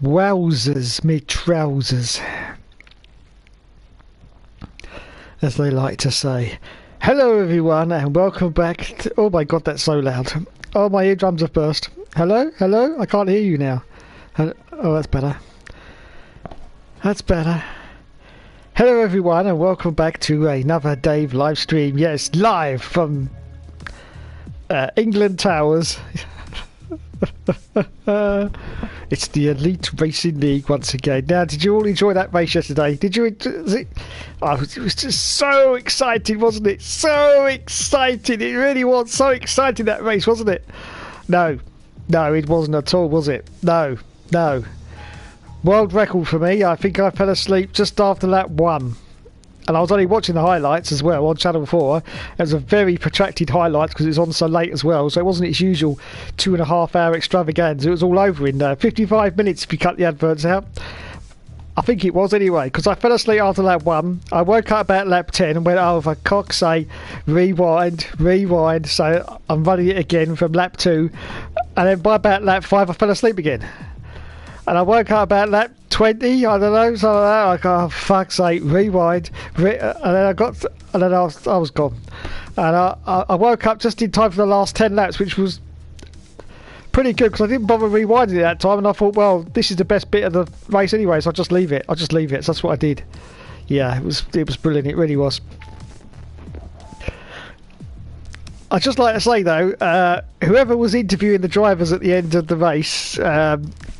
Wowzers, me trousers, as they like to say. Hello everyone and welcome back to, oh my god, that's so loud. Oh, my eardrums have burst. Hello? Hello? I can't hear you now. Oh, that's better. That's better. Hello everyone and welcome back to another Dave live stream. Yes, live from England Towers. It's the Elite Racing League once again. Now, did you all enjoy that race yesterday? Did you? Oh, it was just so exciting, wasn't it? So exciting! It really was so exciting, that race, wasn't it? No, it wasn't at all, was it? No. World record for me. I think I fell asleep just after lap 1. And I was only watching the highlights as well on Channel 4. It was a very protracted highlight because it was on so late as well. So it wasn't its usual 2.5 hour extravaganza. It was all over in 55 minutes if you cut the adverts out. I think it was anyway, because I fell asleep after lap 1. I woke up about lap 10 and went, oh, for cock's sake, rewind. So I'm running it again from lap 2. And then by about lap 5, I fell asleep again. And I woke up about lap 20, I don't know, something like that. Like, oh, fuck's sake, rewind. And then I was gone. And I woke up just in time for the last 10 laps, which was pretty good because I didn't bother rewinding it that time. And I thought, well, this is the best bit of the race anyway, so I'll just leave it. So that's what I did. Yeah, it was brilliant. It really was. I'd just like to say though, whoever was interviewing the drivers at the end of the race,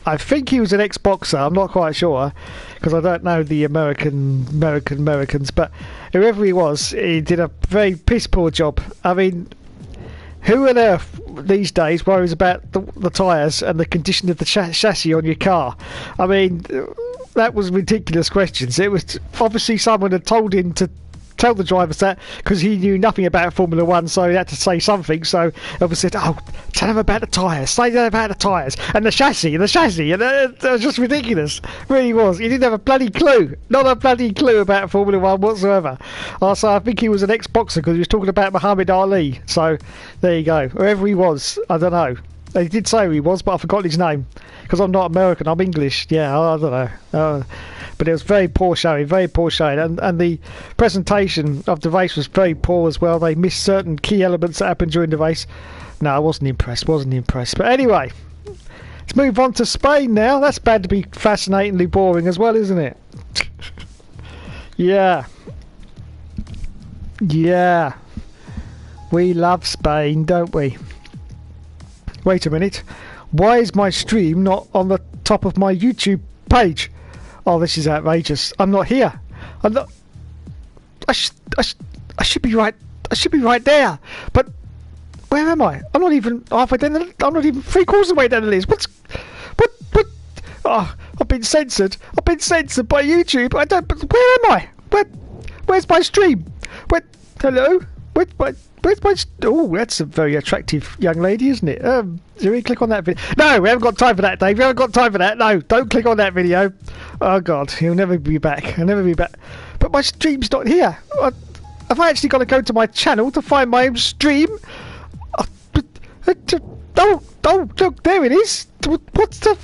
I think he was an ex-boxer. I'm not quite sure because I don't know the Americans, but whoever he was, he did a very piss poor job. I mean, who on earth these days worries about the tyres and the condition of the chassis on your car? I mean, that was ridiculous questions. It was obviously someone had told him to tell the drivers that because he knew nothing about Formula 1, so he had to say something. So obviously said, oh, tell him about the tyres, say that about the tyres and the chassis, and it was just ridiculous. It really was. He didn't have a bloody clue, not a bloody clue about Formula 1 whatsoever. So I think he was an ex-boxer because he was talking about Muhammad Ali. So there you go. Whoever he was, I don't know. They did say who he was, but I forgot his name because I'm not American, I'm English. Yeah, I don't know. But it was very poor showing, and the presentation of the race was very poor as well. They missed certain key elements that happened during the race. No, I wasn't impressed. But anyway, let's move on to Spain now. That's bad to be fascinatingly boring as well, isn't it? Yeah. We love Spain, don't we? Wait a minute. Why is my stream not on the top of my YouTube page? Oh, this is outrageous. I'm not here. I'm not. I should be right. I should be right there. But where am I? I'm not even halfway down. I'm not even 3/4 of the way down the list. What? Oh, I've been censored. by YouTube. I don't. But where am I? Where's my stream? Hello? Where's my... Oh, that's a very attractive young lady, isn't it? Do we click on that video? No, we haven't got time for that, Dave. We haven't got time for that. No, don't click on that video. Oh, God, he'll never be back. But my stream's not here. Have I actually got to go to my channel to find my own stream? Look, there it is. What's the...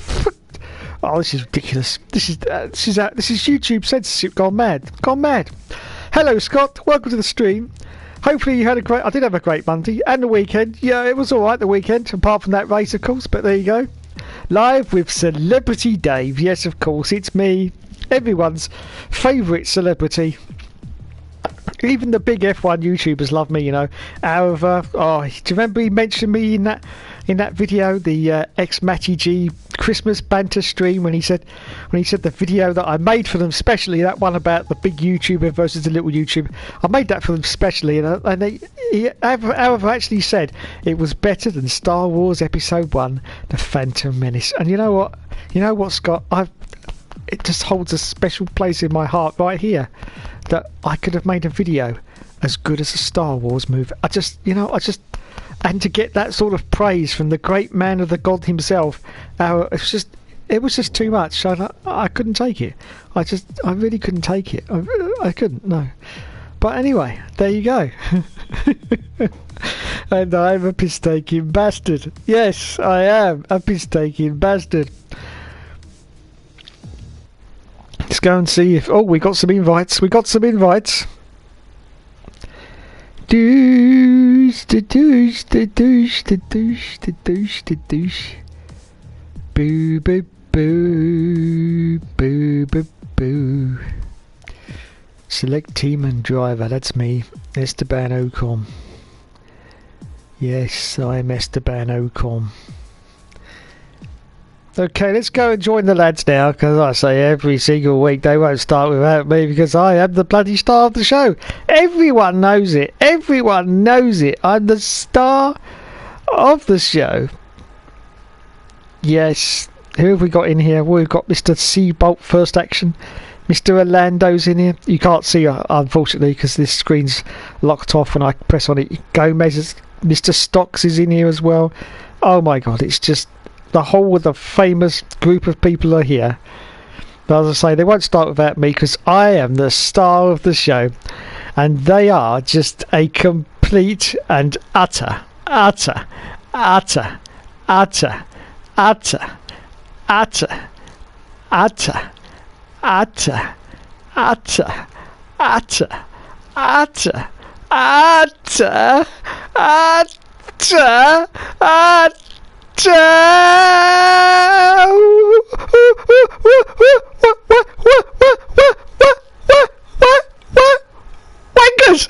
Oh, this is ridiculous. This is YouTube censorship gone mad. Hello, Scott. Welcome to the stream. Hopefully you had I did have a great Monday and the weekend. Yeah, it was alright the weekend, apart from that race of course, but there you go. Live with Celebrity Dave. Yes, of course, it's me. Everyone's favourite celebrity. Even the big F1 YouTubers love me, you know. However, do you remember he mentioned me in that video, the ex-Matty G Christmas banter stream when he said the video that I made for them specially, that one about the big YouTuber versus the little YouTuber, I made that for them specially, and he however actually said it was better than Star Wars Episode 1, The Phantom Menace. And you know what, Scott, it just holds a special place in my heart right here. That I could have made a video as good as a Star Wars movie. I just, and to get that sort of praise from the great man of the God himself, it was just too much. I couldn't take it. I really couldn't take it. I couldn't, no. But anyway, there you go. And I'm a piss-taking bastard. Yes, I am a piss-taking bastard. Let's go and see if... Oh, we got some invites. Douche, the douche, the douche, the douche, the douche, the douche. Boo, boo, boo, boo, boo, boo. Select team and driver, that's me, Esteban Ocon. Yes, I'm Esteban Ocon. Okay, let's go and join the lads now, because I say every single week they won't start without me, because I am the bloody star of the show. Everyone knows it. Everyone knows it. I'm the star of the show. Yes. Who have we got in here? Well, we've got Mr. Seabolt First Action. Mr. Orlando's in here. You can't see her, unfortunately, because this screen's locked off when I press on it. Gomez, Mr. Stocks is in here as well. Oh my god, it's just the whole of the famous group of people are here. But as I say, they won't start without me, because I am the star of the show. And they are just a complete and utter, utter, utter, utter, utter, utter, utter, utter, utter, utter, utter, utter, utter, wankers!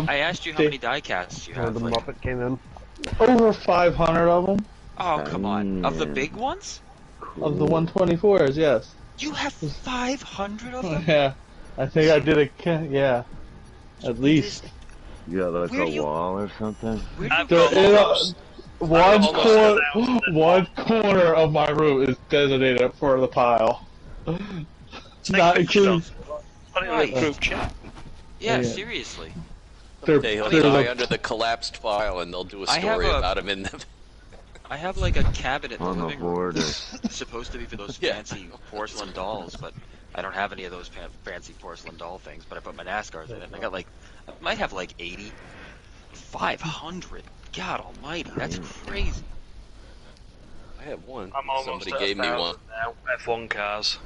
I asked you how many die casts you have. The Muppet came in. Over 500 of them. Oh, come on. Of the big ones? Of the 124s, yes. You have 500 of them? Yeah. I think I did yeah. At least. You got like a wall or something? One corner of my room is designated for the pile. Not including... Right. Group chat. Yeah, seriously. Someday he'll die under the collapsed file and they'll do a story about him in them. I have like a cabinet in the living room. border. It's supposed to be for those fancy porcelain dolls, but I don't have any of those fancy porcelain doll things, but I put my NASCARs in it, and I got like, I might have like 80. 500? God almighty, that's crazy. I have one. I'm almost Somebody at gave me 1,000 one. now. F1 cars.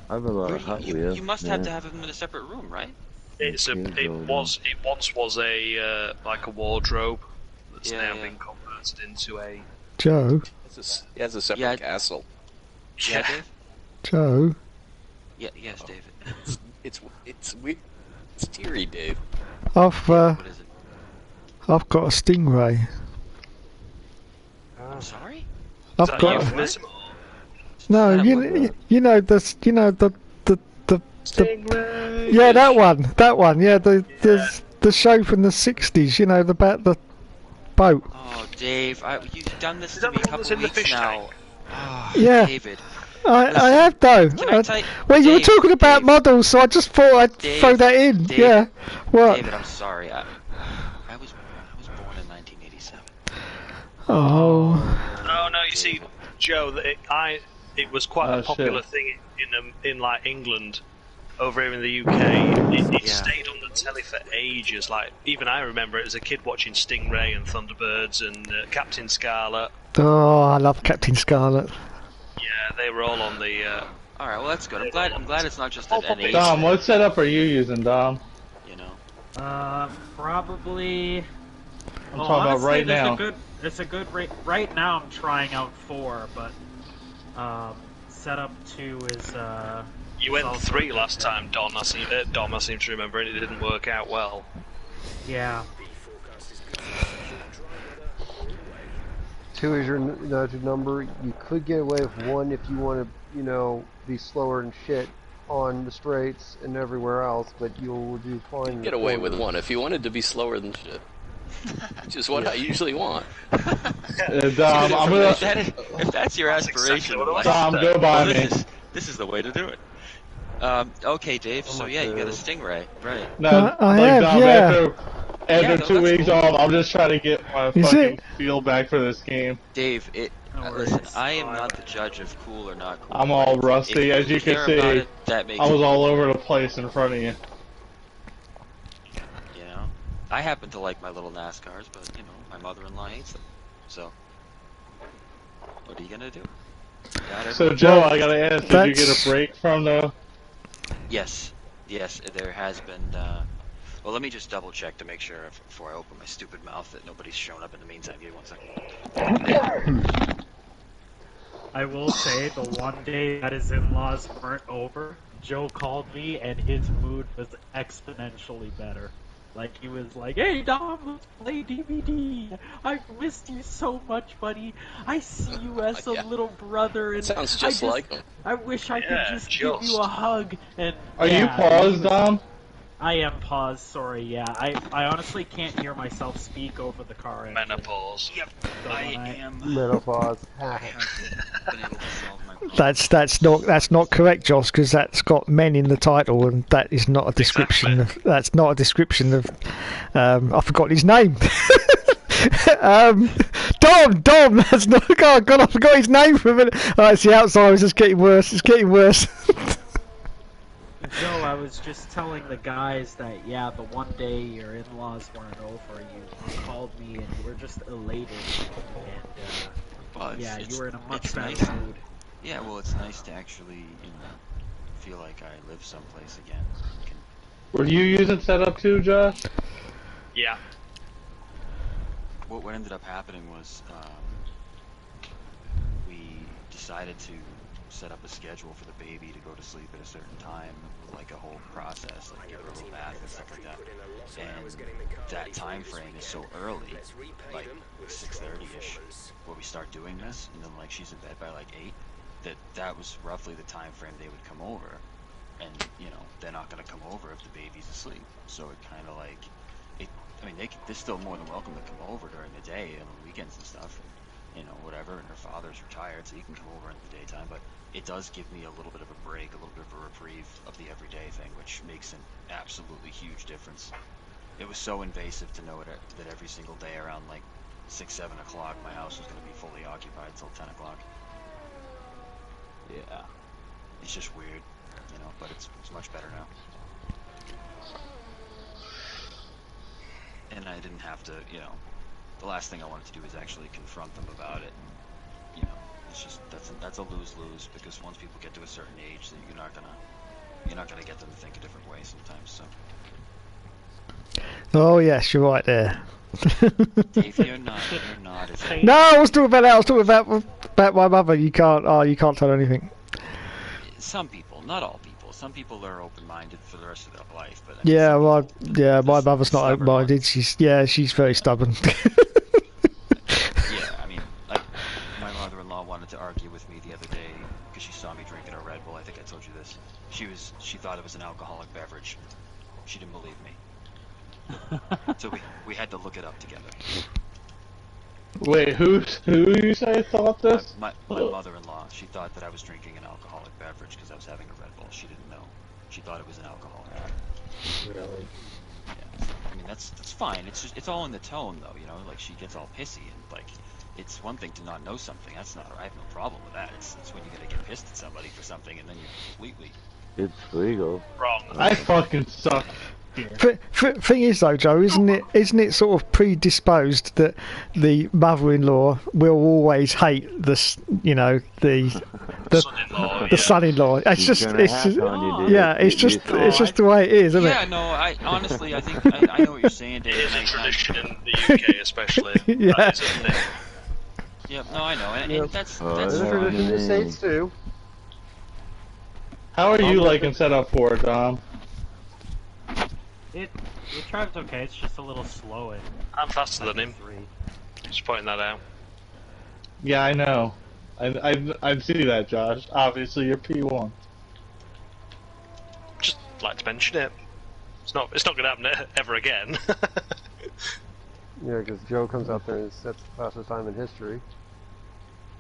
I have a lot of Hot Wheels. You must have to have them in a separate room, right? It once was a like a wardrobe that's now been converted into a. Joe. He has a separate castle. Yeah, Dave? Joe. Yeah, yes, David. It's weird. It's teary, Dave. What is it? I've got a Stingray. I'm sorry? I've got. Euphemism? No, you know the Stingray. yeah, that one, yeah, the show from the 60s, you know, about the boat. Oh, Dave, you've done this Is to that me the a one that's couple in the weeks fish now. tank? Oh, Yeah. David. I have though. Well, you were Dave, talking about models, so I just thought I'd throw that in. David, yeah. What? David, I'm sorry. I was born in 1987. Oh. No, you see, Joe, it was quite a popular thing in like England, over here in the UK. It stayed on the telly for ages. Like even I remember it as a kid watching Stingray and Thunderbirds and Captain Scarlet. Oh, I love Captain Scarlet. Yeah, they were all on the. All right, well that's good. I'm glad it's not just an age. Dom, what setup are you using, Dom? You know. Probably. I'm talking about right now. It's a good rate. Right now, I'm trying out 4, but setup 2 is. You went 3 last time, Dom. I seem to remember, and it didn't work out well. Yeah. 2 is your magic number. You could get away with 1 if you want to, be slower and shit. on the straights and everywhere else, but you'll do fine. You get away with one if you wanted to be slower than shit. Which is what I usually want. I'm gonna. If that's your aspiration, Dom, go by me. This is the way to do it. Okay, Dave. So yeah, you got a Stingray, right? No, I have, Dom, yeah. After 2 weeks cool. off, I'm just trying to get my fucking feel back for this game. Dave, listen, I am not the judge of cool or not cool. I'm all rusty, as you can see. I was all over the place in front of you. You know, I happen to like my little NASCARs, but you know, my mother-in-law hates them. So, what are you gonna do? So, Joe, I gotta ask, did you get a break from the... Yes, there has been, well, let me just double check to make sure before I open my stupid mouth that nobody's shown up in the meantime. Give me 1 second. I will say, the one day that his in-laws weren't over, Joe called me and his mood was exponentially better. Like, he was like, "Hey, Dom, let's play DVD. I've missed you so much, buddy. I see you as a little brother, and sounds just like him. I wish I could just give you a hug." And Are you paused, Dom? I am paused, sorry, yeah. I honestly can't hear myself speak over the car engine. Menopause. Yep, I am. Menopause. That's not correct, Josh, because that's got men in the title, and that is not a description of. That's not a description of. I forgot his name. Dom. That's not. Oh God, I forgot his name for a minute. Oh, it's the Alzheimer's. It's getting worse. It's getting worse. Joe, I was just telling the guys that, yeah, the one day your in-laws weren't over, you called me and you were just elated, and, yeah, you were in a much better mood. Yeah, well, it's nice to actually, you know, feel like I live someplace again. Were you using setup too, Josh? Yeah. What ended up happening was, we decided to set up a schedule for the baby to go to sleep at a certain time, like a whole process, like give her a little bath and stuff like that. And that time frame is so early, like 6:30ish, where we start doing this, and then like she's in bed by like 8. That was roughly the time frame they would come over, and you know they're not gonna come over if the baby's asleep. So it kind of like, I mean they're still more than welcome to come over during the day and on weekends and stuff. You know, whatever, and her father's retired, so he can come over in the daytime, but it does give me a little bit of a break, a little bit of a reprieve of the everyday thing, which makes an absolutely huge difference. It was so invasive to know that every single day around like 6-7 o'clock my house was going to be fully occupied till 10 o'clock. Yeah, it's just weird, you know, but it's much better now. And I didn't have to, you know, the last thing I wanted to do is actually confront them about it. And, you know, it's just that's a lose-lose, because once people get to a certain age, that you're not gonna get them to think a different way sometimes. So. Oh yes, you're right there. Dave, you're not. No, I was talking about that. I was talking about my mother. You can't tell her anything. Some people, not all people. Some people are open-minded for the rest of their life, but my mother's not open-minded. She's very stubborn. Yeah, I mean, like my mother-in-law wanted to argue with me the other day because she saw me drinking a Red Bull. I think I told you this. She thought it was an alcoholic beverage. She didn't believe me. So we had to look it up together. Wait, who you say thought this? My mother-in-law. She thought that I was drinking an alcoholic beverage because I was having a Red Bull. She didn't know. She thought it was an alcoholic. Really? Yeah. I mean that's fine. It's all in the tone though. You know, like she gets all pissy and like. It's one thing to not know something. I have no problem with that. It's when you gotta get pissed at somebody for something and then you're completely. It's legal. Wrong. I fucking suck. Thing is though, Joe, isn't it sort of predisposed that the mother-in-law will always hate the son-in-law? It's just the way it is, isn't it? Yeah, no, I honestly, I think I know what you're saying, Dave. It is a tradition in the UK, especially. Yeah. That is, isn't it? Yep, no, I know, and that's It's a tradition in the States too. How are you liking setup for it, Dom? It drives okay, it's just a little slow. I'm faster than him. Just pointing that out. Yeah, I know. I see that, Josh. Obviously, you're P1. like to mention it. It's not going to happen ever again. Yeah, because Joe comes out there and sets the fastest time in history.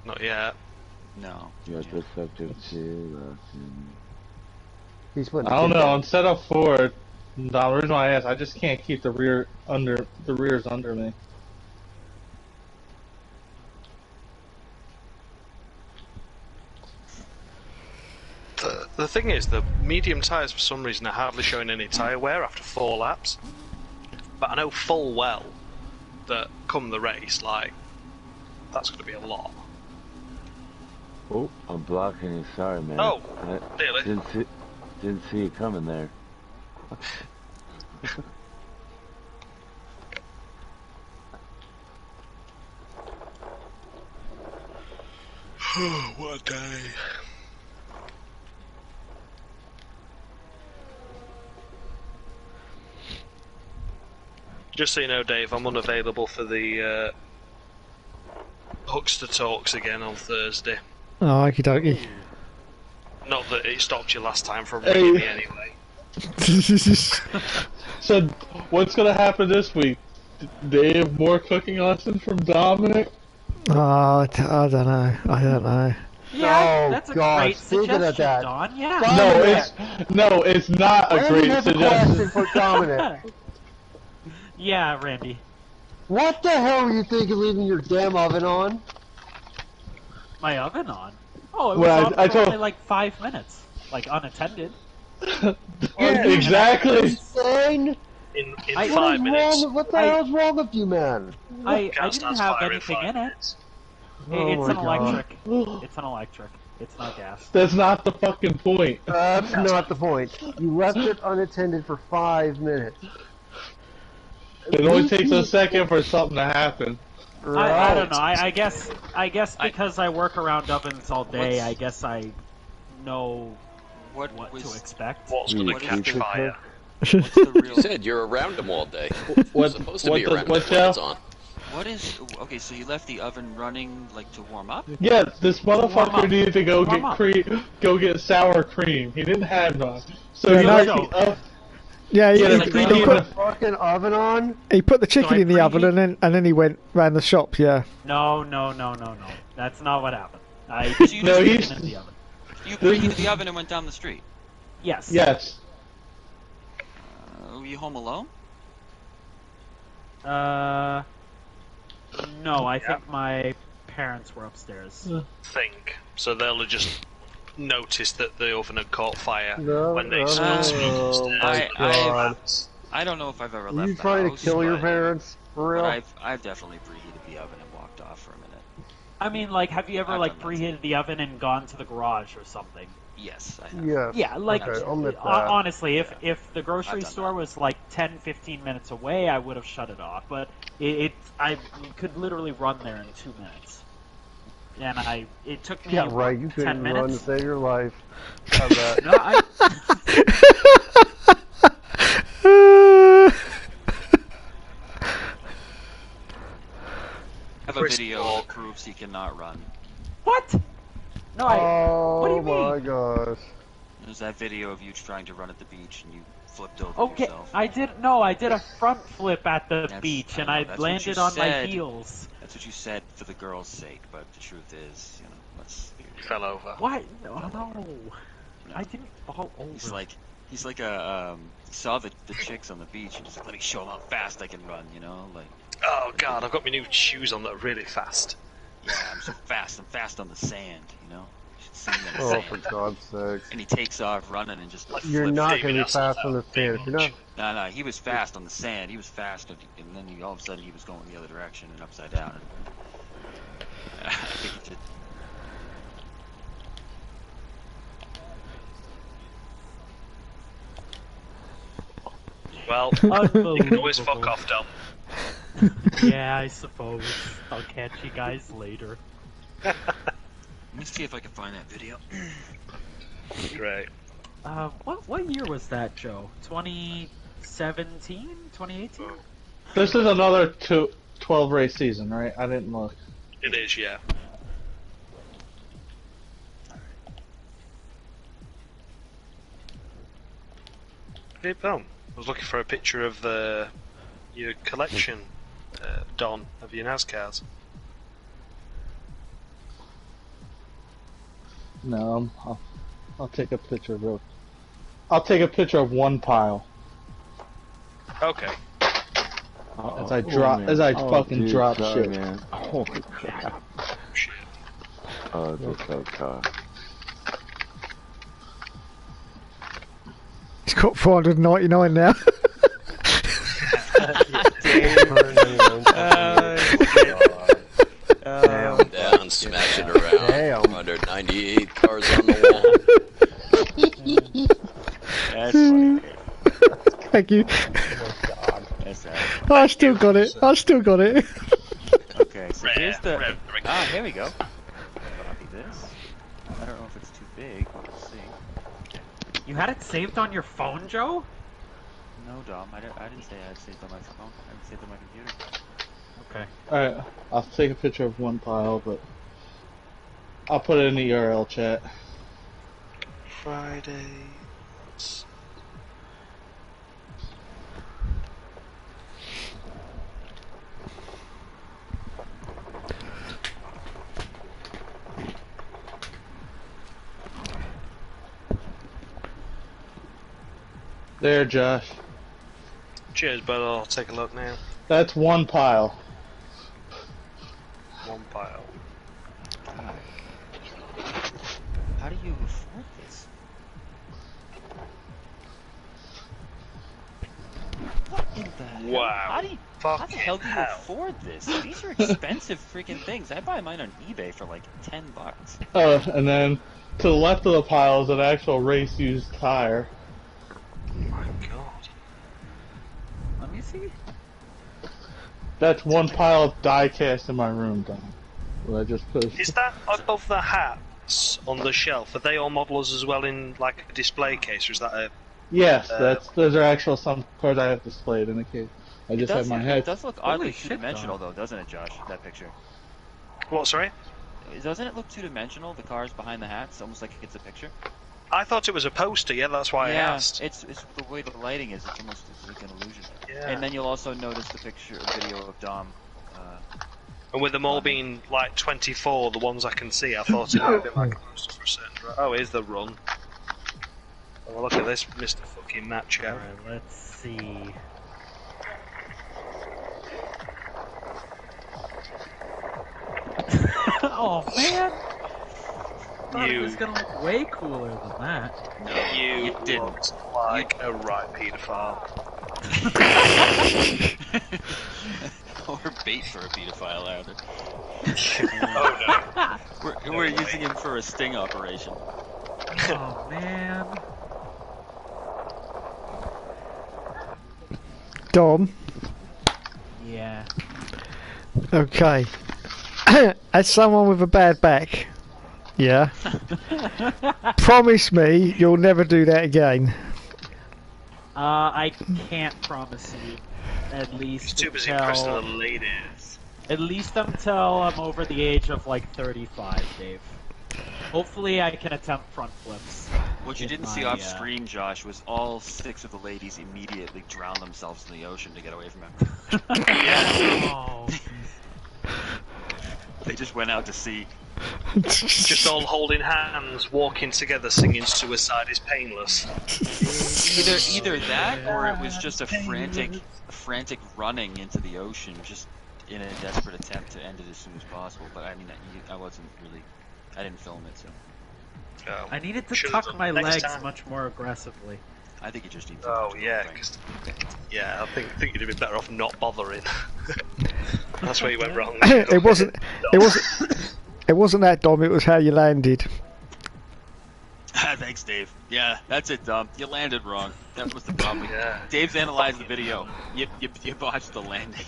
Not yet. No. Yeah, the sector 2. He's putting. I don't know. Instead of 4, the reason why I asked, I just can't keep the rears under me. The thing is, the medium tyres for some reason are hardly showing any tyre wear after 4 laps. But I know full well that come the race, like, that's going to be a lot. Oh, I'm blocking you. Sorry, man. Oh, I really? Didn't see you coming there. What a day. Just so you know, Dave, I'm unavailable for the Hookster Talks again on Thursday. Oh, okie dokie. Not that it stopped you last time from ringing me anyway. So, what's gonna happen this week? Dave, more cooking lessons from Dominic? Oh, I don't know. Yeah, Oh, that's a God, great speaking of suggestion, that. Don. Yeah. No, it's not a Randy great has a suggestion. question for Dominic. Yeah, Randy. What the hell were you thinking leaving your damn oven on? My oven on? Oh, it was Well, on I for told- only like 5 minutes. Like, unattended. Yeah, exactly. Insane? In I- 5 minutes. What the hell's wrong with you, man? I Gas didn't starts have firing anything 5 in it. minutes. Oh It's my an God. electric. It's an electric. It's not gas. That's not the fucking point. That's not the point. You left it unattended for 5 minutes. It only takes a second for something to happen. I don't know. I guess because I work around ovens all day, I guess I know what to expect. What's going to catch fire? What's the real? You said you're around them all day. You're supposed to be around them when it's on. What is? Okay, so you left the oven running like to warm up? Yeah, this motherfucker needed to go Warm get up. go get sour cream. He didn't have none. So Yeah, he no, left so- the Yeah, Yeah, he, like he, three he days put, in Fucking oven on? he put the chicken So I in the oven preheat- and then he went round the shop. Yeah. No. That's not what happened. I You put No, the he's- chicken in the oven. You preheated the oven and went down the street. Yes. Yes. Were you home alone? No, I think my parents were upstairs. Think. So they'll have just noticed that the oven had caught fire No, when they no, smelled smoke no. upstairs. my God. I don't know if I've ever Are left you the trying house, to kill your but- parents? For But real? I've definitely preheated the oven and walked off for a minute. I mean, like, have you ever I've like done that preheated the oven and gone to the garage or something? Yes, I have. Yes. Yeah, like Okay, I'll admit that. honestly, if Yeah. if the grocery I've done store that. was like 10-15 minutes away, I would have shut it off. But I could literally run there in 2 minutes, and it took me Yeah, right. You 10 couldn't run to minutes. save your life. How's that? No, I I have a video that proves he cannot run. what? No, what do you mean? Oh my gosh. There's that video of you trying to run at the beach and you flipped over Okay, yourself. I did a front flip at the That's- beach, I and know, I that's what landed you on my said. heels. That's what you said for the girl's sake, but the truth is, you know, let's. Fell over. Why? No, I didn't fall over. He's like a he saw the chicks on the beach and he's like, let me show them how fast I can run, you know, like. Oh god, I've got my new shoes on that are really fast. Yeah, I'm so fast. I'm fast on the sand, you know. You should see me on the Oh, sand. for God's sakes. And he takes off running and just like You're flips. not David, going to be that's fast not on the that sand. If you're not, No, he was fast on the sand. He was fast, and then all of a sudden he was going the other direction and upside down. And, I think he just. Well, you can always fuck Unbelievable. off, Dom. Yeah, I suppose. I'll catch you guys later. Let me see if I can find that video. Great. What year was that, Joe? 2017? 2018? This is another 12 race season, right? I didn't look. It is, yeah. Hey, Tom. I was looking for a picture of your collection, Don, of your NASCARs. No, I'll take a picture of it. I'll take a picture of one pile. Okay. As I fucking drop shit. Man. Oh crap. Shit. Oh, just that car. He's got 499 now. Down, smash it around. Damn. 198 cars on the wall. That's funny. Thank you. Oh god. That's I still got it. I still got it. Okay, so here's the... Rare. here we go. Copy this. I don't know if it's too big, but we'll see. You had it saved on your phone, Joe? No, Dom, I didn't say I had saved on my phone. I had saved on my computer. Okay. Alright, I'll take a picture of one pile, but I'll put it in the ERL chat. Friday. There, Josh. Cheers, bud. I'll take a look now. That's one pile. One pile. God. How do you afford this? What in the hell? Wow. How the hell do you afford this? These are expensive freaking things. I buy mine on eBay for like $10. And then to the left of the pile is an actual race-used tire. Oh my god. Let me see. That's one pile of die cast in my room, Don. What I just posted. Is that above the hats on the shelf? Are they all modelers as well in like a display case, or is that a? Yes, those are actual some cards I have displayed in the case. I just have my head. It does look oddly two-dimensional though, doesn't it, Josh? That picture. What? Sorry. Doesn't it look two-dimensional? The cars behind the hats, almost like it's a picture. I thought it was a poster. Yeah, that's why I asked. It's the way the lighting is. It's almost like an illusion. Yeah. And then you'll also notice the video of Dom. And with them all being like 24, the ones I can see, I thought it would have been like a poster for a certain. Oh, here's the run. Oh, look at this, Mr. Fucking Macho. Alright, let's see. Oh man! I thought it was gonna look way cooler than that. No, you didn't. Looked like a right paedophile. Or bait for a pedophile, either. Oh no. We're using him for a sting operation. Oh man. Dom. Yeah. Okay. As someone with a bad back, yeah. Promise me you'll never do that again. I can't promise you. At least He's too busy impressing the until... ladies. At least until I'm over the age of like 35, Dave. Hopefully I can attempt front flips. What you didn't see off screen, Josh, was all 6 of the ladies immediately drown themselves in the ocean to get away from him. Oh. They just went out to sea. Just all holding hands, walking together, singing "Suicide is Painless." Either that, or it was just a frantic running into the ocean, just in a desperate attempt to end it as soon as possible. But I mean, I wasn't really, I didn't film it, so. I needed to Should've tuck done my next legs time. much more aggressively. I think it just needs. Oh yeah, I think you'd have been better off not bothering. That's where you went wrong. It wasn't that, Dom. It was how you landed. Thanks, Dave. Yeah, that's it, Dom. You landed wrong. That was the problem. Yeah. Dave's analyzed the video. You botched the landing.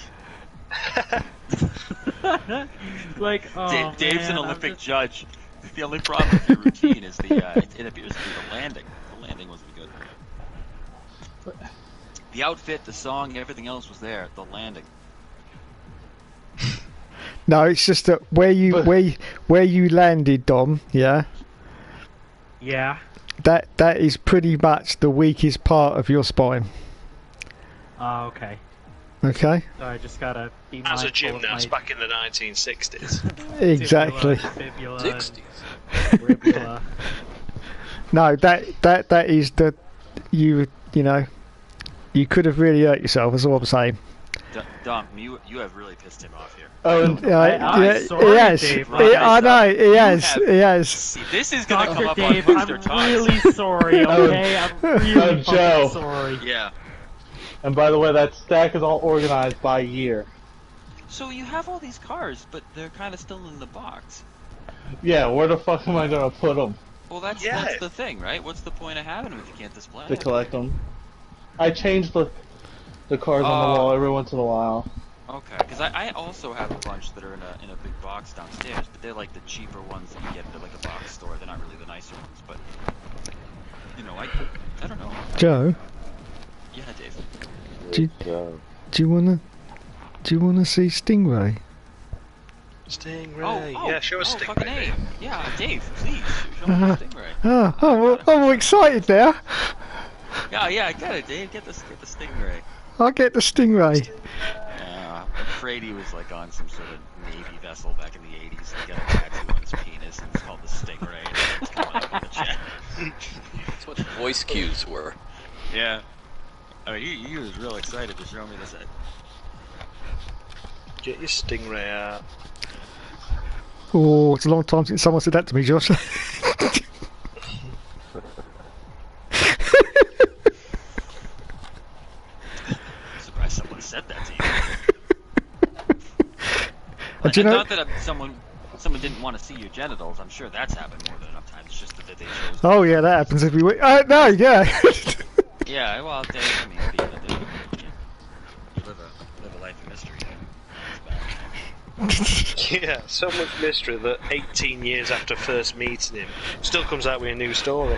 Like, oh, Dave's man, an Olympic judge. The only problem with your routine is it appears to be the landing. The landing wasn't good. The outfit, the song, everything else was there. The landing. No, it's just that where you landed, Dom. Yeah. Yeah. that is pretty much the weakest part of your spine. Oh, okay. Okay. So I just gotta be As mindful a gymnast of my back in the 1960s. Exactly. Fibula, 60s. ribula. No, that is the you know you could have really hurt yourself. That's all I'm saying. Dom, you have really pissed him off here. Oh, I'm sorry, yes. Dave. I know. Yes. Yes. See, this is gonna come Dr. up Dave, on I'm Hookster Talks. really sorry, okay? I'm really Joe. sorry. Yeah. And by the way, that stack is all organized by year. So you have all these cars, but they're kind of still in the box. Yeah, where the fuck am I gonna put them? Well, that's the thing, right? What's the point of having them if you can't display To them? collect them. I change the cars on the wall every once in a while. Okay, because I also have a bunch that are in a big box downstairs, but they're like the cheaper ones that you get at like a box store. They're not really the nicer ones, but you know, I don't know. Joe, Yeah, Dave. do you wanna see Stingray? Stingray. Yeah, show us Stingray. Fucking A. Yeah, Dave, please show me Stingray. I'm all excited now. Yeah, I get it, Dave. Get the Stingray. I'll get the Stingray. I'm afraid he was like on some sort of Navy vessel back in the 80s. He got a tattoo on his penis and it's called the Stingray. And it's coming up on the chat. That's what voice cues were. Yeah. I mean, he was real excited to show me this. Get your Stingray out. Oh, it's a long time since someone said that to me, Josh. Surprised someone said that to you. Do you know? Not that someone didn't want to see your genitals. I'm sure that's happened more than enough times. It's just that they chose. Oh yeah, that happens every week. No, yeah. Yeah, well, Dave, I mean, you live a life of mystery. Yeah, so much mystery that 18 years after first meeting him, still comes out with a new story.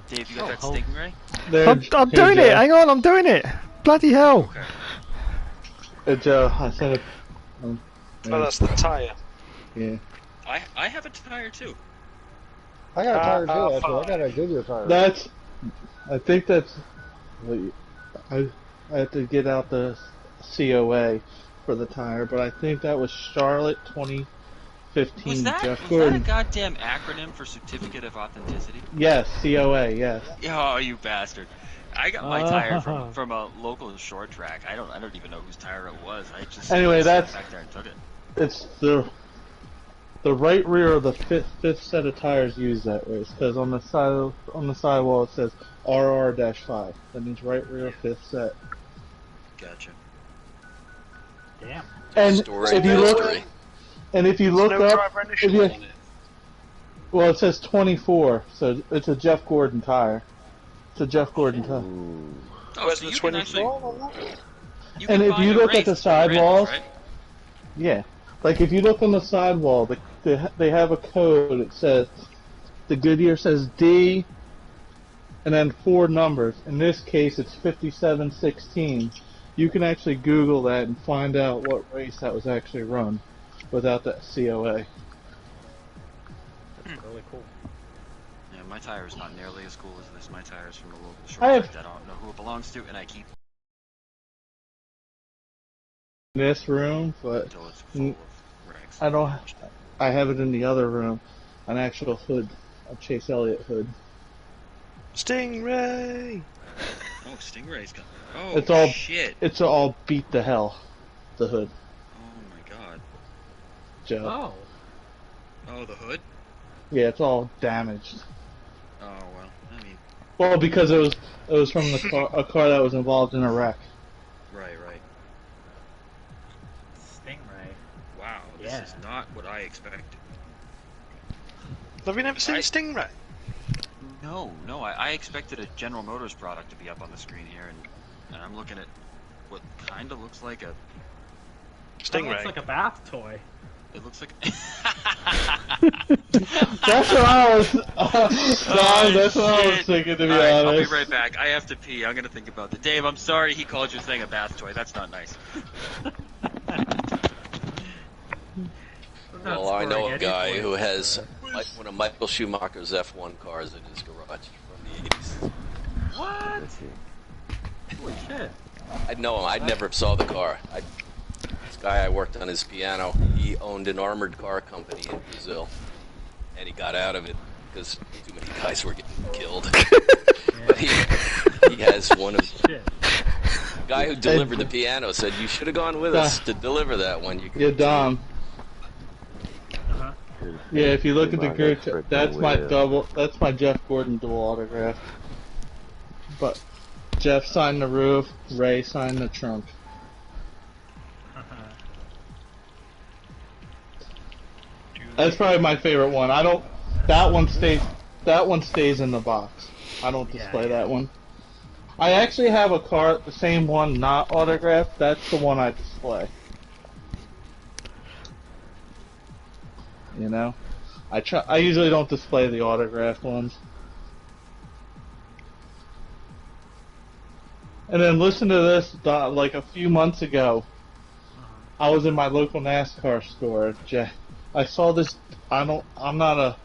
Dave, you got that Stingray? I'm doing it. Hang on, I'm doing it. Bloody hell! Joe, I said it. Oh, that's the tyre. Yeah. I have a tire too. I got a tire too, actually. I got a Goodyear tire. I think that's. I have to get out the COA for the tire, but I think that was Charlotte 2015. Was that a goddamn acronym for Certificate of Authenticity? Yes, COA. Yes. Oh, you bastard! I got my tire from a local short track. I don't even know whose tire it was. I just that's back there and took it. It's the right rear of the fifth set of tires used that way, because on the sidewall it says RR-5. That means right rear fifth set. Gotcha. Damn. And if you look up, well, it says 24, so it's a Jeff Gordon tire. It's a Jeff Gordon tire. Oh, so you can actually. And if you look at the sidewalls, right? Yeah, like if you look on the sidewall, they have a code. It says the Goodyear says D, and then 4 numbers. In this case, it's 5716. You can actually Google that and find out what race that was actually run without that COA. That's really cool. Yeah, my tire is not nearly as cool as this. My tire is from a local short track. I don't know who it belongs to, and I keep in this room, but until it's full of rags. I have it in the other room, an actual hood, a Chase Elliott hood. Stingray! Oh, Stingray's got. Oh, shit! It's all beat to hell. The hood. Oh my god. Joe. Oh. Oh, the hood? Yeah, it's all damaged. Oh well, I mean. Well, because it was from a car that was involved in a wreck. Right. Stingray. Wow, this is not what I expected. Have you never seen Stingray? No. I expected a General Motors product to be up on the screen here, and I'm looking at what kind of looks like a Stingray. Looks like a bath toy. It looks like. That's what I was. That's what I was thinking, to be honest. I'll be right back. I have to pee. I'm gonna think about it. Dave, I'm sorry he called your thing a bath toy. That's not nice. Well, I know a guy who has one of Michael Schumacher's F1 cars in his garage from the 80s. What? Holy shit. I know him. I never saw the car. This guy I worked on his piano, he owned an armored car company in Brazil. And he got out of it because too many guys were getting killed. But he has one of... The guy who delivered the piano said, you should have gone with us to deliver that one. You're dumb. Yeah, if you look at the group, that's my Jeff Gordon dual autograph. But Jeff signed the roof, Ray signed the trunk. That's probably my favorite one. That one stays in the box. I don't display that one. I actually have a card, the same one, not autographed. That's the one I display. You know, I usually don't display the autographed ones. And then listen to this. Like a few months ago, I was in my local NASCAR store. I saw this. I'm not a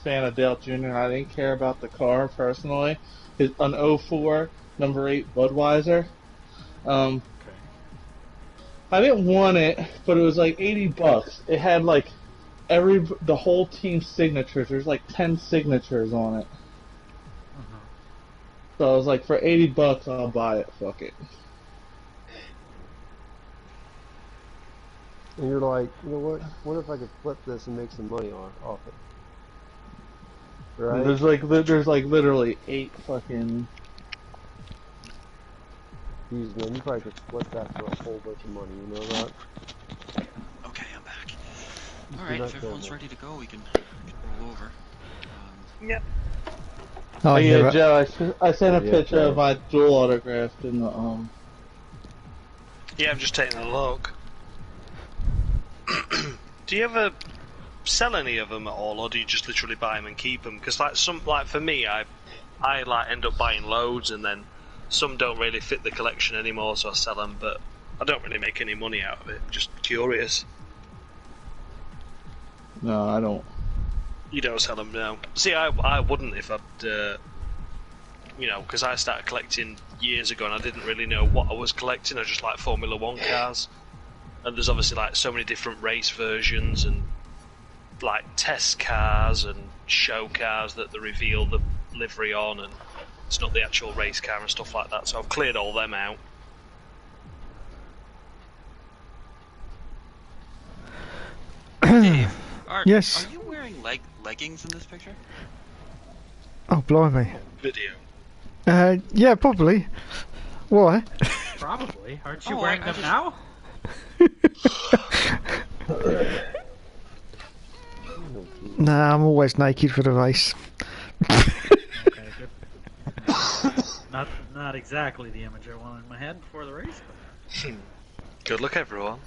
fan of Dale Jr. I didn't care about the car personally. It's an 04 number 8 Budweiser. I didn't want it, but it was like $80. It had like the whole team's signatures. There's like 10 signatures on it. So I was like, for $80, I'll buy it. Fuck it. And you're like, you know what? What if I could flip this and make some money off it? Right? There's like literally 8 fucking. Jeez, man, you probably could flip that for a whole bunch of money. You know that? Okay, I'm back. All right, if everyone's ready to go, we can roll over. Yep. Oh yeah, Joe. I sent a picture of my dual autographed in the Yeah, I'm just taking a look. Do you ever sell any of them at all, or do you just literally buy them and keep them? Because like for me, I like end up buying loads, and then some don't really fit the collection anymore, so I sell them. But I don't really make any money out of it. Just curious. No, I don't. You don't sell them now. See, I wouldn't if I'd, you know, because I started collecting years ago and I didn't really know what I was collecting. I just like Formula 1 cars. And there's obviously like so many different race versions and like test cars and show cars that they reveal the livery on, and it's not the actual race car and stuff like that. So I've cleared all them out. Dave, yes. Are you wearing leggings in this picture? Oh, blimey. Video. Yeah, probably. Why? Probably. Aren't you wearing them now? Nah, I'm always naked for the race. Okay, good. Not exactly the image I wanted in my head before the race. But... Good luck, everyone.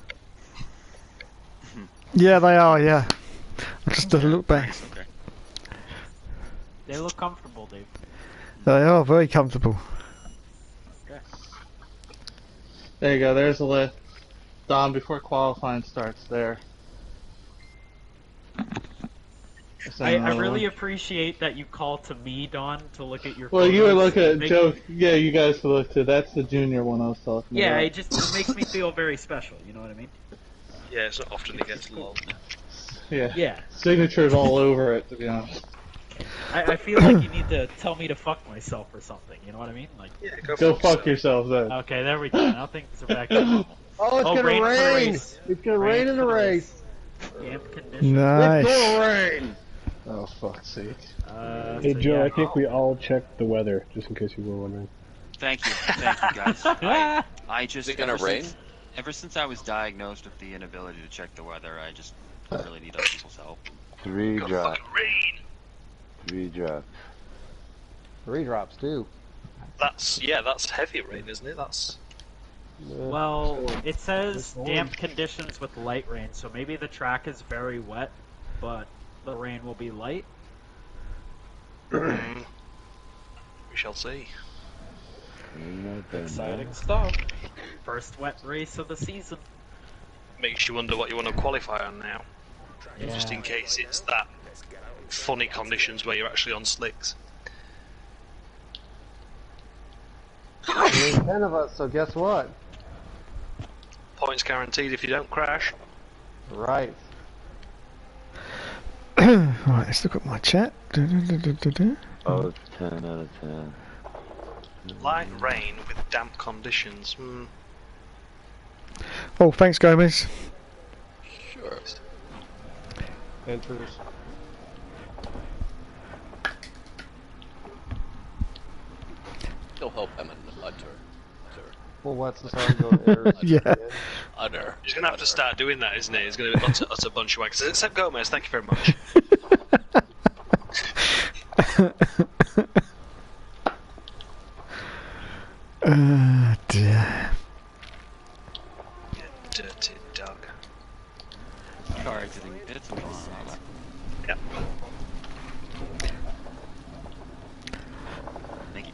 Yeah, they are, yeah. Just a look back. Okay. They look comfortable, Dave. They are very comfortable. Okay. There you go, there's the list. Don, before qualifying starts there. I really appreciate that you call to me, Don, to look at your Well, photos. you were looking at Joe. Yeah, you guys could look too. That's the junior one I was talking about. Yeah, it makes me feel very special, you know what I mean? Yeah, it's not often it gets long. Yeah. Signatures all over it, to be honest. I feel like you need to tell me to fuck myself or something, you know what I mean? Like, yeah, go fuck yourself then. Okay, there we go. Now things are back to normal. Oh, it's gonna rain! It's gonna rain in the race! Nice. It's gonna rain! Oh, fuck's sake. Hey, Joe, I think we all checked the weather, just in case you were wondering. Thank you guys. I just Is it gonna rain? Ever since I was diagnosed with the inability to check the weather, I just really need other people's help. 3 drops. Rain. 3 drops. 3 drops too. That's heavy rain, isn't it? That's Well, it says damp conditions with light rain, so maybe the track is very wet, but the rain will be light. We shall see. Exciting stuff. First wet race of the season. Makes you wonder what you want to qualify on now. Yeah. Just in case it's that funny conditions where you're actually on slicks. There's 10 of us, so guess what? Points guaranteed if you don't crash. Right. Right, let's look at my chat. Oh, 10 out of 10. Light rain with damp conditions. Oh, thanks, Gomez. Sure. Enters. He'll help him in utter. Well, what's the song going errors? Yeah. Utter. He's going to have to start doing that, isn't he? He's going to be utter bunch of wags. Except Gomez, thank you very much. Dear. You dirty dog. Car exiting pits and all that. Yep. Thank you.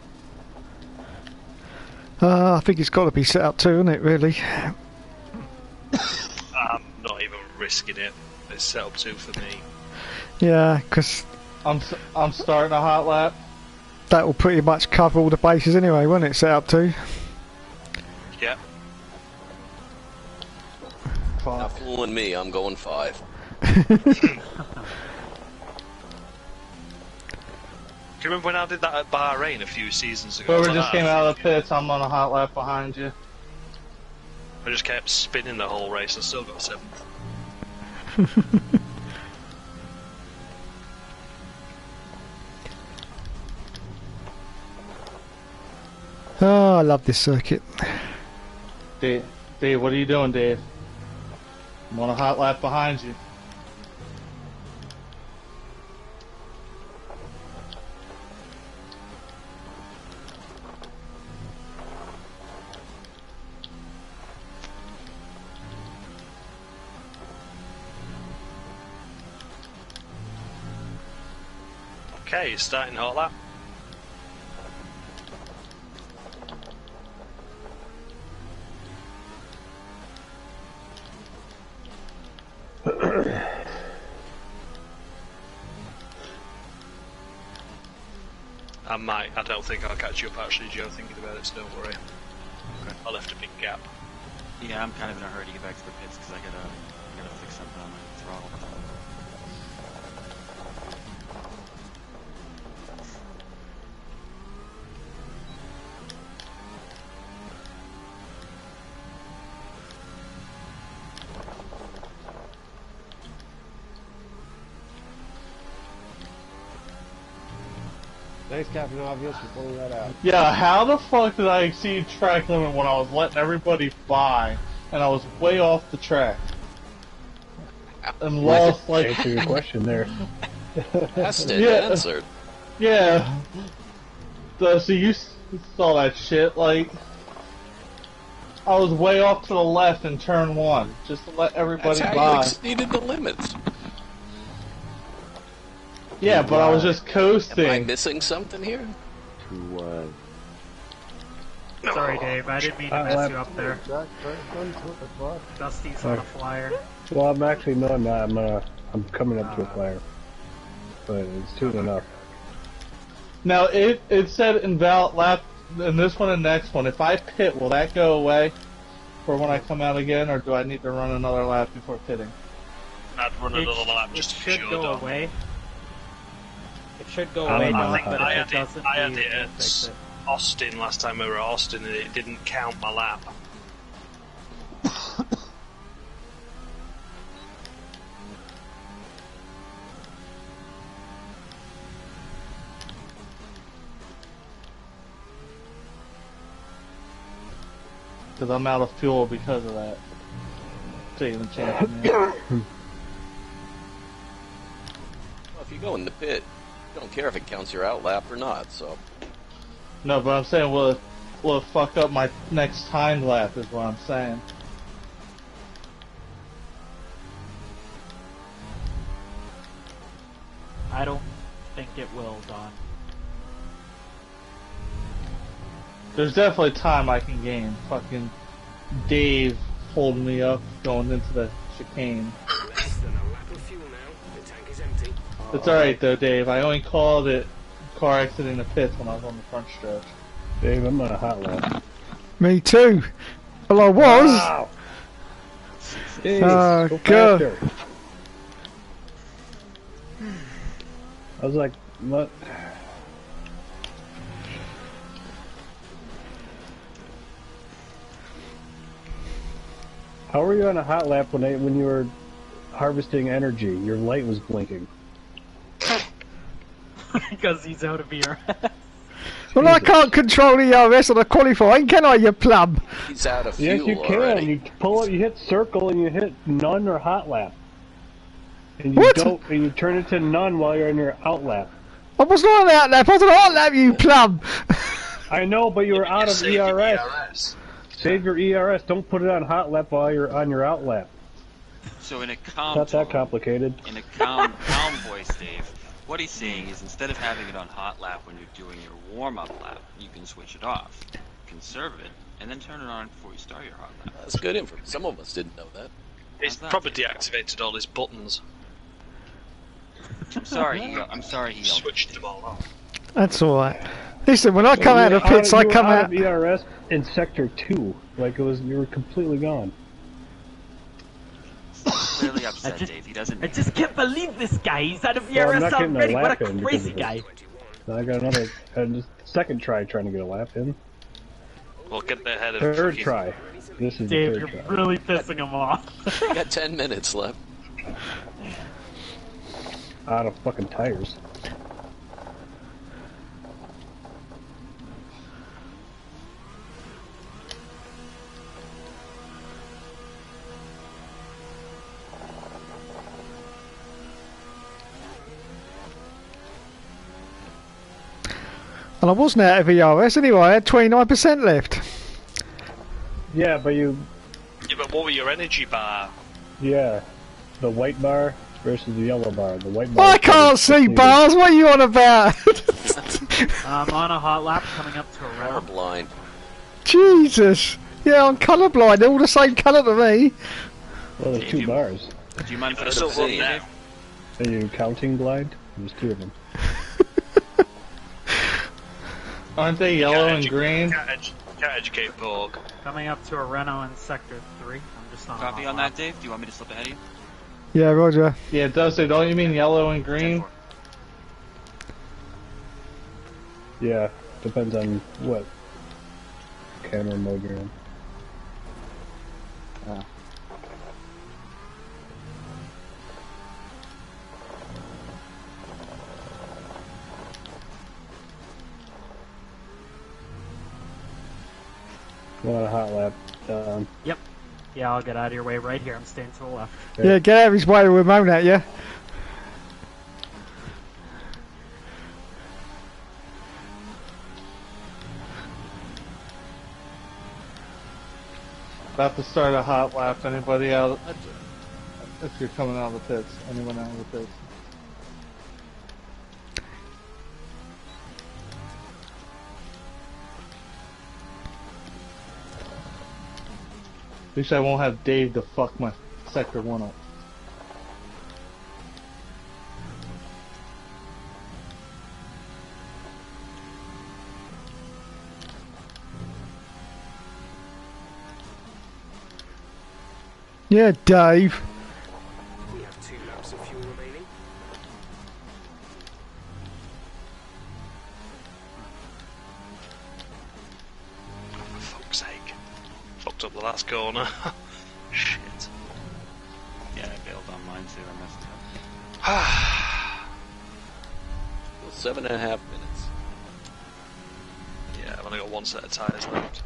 I think it's got to be set up too, isn't it, really? I'm not even risking it. It's set up 2 for me. Yeah, because I'm starting a hot lap. that will pretty much cover all the bases anyway, won't it, set up to? Yep. Not fooling me, I'm going 5. Do you remember when I did that at Bahrain a few seasons ago? Whoever just came out of the pits, I'm on a hot lap behind you. I just kept spinning the whole race and still got 7th. Oh, I love this circuit. Dave, what are you doing, Dave? I'm on a hot lap behind you. Okay, starting hot lap. I don't think I'll catch you up actually, Joe, thinking about it, so don't worry. Okay. I left a big gap. Yeah, I'm kind of in a hurry to get back to the pits because I gotta fix something on my throttle. Thanks, Captain Obvious, for pulling that out. Yeah, how the fuck did I exceed track limit when I was letting everybody by and I was way off the track? And lost like... Answer your question there. Asked it, answered. Yeah. So you saw that shit, like... I was way off to the left in turn 1, just to let everybody That's by. how you exceeded the limits. Yeah, but I was just coasting. Am I missing something here? Too wide. Sorry, Dave, I didn't mean to mess you up there. Dusty's on a flyer. Well, I'm actually no, I'm not. I'm coming up to a flyer, but it's soon enough. Now it said invalid lap in this one and next one. If I pit, will that go away for when I come out again, or do I need to run another lap before pitting? I'd run another lap just to be should sure. go Dom. away. It should go I away, don't know Dom, how but I if had it it, doesn't, I had we it can at fix it. Austin last time we were at Austin, and it didn't count my lap. Because I'm out of fuel because of that. Taking the chance. Well, if you go in the pit, you don't care if it counts your out lap or not, so... No, but I'm saying, will will fuck up my next time lap, is what I'm saying. I don't think it will, Don. There's definitely time I can gain. Fucking Dave holding me up going into the chicane. It's alright though, Dave. I only called it car accident in the pits when I was on the front stretch. Dave, I'm on a hot lap. Me too. Well, I was. Wow. Dave, Oh, go God. faster. I was like, what? How were you on a hot lap when you were harvesting energy? Your light was blinking. Because he's out of ERS. Well, I can't control the ERS on a qualifying, can I, you plum? He's out of fuel Yes, you can. already. You pull it. You hit circle and you hit none or hot lap. And you What? don't. And you turn it to none while you're in your out lap. I was not on the out lap, I was on the hot lap, you plum! I know, but you were out of Save your ERS. Save your ERS. Don't put it on hot lap while you're on your out lap. So in a calm Not that tone, complicated. in a calm voice, Dave, what he's saying is instead of having it on hot lap when you're doing your warm-up lap, you can switch it off, conserve it, and then turn it on before you start your hot lap. That's good info. Some of us didn't know that. He's probably deactivated all his buttons. I'm sorry he yelled. Switched them all off. That's alright. Listen, when I come out of the pits, I come out... You were out of ERS in Sector 2. Like, you were completely gone. Clearly upset, Dave. He doesn't. I just can't believe this guy. He's out of Well, I'm ERS not getting already. a What lap a in crazy because guy. of this. I got another second try trying to get a lap in. We'll get ahead of Third try. This is Dave, the you're third try. really pissing him off. You got 10 minutes left. Out of fucking tires. And I wasn't out of ERS anyway, I had 29% left. Yeah, but Yeah, but what were your energy bar? yeah, the white bar versus the yellow bar. The white bar. I can't see bars, what are you on about? I'm on a hot lap coming up to a Power round. blind. Jesus. Yeah, I'm colourblind, they're all the same colour to me. Well, there's two bars. Do you mind if I Still stop run Dave? now. Are you counting blind? There's two of them. Aren't they yellow and green? Can't educate Borg. Coming up to a Renault in Sector 3. I'm just on a Copy hot on lap. that, Dave? Do you want me to slip ahead of you? Yeah, Roger. Yeah, it does say, don't you mean yellow and green? 10-4. Yeah, depends on what camera mode you're in. I'm on a hot lap. Yep. Yeah, I'll get out of your way right here. I'm staying to the left. Yeah, get out of his way, we're moan at you. About to start a hot lap. Anybody out? If you're coming out of the pits. Anyone out of the pits? At least I won't have Dave to fuck my Sector 1 up. Yeah, Dave. We have 2 laps of fuel remaining. For fuck's sake. Fucked up the last corner. Shit. Yeah, I bailed on mine too. I messed up. Well, 7.5 minutes. Yeah, I've only got one set of tyres left.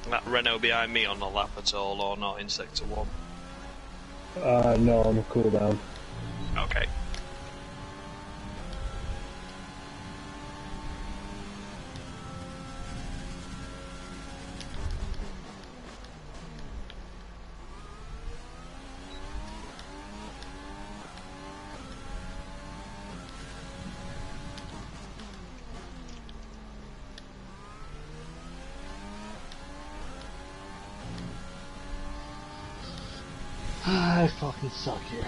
That Renault behind me on the lap at all, or not in Sector 1? No, I'm a cooldown. Okay. I fucking suck here.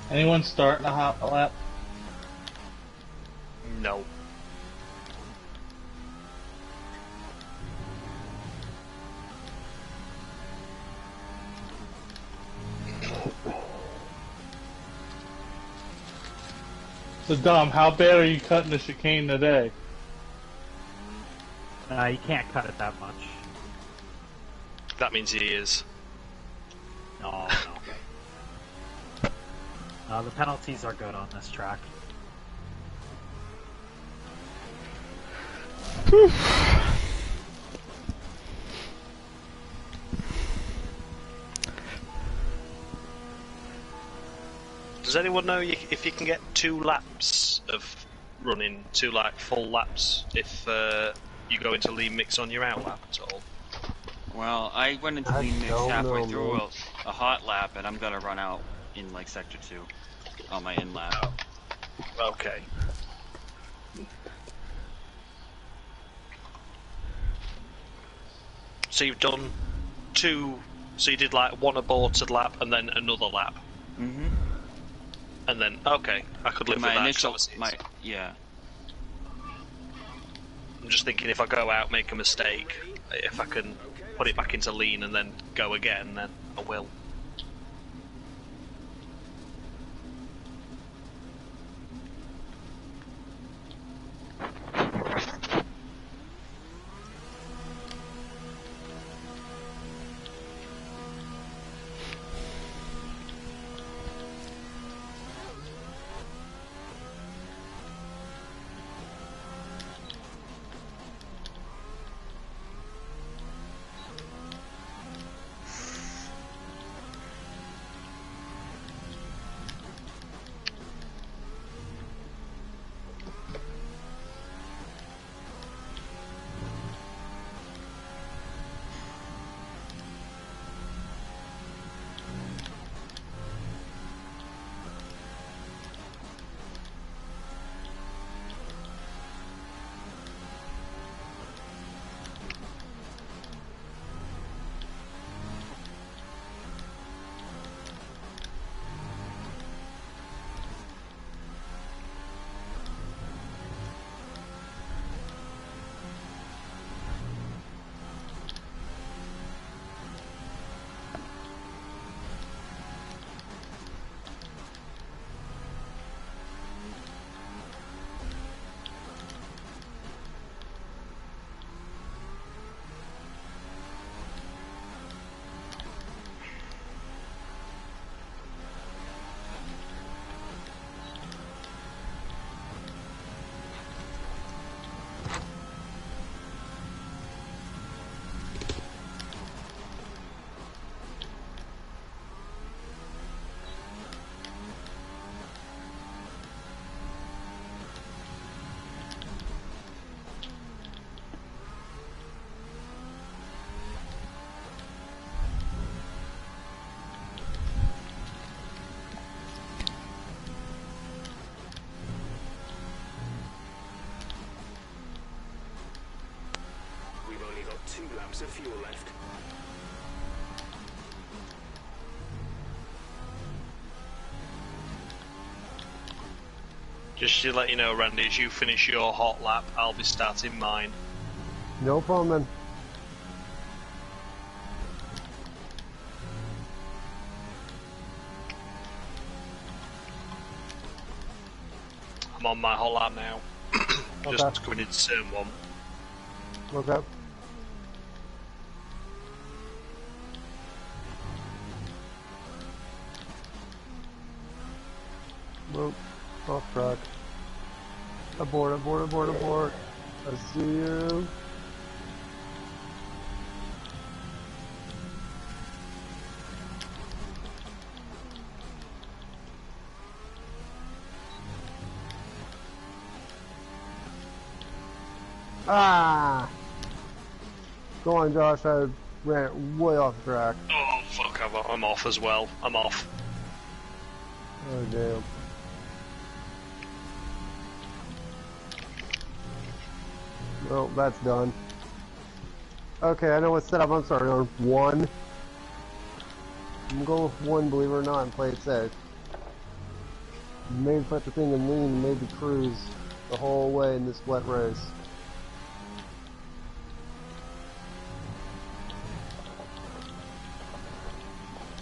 Anyone starting a hot lap? No. So Dom, how bad are you cutting the chicane today? You can't cut it that much. That means he is. No. The penalties are good on this track. Does anyone know if you can get 2 laps of running, 2 like full laps, if you go into lean mix on your out lap at all? Well, I went into lean mix halfway through a hot lap, and I'm gonna run out in like sector 2 on my in lap. Okay. So you've done 2. So you did like 1 aborted lap and then another lap. Mm-hmm. And then okay, I could live with that. Yeah. I'm just thinking if I go out, make a mistake, if I can put it back into lean and then go again, then I will. We've only got 2 laps of fuel left. Just to let you know, Randy, as you finish your hot lap, I'll be starting mine. No problem. I'm on my hot lap now. Just going into turn 1. Okay. Nope. Off track. Abort, abort, abort, abort. I see you. Ah! Go on, Josh. I ran way off track. Oh, fuck. I'm off as well. I'm off. Oh, damn. Well, that's done. Okay, I know what setup I'm starting on. 1. I'm going with 1, believe it or not, and play it safe. Maybe put the thing in lean, maybe cruise the whole way in this wet race.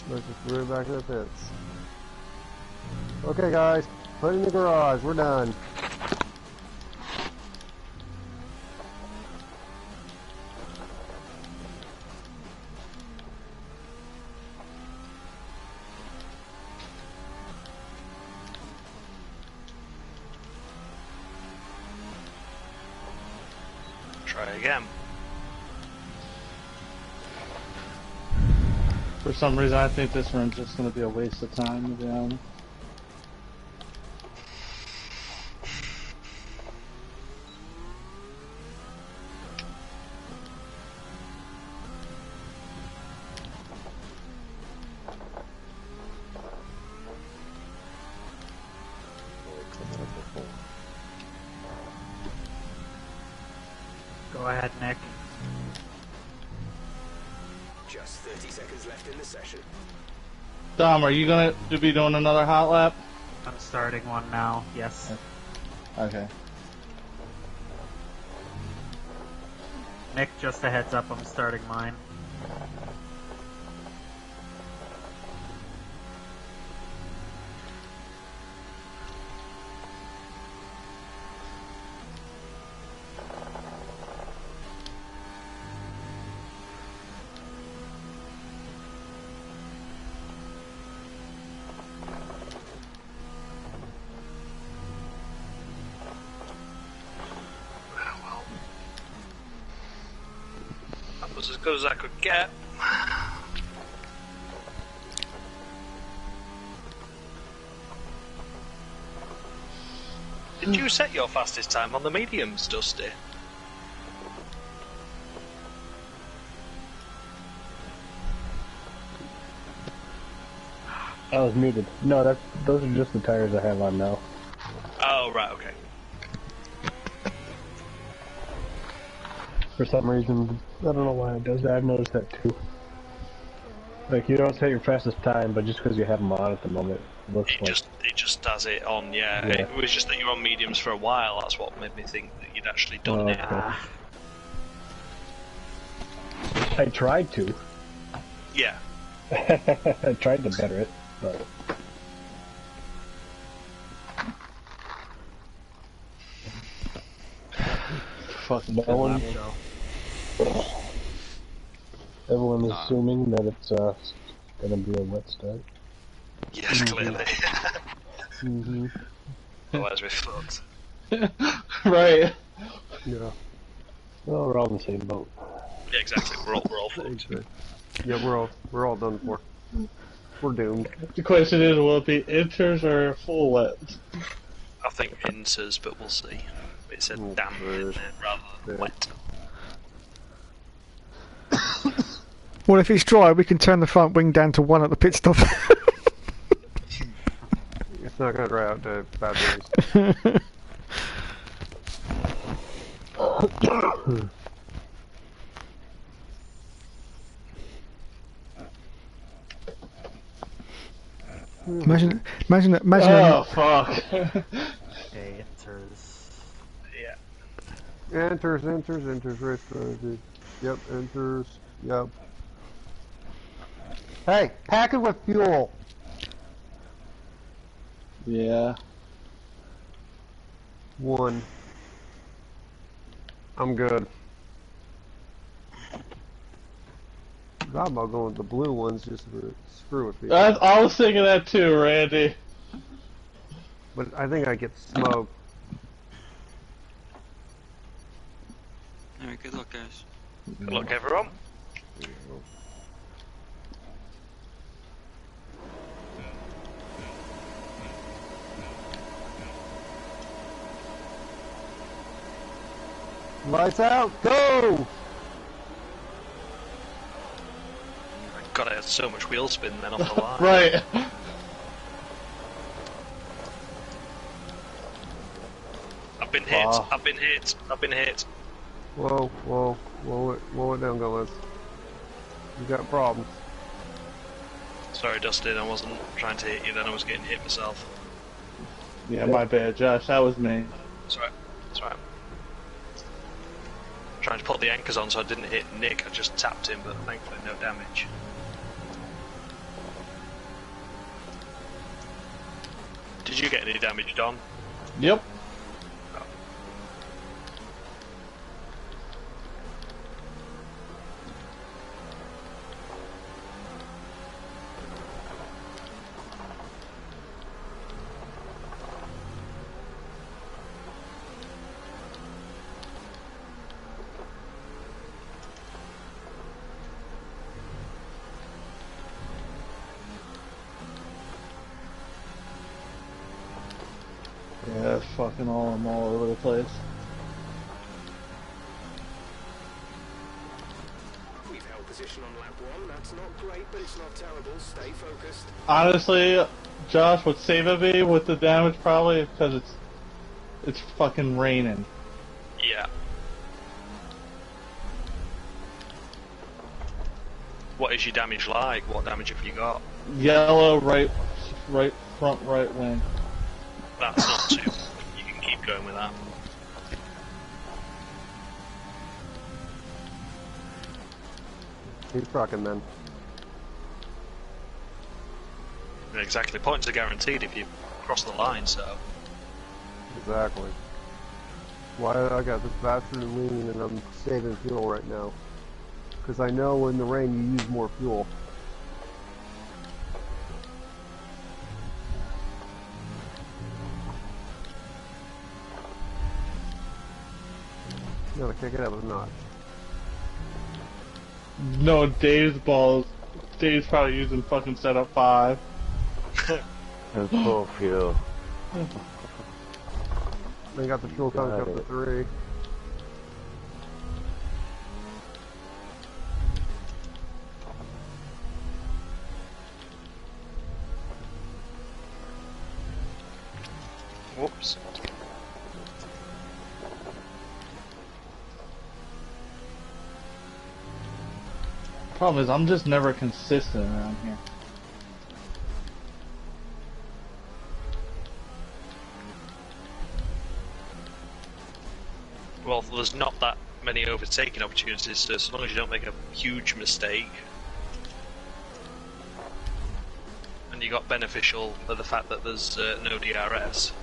Let's just throw it back to the pits. Okay, guys, put it in the garage. We're done. Try again. For some reason, I think this one's just going to be a waste of time, to be honest. Go ahead, Nick. Just 30 seconds left in the session. Dom, are you going to be doing another hot lap? I'm starting one now, yes. Okay. Nick, just a heads up, I'm starting mine. That was as good as I could get. Did you set your fastest time on the mediums, Dusty? I was muted. No, those are just the tires I have on now. Oh, right, okay. For some reason, I don't know why it does that. I've noticed that too. Like, you don't set your fastest time, but just because you have them on at the moment, it looks like... It just does it on, yeah. It was just that you were on mediums for a while, that's what made me think that you'd actually done it. Okay. I tried to. Yeah. I tried to better it, but... Fuck no one. Everyone is assuming that it's gonna be a wet start. Yes, clearly. Mm-hmm. Otherwise we're fucked. Right. Yeah. Well, we're all in the same boat. Yeah, exactly. We're all fucked. Yeah, we're all done for. We're doomed. The question is, will it be inters or full wet? I think inters, but we'll see. It said damp in there rather than wet. Well, if it's dry, we can turn the front wing down to 1 at the pit stop. It's not going to dry out to bad days. Imagine. Oh, fuck. Okay, enters. Yeah. Enters, race strategy. Yep, enters. Yep. Hey, pack it with fuel. Yeah. 1. I'm good. I'm about going with the blue ones just for screw with people. I was thinking that too, Randy. but I think I get smoked. Alright, good luck, guys. Good luck, everyone. Lights out, go! God, I had so much wheel spin then off the line. Right. I've been hit. I've been hit. I've been hit. Whoa, whoa, whoa it down, guys. You got problems. Sorry, Dustin, I wasn't trying to hit you then, I was getting hit myself. Yeah, my bad, Josh. That was me. That's right. That's right. Trying to put the anchors on so I didn't hit Nick, I just tapped him, but thankfully no damage. Did you get any damage, Don? Yep. Yeah, it's fucking I'm all over the place. We've held position on lap 1. That's not great, but it's not terrible. Stay focused. Honestly, Josh, would save it be with the damage probably because it's fucking raining. Yeah. What is your damage like? What damage have you got? Yellow, right front, right wing. That's not too. You can keep going with that. Keep trucking then. Exactly. Points are guaranteed if you cross the line, so. Exactly. Why I got this faster than lean and I'm saving fuel right now. Because I know in the rain you use more fuel. You gotta kick it up a notch. No, Dave's balls. Dave's probably using fucking setup 5. That's full fuel. They got the fuel tank up to 3. Whoops. Problem is, I'm just never consistent around here. Well, there's not that many overtaking opportunities, so as long as you don't make a huge mistake. And you got beneficial of the fact that there's no DRS.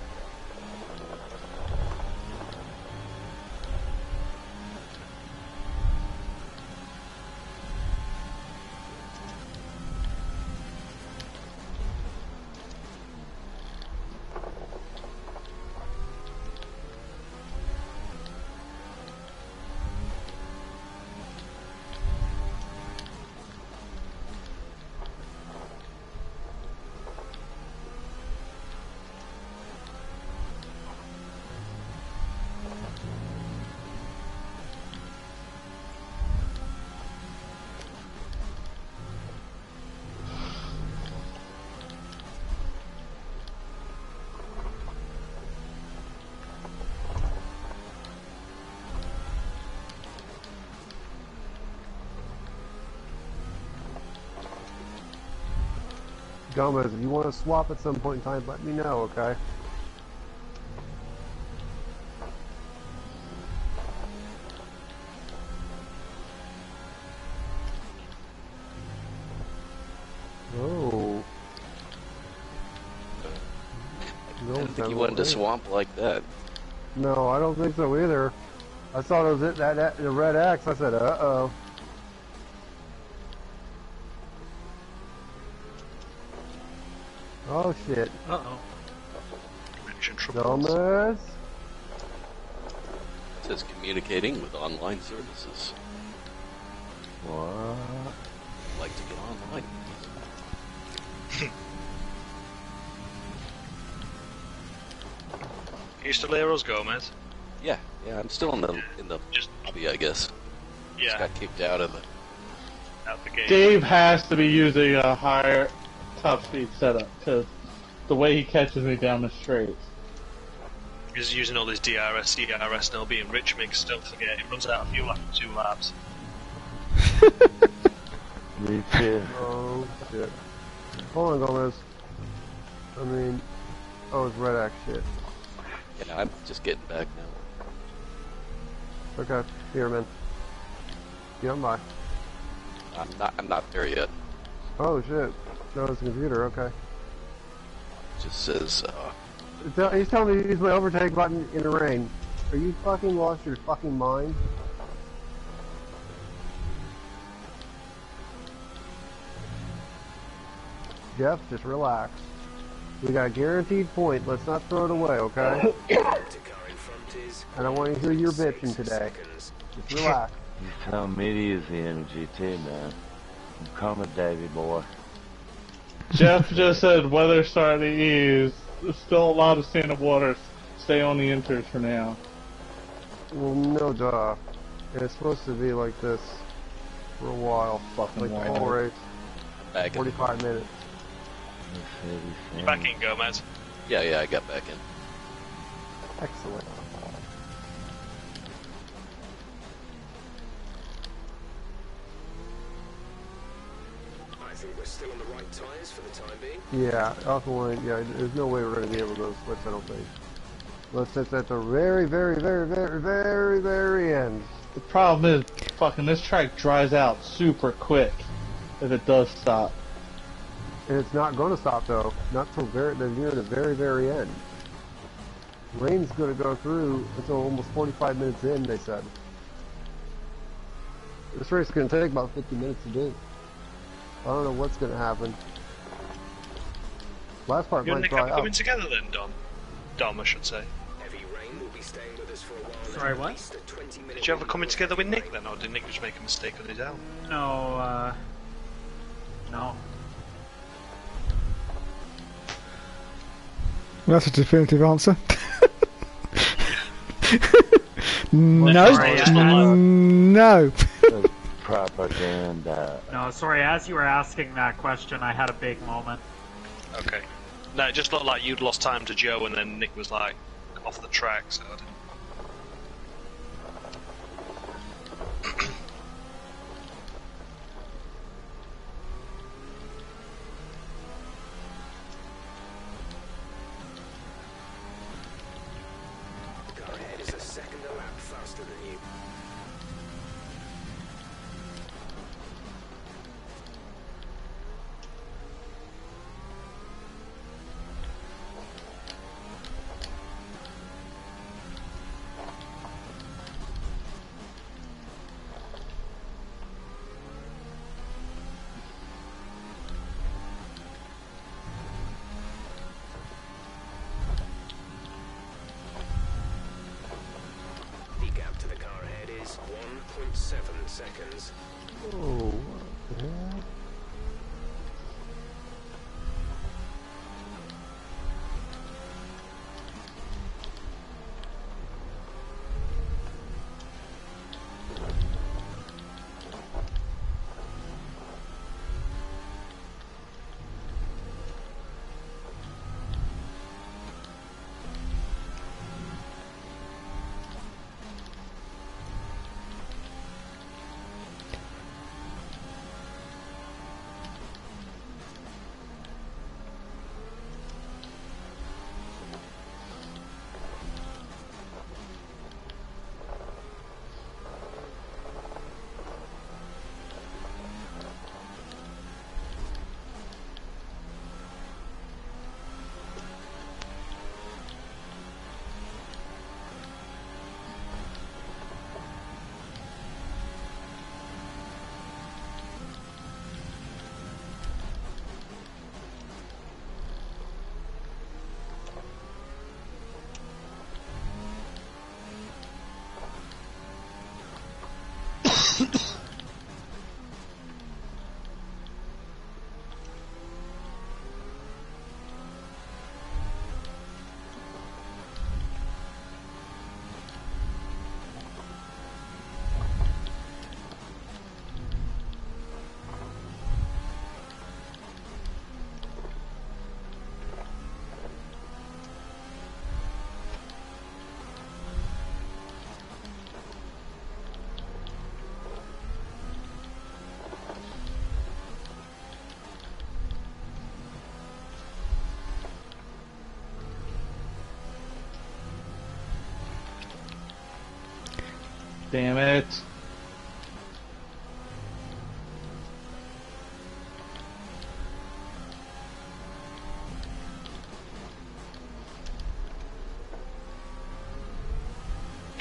Gomez, if you want to swap at some point in time, let me know, okay? Oh. I didn't think you wanted to swamp like that. No, I don't think so either. I saw those the red X. I said, uh-oh. Oh shit. Uh-oh. connection troubles. Thomas? It says communicating with online services. What? Like to get online. You still hear us, Gomez? Yeah, I'm still in the lobby, I guess. Yeah. Just got kicked out of the game. Dave has to be using a higher top speed setup because the way he catches me down the straight. He's using all his DRS, and he'll be in Richmond. Don't forget, it runs out of fuel after 2 laps. Me too. Oh, shit. Hold on, Gomez. I mean... Oh, it's Red Axe shit. Yeah, I'm just getting back now. Okay, here, man. Get on by. I'm not there yet. Oh, shit. No, it's a computer, okay. It just says, He's telling me to use my overtake button in the rain. Are you fucking lost your fucking mind? Jeff, just relax. We got a guaranteed point. Let's not throw it away, okay? I don't want to hear your bitching today. Just relax. You tell me to use the energy too, man. I'm coming, Davy boy. Jeff just said weather's starting to ease. There's still a lot of standing water. Stay on the inters for now. Well, no duh. It's supposed to be like this for a while. Fucking like wild. 4 race. back 45 minutes. You back in, Gomez? Yeah, I got back in. Excellent. I think we're still on the right tyres for the time being. Yeah, ultimately, yeah, there's no way we're going to be able to go splits, I don't think. Let's at the very, very, very, very, very, very end. The problem is, fucking this track dries out super quick if it does stop. And it's not going to stop, though. Not till near the very, very end. Rain's going to go through until almost 45 minutes in, they said. This race is going to take about 50 minutes to do. I don't know what's going to happen. Last part You and might Nick dry have out. coming together then, Dom? Dom, I should say. Heavy rain will be staying with us for a while. Sorry, what? Did you ever come in together with Nick then, or did Nick just make a mistake on his own? No, no. That's a definitive answer. No. No. Propaganda. No, sorry, as you were asking that question, I had a big moment. Okay. No, it just looked like you'd lost time to Joe, and then Nick was like off the track, so I didn't... Car ahead is a second a lap faster than you. The gap to the car ahead is 1.7 seconds. Oh, what the hell? Damn it.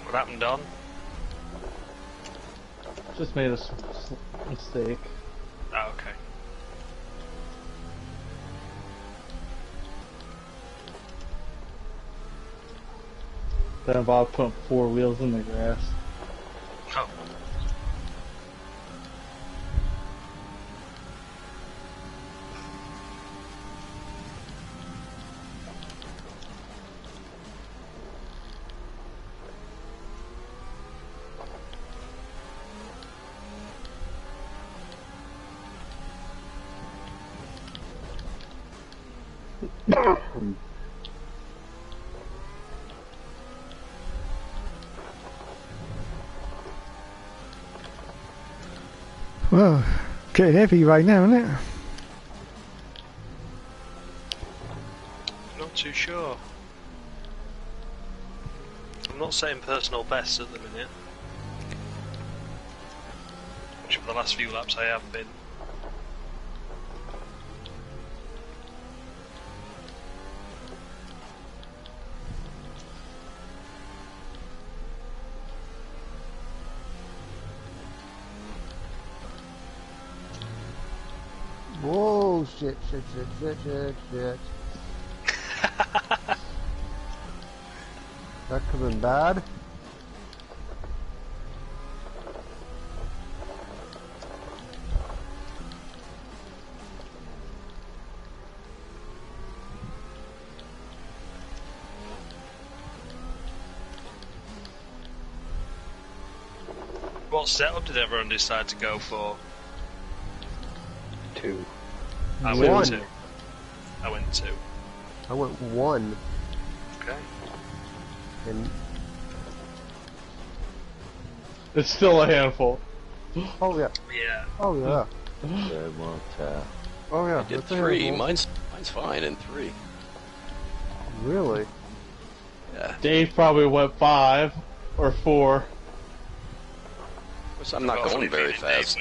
What happened, Don? Just made a mistake. Oh, okay. That involved putting 4 wheels in the grass. Oh. Well, getting heavy right now, isn't it? Not too sure. I'm not saying personal best at the minute. Which for the last few laps I have been. Whoa, shit. That could have been bad. What setup did everyone decide to go for? 2. I One. went 2. I went 2. I went 1. Okay. And It's still a handful. oh yeah. Yeah. Oh yeah. Good one, Oh yeah. I did that's a 3. handful. Mine's fine in 3. Really? Yeah. Dave probably went 5 or 4. Of course, I'm not going very fast.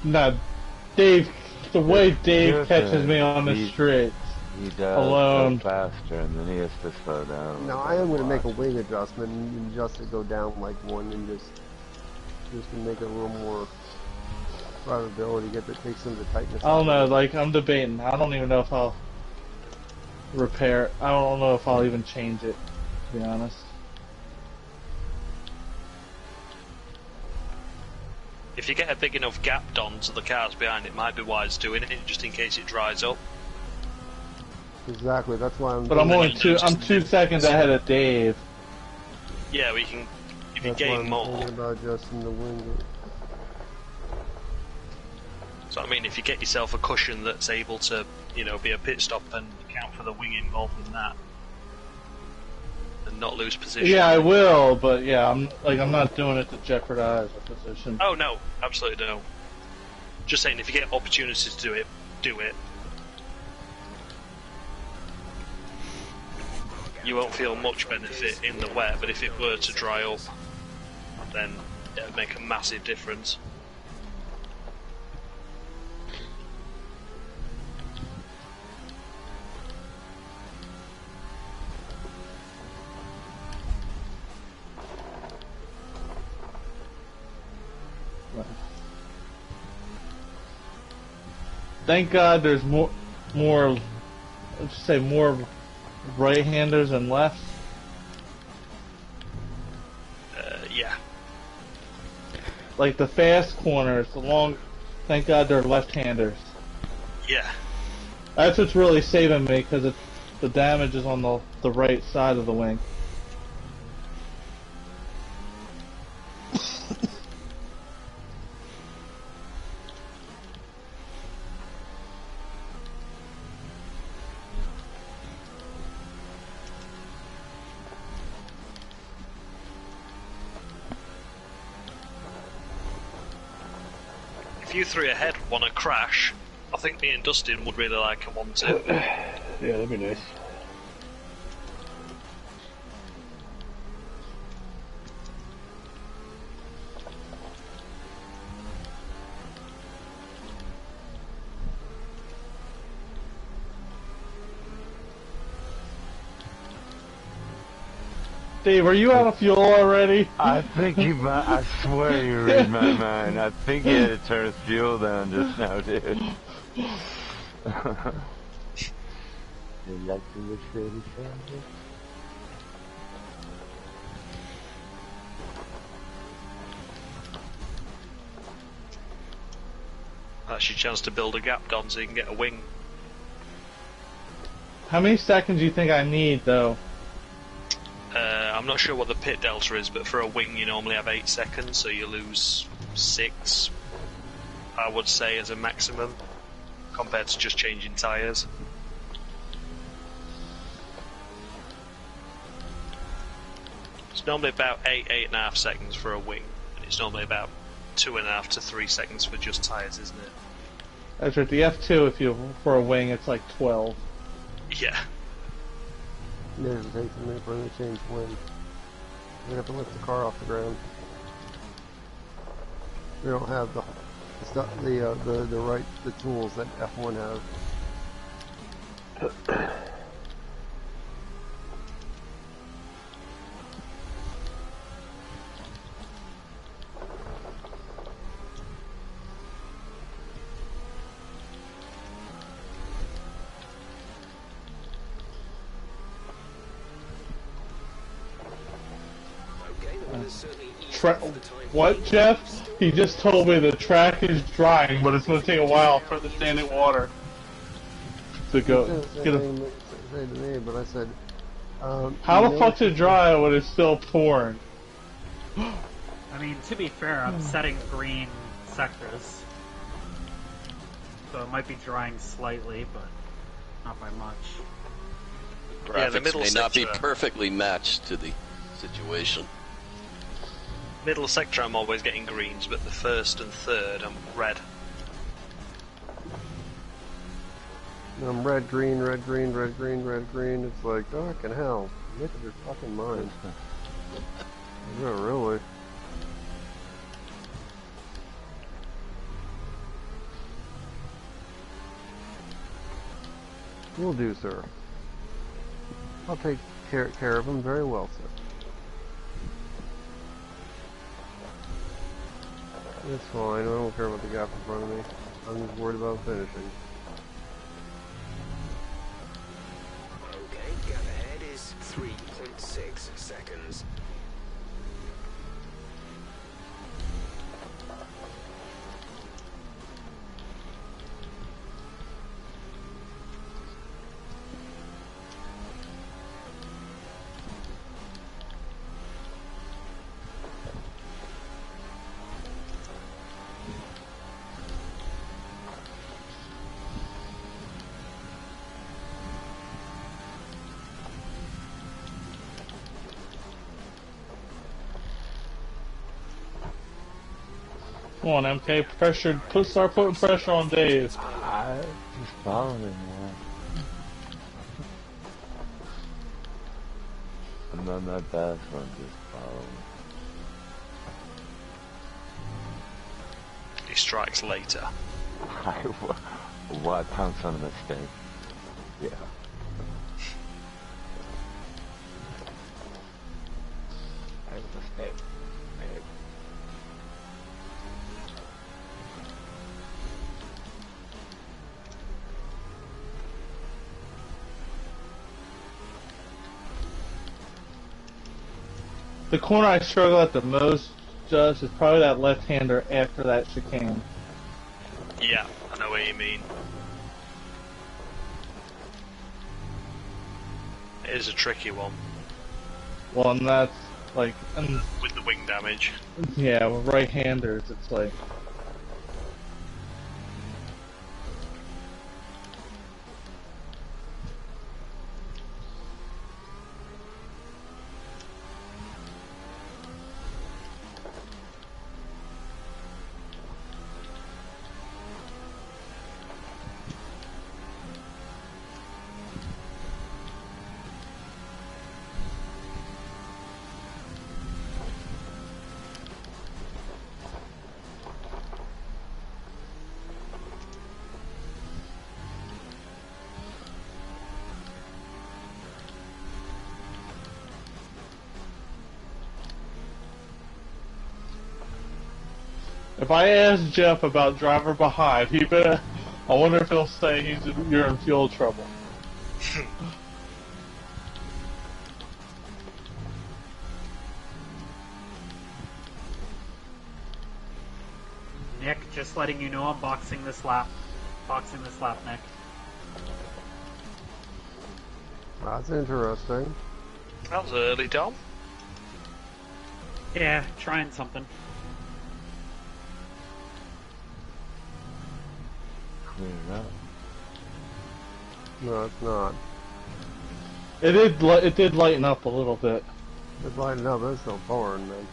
Nah, Dave, the way Dave Listen, catches me on the he- street. He does Alone. go faster, and then he has to slow down. Now I am going to make a wing adjustment and adjust it, go down like 1 and just to make it a little more drivability, take some of the tightness. I don't know, like, I'm debating. I don't even know if I'll repair. I don't know if I'll even change it, to be honest. If you get a big enough gap done to the cars behind, it might be wise doing it just in case it dries up. Exactly, that's why I'm. But I'm doing only it. I'm 2 seconds ahead of Dave. Yeah, we can. If you That's why gain I'm more. thinking about adjusting the wing. So I mean, if you get yourself a cushion that's able to, be a pit stop and account for the wing involved in that, and not lose position. Yeah, I will, but yeah, I'm not doing it to jeopardize a position. Oh no, absolutely no. Just saying, if you get opportunities to do it, do it. You won't feel much benefit in the wet, but if it were to dry up, then it would make a massive difference. Thank God there's more, let's just say more right-handers than left. Yeah. Like the fast corners, thank God they're left-handers. Yeah. That's what's really saving me, because the damage is on the right side of the wing. If you three ahead want to crash, I think me and Dustin would really like a 1-2. Yeah, that'd be nice. Dave, are you out of fuel already? I think you might. I swear you read my mind. I think he had to turn his fuel down just now, dude. You like to wish Freddy family? That's your chance to build a gap, Don, so you can get a wing. How many seconds do you think I need, though? I'm not sure what the pit delta is, but for a wing you normally have 8 seconds, so you lose 6, I would say, as a maximum, compared to just changing tyres. It's normally about 8.5 seconds for a wing, and it's normally about 2.5 to 3 seconds for just tyres, isn't it? That's right, the F2 for a wing, it's like 12. Yeah. Yeah, it takes a minute for them to change wind. They have to lift the car off the ground. They don't have the tools that F1 has. What, Jeff? He just told me the track is drying, but it's going to take a while for the standing water to go. Get a... Say to me, but I said, how the fuck's it dry when it's still pouring? I mean, to be fair, I'm setting green sectors, so it might be drying slightly, but not by much. Graphics Yeah, the middle may not be sector. perfectly matched to the situation. Middle sector I'm always getting greens, but the first and third I'm red. I'm red, green, red, green, red, green, red, green. It's like, fucking hell. Make up your fucking mind. Yeah, really. Will do, sir. I'll take care of him very well, sir. It's fine. I don't care about the gap in front of me. I'm just worried about finishing. Okay, gap ahead is 3.6 seconds. Come on, MK, start putting pressure on Dave. I just following him, man. I'm not that bad, so I'm just following. He strikes later. What? Pounce on a mistake. Yeah. I have a mistake. The corner I struggle at the most, just is probably that left-hander after that chicane. Yeah, I know what you mean. It is a tricky one. Well, and that's like, With the wing damage. yeah, with right-handers, it's like. If I ask Jeff about driver behind, he better. I wonder if he'll say you're in fuel trouble. Nick, just letting you know I'm boxing this lap. Boxing this lap, Nick. That's interesting. That was early, Dom. Yeah, trying something. No, it's not. It did lighten up a little bit. It's lighting up, it's still pouring, man.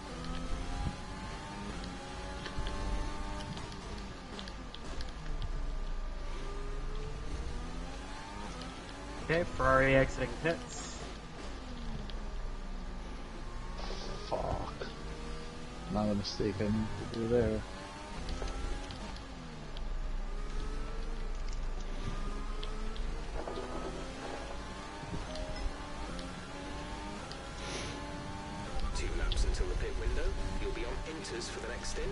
Okay, Ferrari exiting pits. Fuck. Not a mistake I need to do there. Until the pit window, you'll be on enters for the next stint.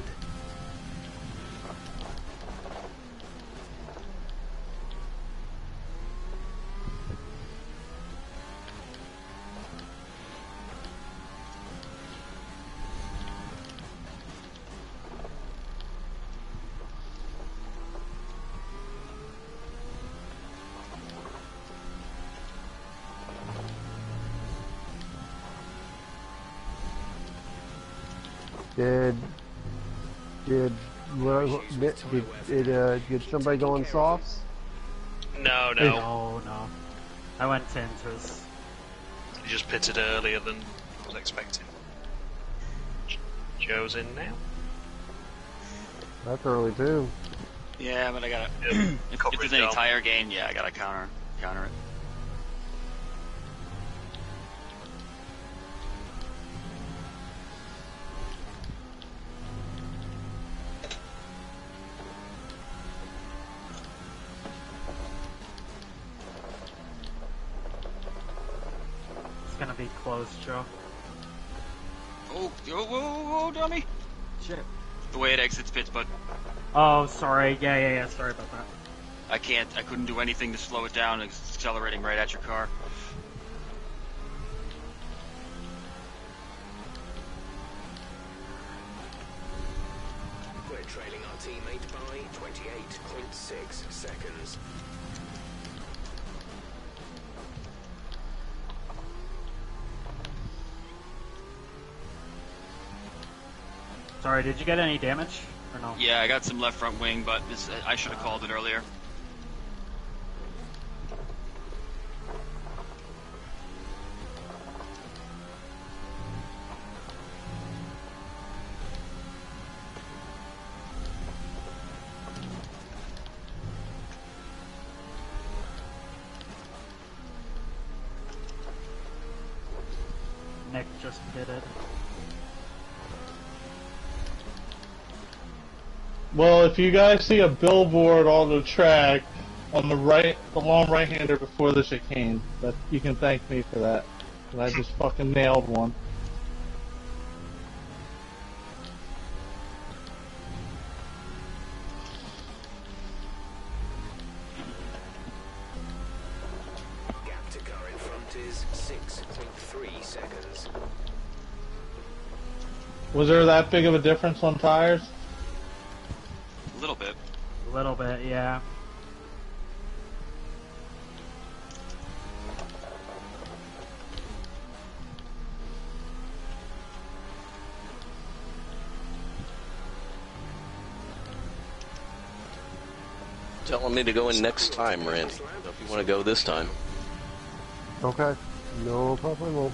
Did somebody go on softs? No. No. I went to inters. He just pitted earlier than I was expecting. Joe's in now. That's early too. Yeah, but I gotta. if there's any tire gain, yeah, I gotta counter it. Gonna be close, Joe. Whoa, dummy! Shit. The way it exits pits, bud. Oh, sorry. Yeah. Sorry about that. I couldn't do anything to slow it down. It's accelerating right at your car. We're trailing our teammate by 28.6 seconds. Sorry, did you get any damage? Or no? Yeah, I got some left front wing, but I should have called it earlier. Nick just did it. Well, if you guys see a billboard on the track on the right, the long right-hander before the chicane, that you can thank me for that. And I just fucking nailed one. Gap to car in front is 6.3 seconds. Was there that big of a difference on tires? A little bit. A little bit, yeah. Telling me to go in next time, Randy. So if you want to go this time. Okay. No problem.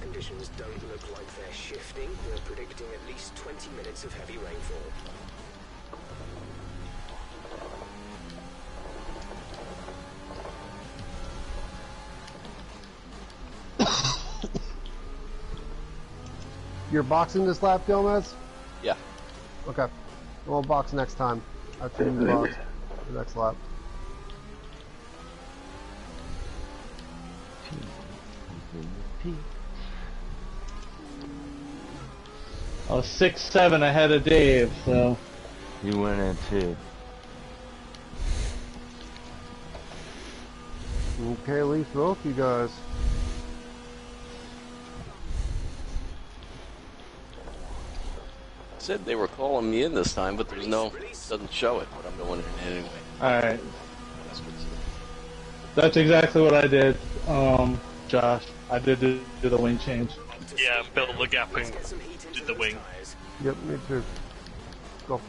These conditions don't look like they're shifting. We're predicting at least 20 minutes of heavy rainfall. You're boxing this lap, Gomez? Yeah. Okay. We'll box next time. After you box the next lap. I was 6-7 ahead of Dave, so. You went in too. Okay, at least both you guys. Said they were calling me in this time, but there's no, doesn't show it, but I'm going in anyway. Alright. That's exactly what I did, Josh. I did do the wing change. Yeah, built the gap and did the wing. Yep, me too. Go.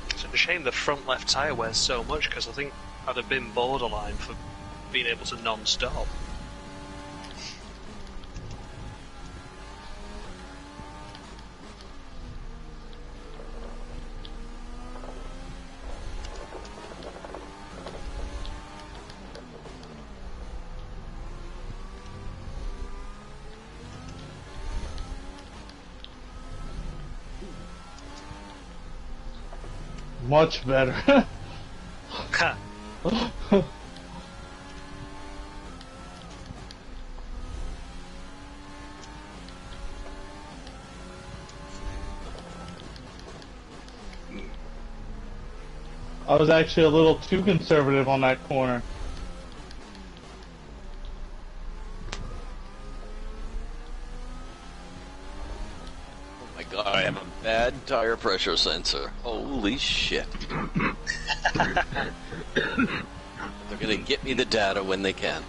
It's a shame the front left tyre wears so much, because I think I'd have been borderline for being able to non-stop. Much better. I was actually a little too conservative on that corner. Oh my god, I have a bad tire pressure sensor. Holy shit. They're gonna get me the data when they can.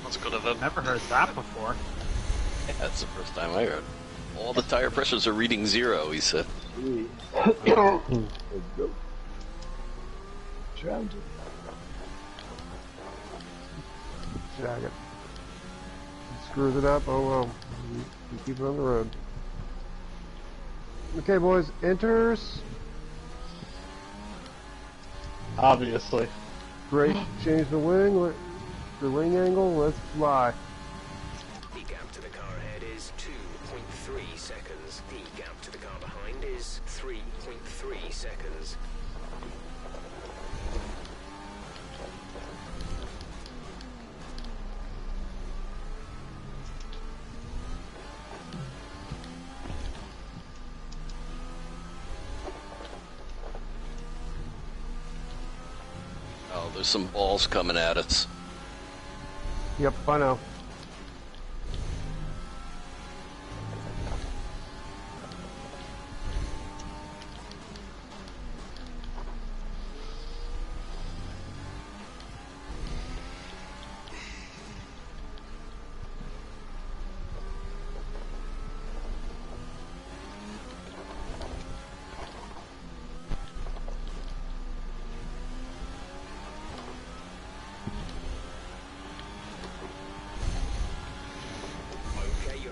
That's good of them. Never heard that before. Yeah, that's the first time I heard. All the tire pressures are reading 0, he said. Drowned. Jag it. Screws it up. Oh well. You keep it on the road. Okay, boys. Enters. Obviously. Great. Change the wing. The wing angle. Let's fly. The gap to the car ahead is 2.3 seconds. The gap to the car behind is 3.3 seconds. Oh, there's some balls coming at us. Yep, I know.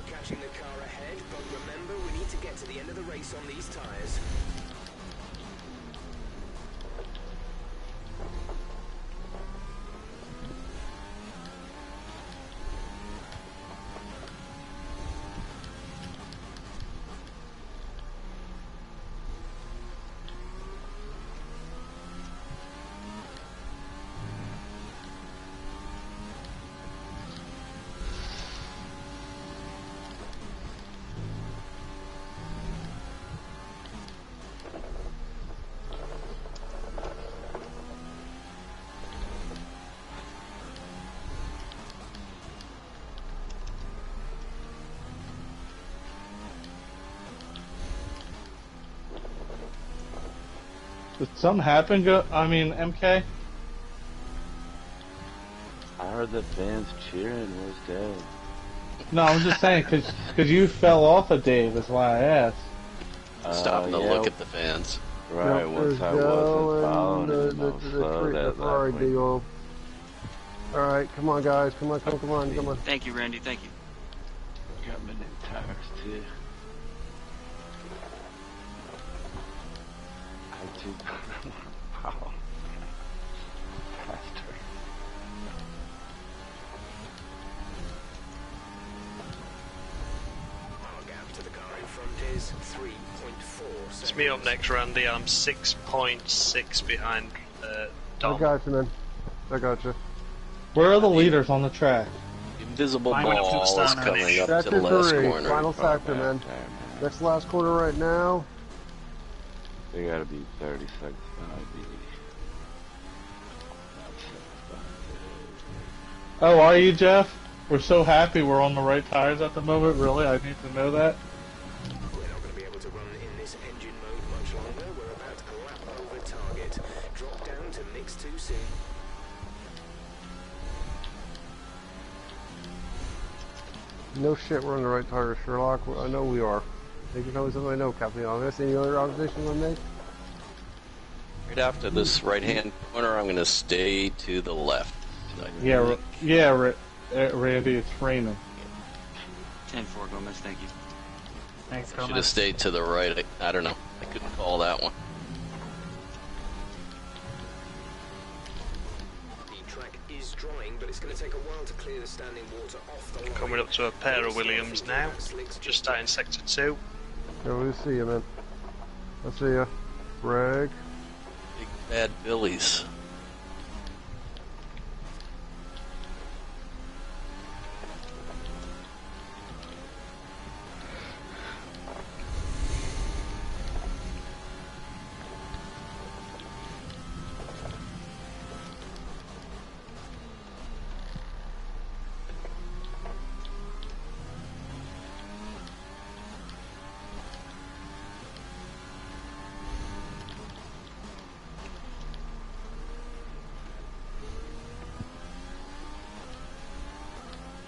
Catching the car ahead, but remember we need to get to the end of the race on these tyres. Did something happen, MK? I don't heard the fans cheering. Where's Dave? No, I was just saying, because you fell off of Dave, that's why I asked. Stopping to look at the fans. Right, once I wasn't following him, I was slow that last week. Alright, come on guys, come on. Thank you, Randy, thank you. Got my new tires too. I do. Wow. Faster. Our gap to the car in front is 3.4 seconds. It's me up next, Randy. I'm 6.6 behind Dom. I got you, man. I got you. Where are the leaders on the track? Invisible ball is coming up to Sector the last 3, corner. final sector, man. Next last corner right now. They gotta be 30 seconds behind me. Oh, are you, Jeff? We're so happy we're on the right tires at the moment. Really? I need to know that. We're not going to be able to run in this engine mode much longer. We're about a lap over target. Drop down to mix too soon. No shit, we're on the right tire, Sherlock. I know we are. You can tell me something I know, Captain August. Any other observations you want to make? Right after this right-hand corner, I'm going to stay to the left. Randy, it's raining. 10-4, Gomez, thank you. Thanks, Should have Gomez. stayed to the right. I don't know. I couldn't call that one. The track is drying, but it's going to take a while to clear the standing water off the line. Coming up to a pair of Williams now. Just starting sector 2. Yeah, we see you, man. I see ya. Greg. Big bad Billies.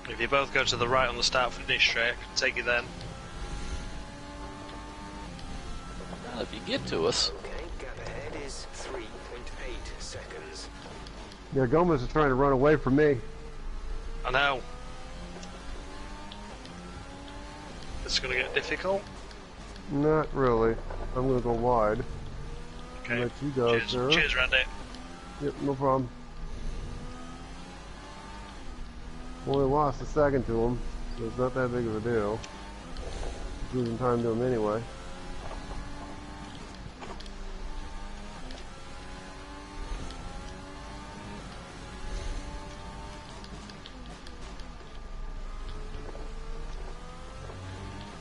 If you both go to the right on the start finish track, take you then. Well, if you get to us. Okay, gap ahead is 3.8 seconds. Yeah, Gomez is trying to run away from me. I know. It's going to get difficult. Not really. I'm gonna go wide. Okay. Let you go, Cheers, sir. cheers, Randy. Yep, no problem. Only lost a second to him, so it's not that big of a deal. Losing time to him anyway.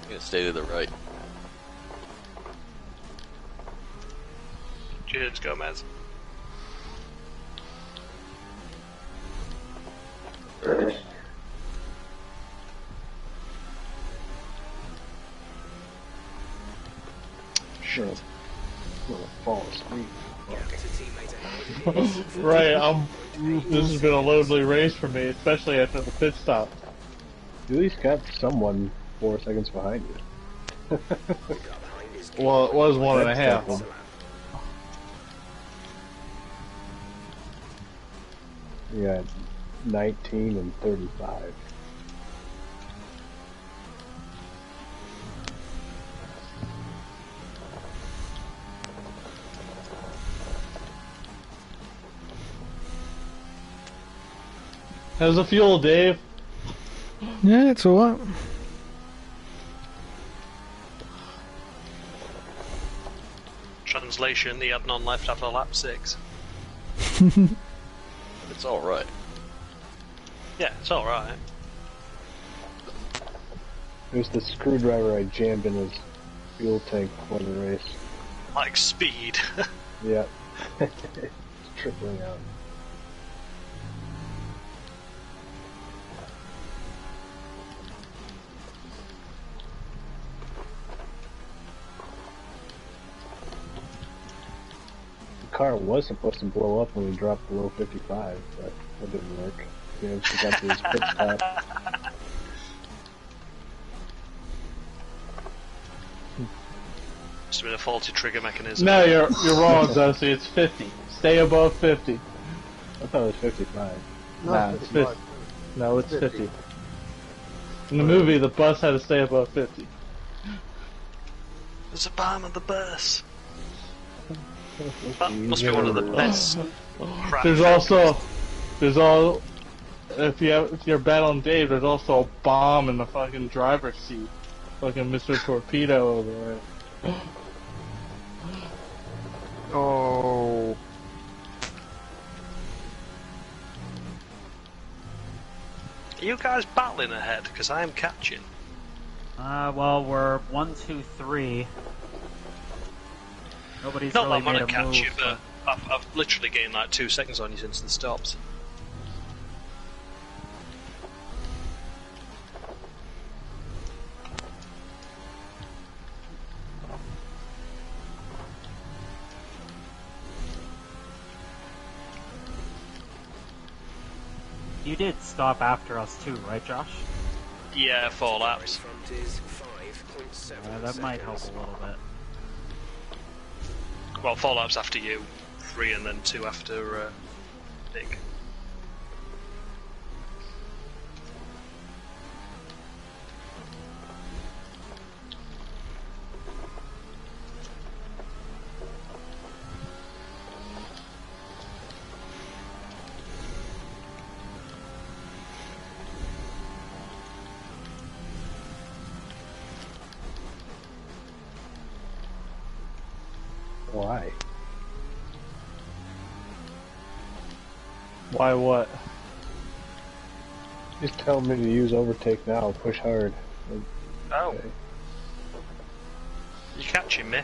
I'm going to stay to the right. Cheers, Gomez. Sure. I'm gonna fall asleep. Right, this has been a lonely race for me, especially after the pit stop. You at least got someone 4 seconds behind you. Well, it was 1.5. You got 19 and 35. How's the fuel, Dave? Yeah, it's alright. Translation, he had none left after lap 6. It's alright. Yeah, it's alright. It was the screwdriver I jammed in his fuel tank before the race. Like speed. Yeah. It's trickling out. The car was supposed to blow up when we dropped below 55, but that didn't work. You know, she got to his pit stop. Must have been a faulty trigger mechanism. No, you're wrong, Dusty. It's 50. Stay above 50. I thought it was 55. No, Nah, it's 50. No, it's 50. In the movie, the bus had to stay above 50. There's a bomb on the bus. That must be one of the best. There's if you're battling Dave, there's also a bomb in the fucking driver's seat. Fucking Mr. Torpedo over there. Oh. Are you guys battling ahead? Because I am catching. Well, we're 1, 2, 3. Nobody's Not really that I'm made gonna a catch move, you, but I've literally gained like 2 seconds on you since the stops. You did stop after us too, right, Josh? Yeah, 4 laps. That might help a little bit. Well, 4 laps after you, 3 and then 2 after Nick. Why? Why what? Just tell me to use overtake now, push hard. Oh. You catching me?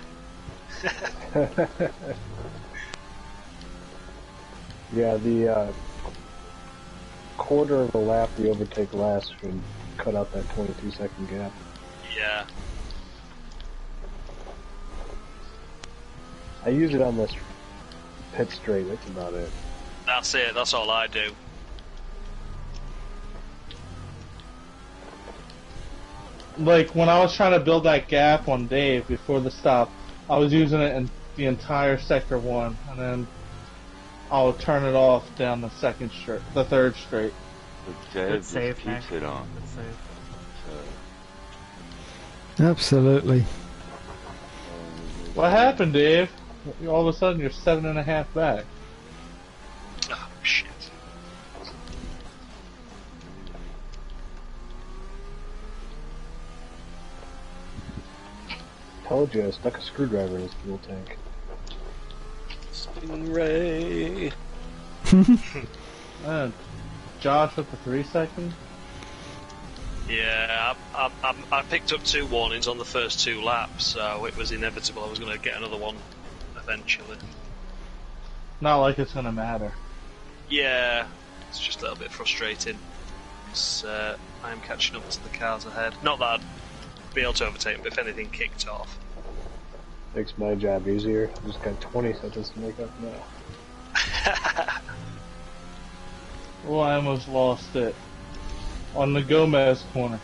Yeah, the quarter of a lap the overtake lasts should cut out that 22-second gap. Yeah. I use it on this pit straight, that's about it. That's it, that's all I do. Like, when I was trying to build that gap on Dave before the stop, I was using it in the entire sector 1, and then I would turn it off down the third straight. But Dave Good just save, keeps Nick. it on. Good save. Absolutely. What happened, Dave? All of a sudden, you're 7.5 back. Oh, shit. Told you, I stuck a screwdriver in his fuel tank. Stingray. Josh with the 3 seconds? Yeah, I picked up 2 warnings on the first 2 laps, so it was inevitable I was going to get another one eventually. Not like it's gonna matter. Yeah, it's just a little bit frustrating. I am catching up to the cars ahead. Not that I'd be able to overtake them, but if anything kicked off. Makes my job easier. I just got 20 seconds to make up now. Well, I almost lost it. On the Gomez corner.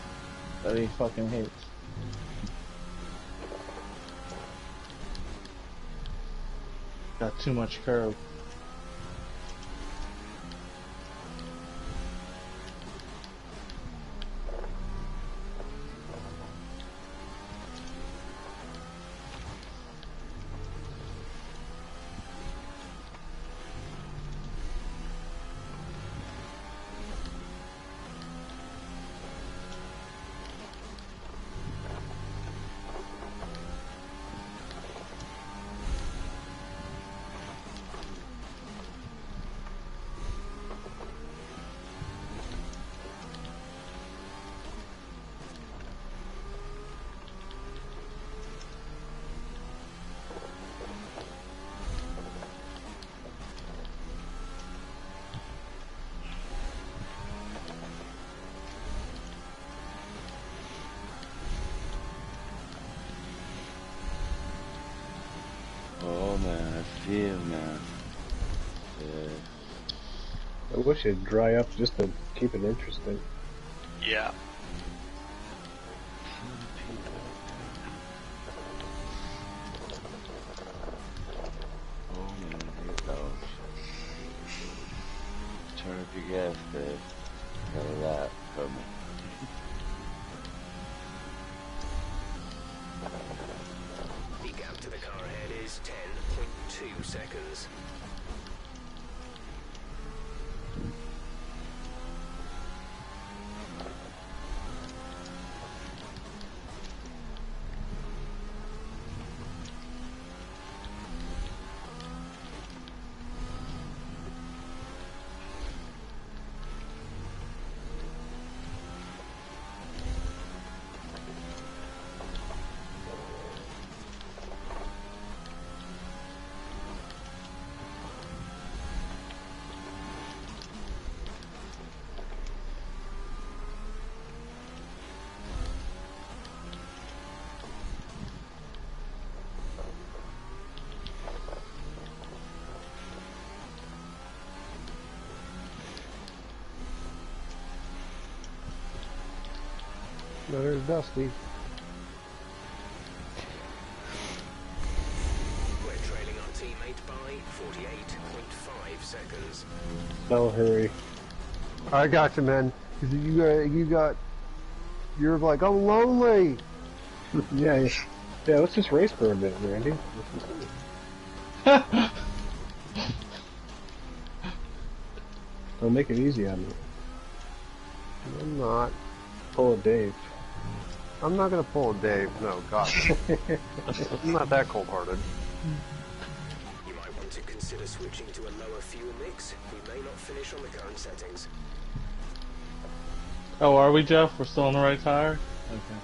That he fucking hates. Got too much curve. Oh man, I feel, man. I wish it'd dry up just to keep it interesting. Yeah. Oh man, here it goes. Turn up your gas, Dave. Got a lap coming. The gap to the car ahead is 10.2 seconds. There's Dusty. We're trailing our teammate by 48.5 seconds. No hurry. I got you, man. You're like, I'm lonely. Yeah, let's just race for a bit, Randy. Don't make it easy on me. I'm not. Pull a Dave. I'm not gonna pull a Dave. No, God. I'm not that cold-hearted. You might want to consider switching to a lower fuel mix. We may not finish on the current settings. Oh, are we, Jeff? We're still on the right tire? Okay.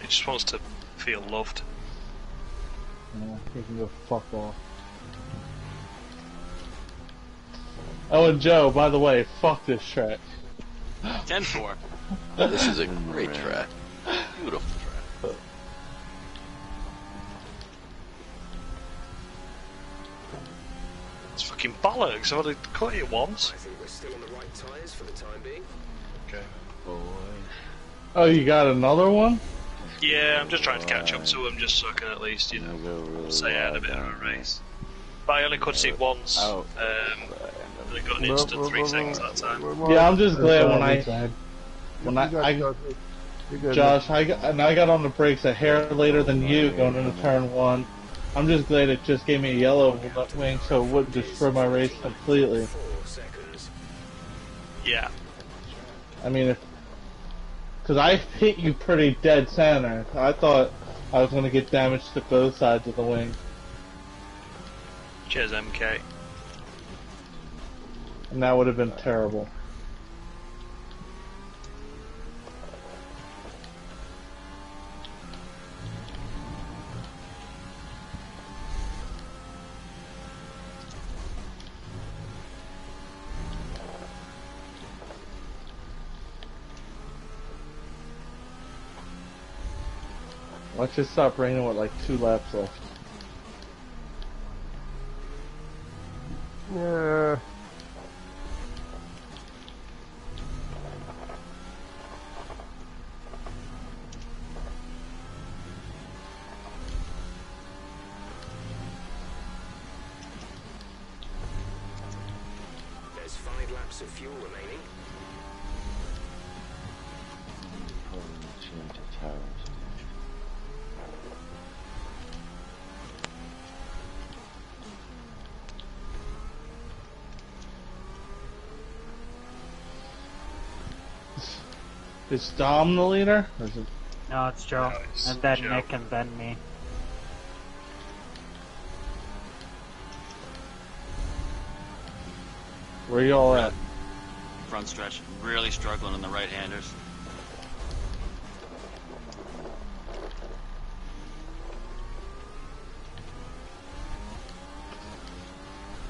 He just wants to feel loved. Yeah, he can go fuck off. Oh, and Joe, by the way, fuck this track. 10-4. This is a great track. Beautiful track. It's fucking bollocks. I've already cut it once. I think we're still on the right tyres for the time being. Okay. Oh, you got another one? Yeah, I'm just trying to catch up to him just so I can at least, stay out of a bit of a race. But I only cut it once. And I got an instant 3 seconds that time. Yeah, I'm just glad Josh, I got on the brakes a hair later than you going into turn 1. I'm just glad it just gave me a yellow wing so it wouldn't destroy my race completely. Yeah. I mean, because I hit you pretty dead center. I thought I was going to get damage to both sides of the wing. Cheers, MK. And that would have been terrible. Let's just stop raining with like 2 laps left. Yeah. There's 5 laps of fuel remaining. Is Dom the leader? Or is it... No, it's Joe. No, it's and then Joe. Nick and then me. Where you all at? Front stretch, really struggling on the right-handers.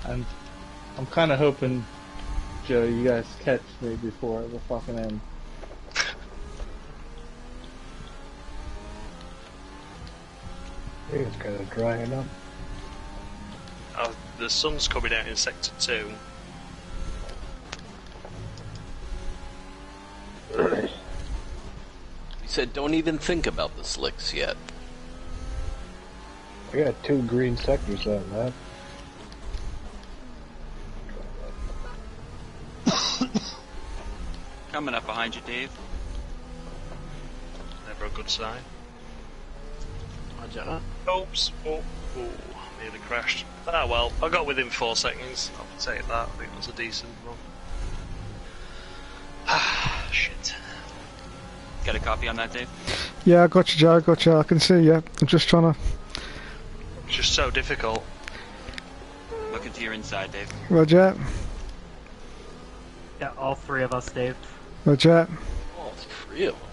And I'm kind of hoping, Joe, you guys catch me before the fucking end. I think it's kind of drying up. I was the sun's coming out in Sector 2. He said, don't even think about the slicks yet. I got 2 green sectors out, man. Coming up behind you, Dave. Never a good sign. Roger. Oops. Oh, nearly crashed. Ah well, I got within 4 seconds. I'll take that. I think that was a decent one. Ah, shit. Got a copy on that, Dave? Yeah, I got you, Joe. I got you. I can see you. I'm just trying to... It's just so difficult. Look into your inside, Dave. Roger. Yeah, all 3 of us, Dave. Roger. Oh, it's 3 of them.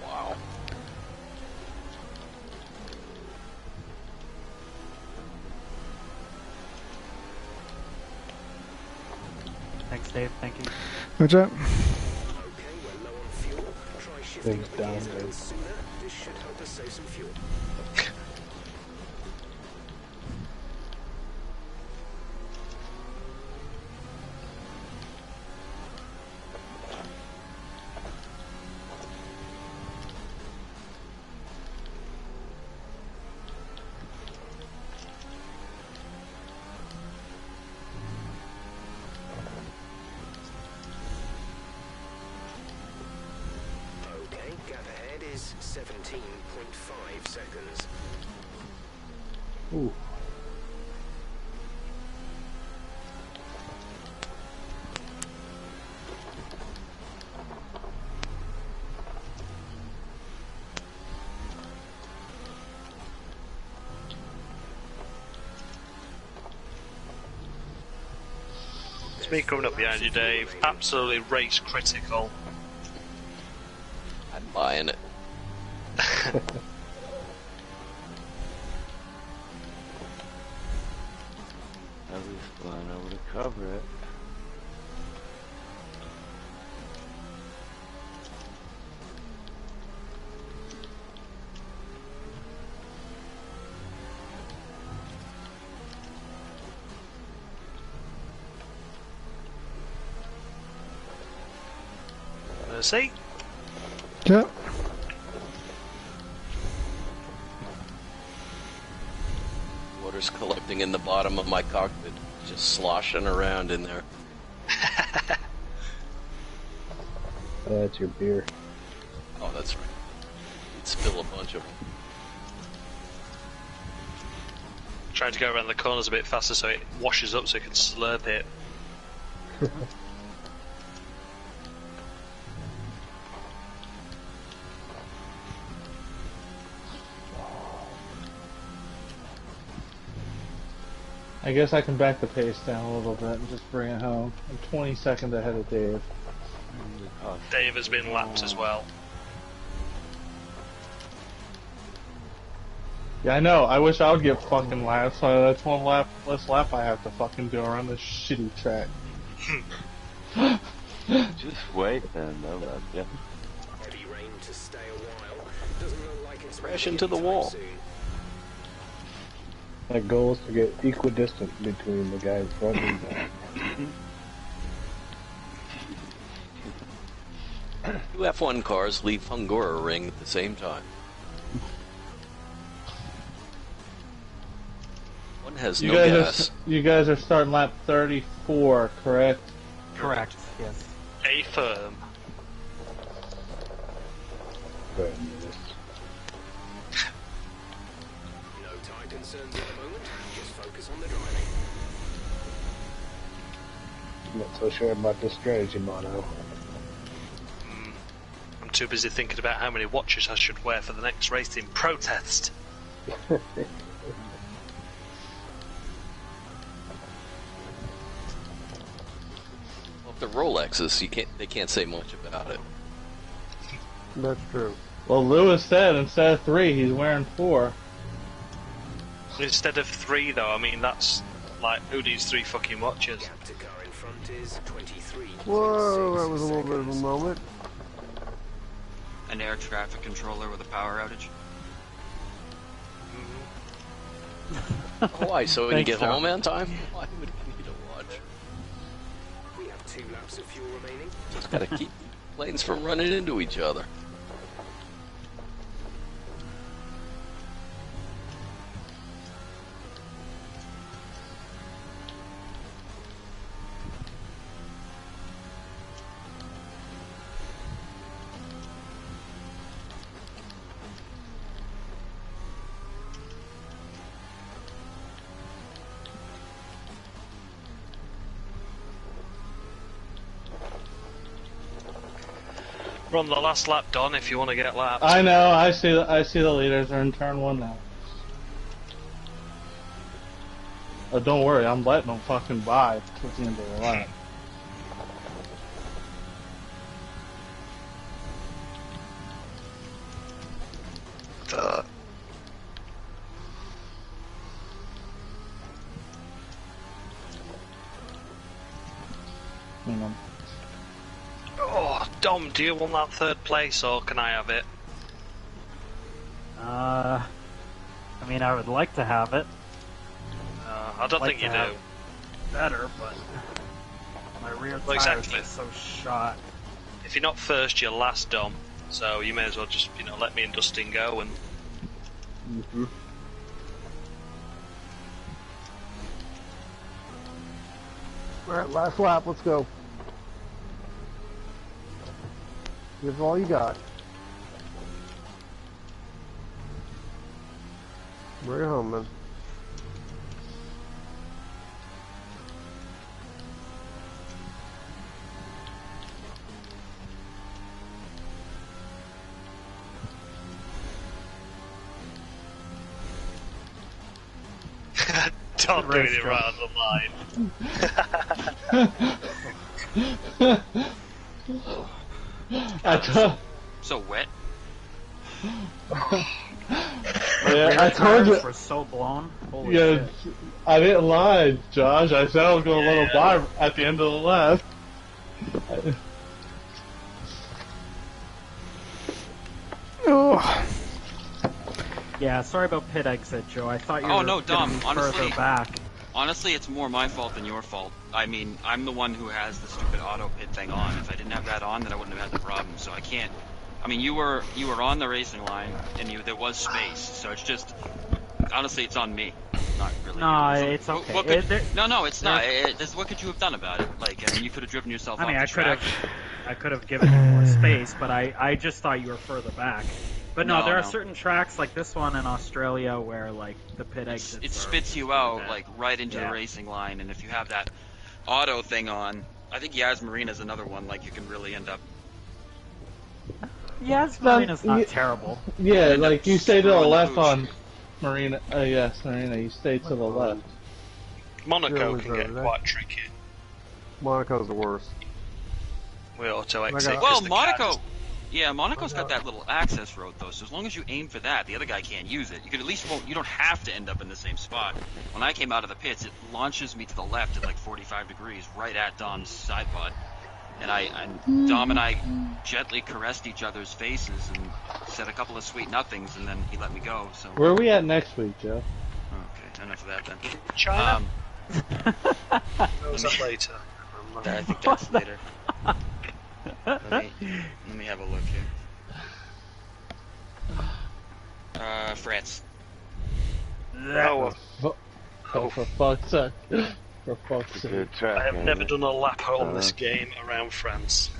Wow. Thanks, Dave. Thank you. Roger. Things down, Dave. This should help us save some fuel. Gap ahead is 17.5 seconds. Ooh. It's me coming up behind you, Dave. Absolutely race critical. I'm buying it. I was flying over to cover it. See? Yeah. Water's collecting in the bottom of my cockpit, just sloshing around in there. That's your beer. Oh, that's right. You'd spill a bunch of them. Trying to go around the corners a bit faster so it washes up so you can slurp it. I guess I can back the pace down a little bit and just bring it home. I'm 20 seconds ahead of Dave. Dave has been lapped as well. Yeah, I know. I wish I would get fucking laps. So that's one less lap I have to fucking do around this shitty track. Just wait then, though. Yeah. Heavy rain to stay a while. Doesn't look like it's Crash into the wall. soon. My goal is to get equidistant between the guy in front and back. Two F1 cars leave Hungaroring at the same time. One has no gas. You guys are starting lap 34, correct? Correct, yes. A firm. But, No tire concerns at the moment. Just focus on the driving. I'm not so sure about this strategy, Mono. I'm too busy thinking about how many watches I should wear for the next race in protest. Well, if they're Rolexes, they can't say much about it. That's true. Well, Lewis said instead of 3, he's wearing 4. Instead of 3, though, I mean, that's like, who needs 3 fucking watches? Gap to car in front is 23. Whoa, that was a little bit of a moment. An air traffic controller with a power outage. Why? So when you get Joe. home on time? Why would we need to watch? We have 2 laps of fuel remaining. Just gotta keep planes from running into each other. We're on the last lap, Don, if you want to get lapped. I know, I see the leaders are in turn 1 now. Oh, don't worry, I'm letting them fucking by towards the end of the lap. Hang on. Oh, Dom, do you want that 3rd place, or can I have it? I mean, I would like to have it. I don't think you do. Better, but my rear Well, tires exactly. are so shot. If you're not first, you're last, Dom. So you may as well just, let me and Dustin go and... Mm-hmm. Alright, last lap, let's go. Give all you got. Bring it home, man. Don't do it right on the line. So wet. Yeah, I told you. We're so blown. Holy Yeah, shit. I didn't lie, Josh. I said I was going to let him by at the end of the lap. Oh. Yeah, sorry about pit exit, Joe. I thought you Oh were no, gonna Dom. be Honestly, further back. honestly, it's more my fault than your fault. I mean, I'm the one who has the stupid auto pit thing on. If I didn't have that on, then I wouldn't have had the problem. So I can't. I mean, you were on the racing line, and there was space. So it's just, honestly, it's on me. Not really. No, you. it's okay. What could, no, it's not. What could you have done about it? Like, I mean, you could have driven yourself off the track. I could have given you more space, but I just thought you were further back. But no, there are certain tracks like this one in Australia where like the pit exits. It spits you out like right into the racing line, and if you have that auto thing on, I think Yas Marina's another one. Like you can really end up. Yas Marina's not terrible. Yeah, like you stay to the left on Marina. Yes, Marina. You stay to the left. Monaco can get quite tricky. Monaco's the worst. We auto exit. Well, Monaco. Yeah, Monaco's got that little access road though, so as long as you aim for that, the other guy can't use it. You could at least you don't have to end up in the same spot. When I came out of the pits, it launches me to the left at like 45 degrees, right at Dom's side pod. And Dom and I gently caressed each other's faces and said a couple of sweet nothings, and then he let me go. So where are we at next week, Joe? Okay, enough of that then. China. Or was that later? I think that's later. Let me have a look here. France. No. Oh, for fuck's sake. For fuck's sake. I have never done a lap on this game around France.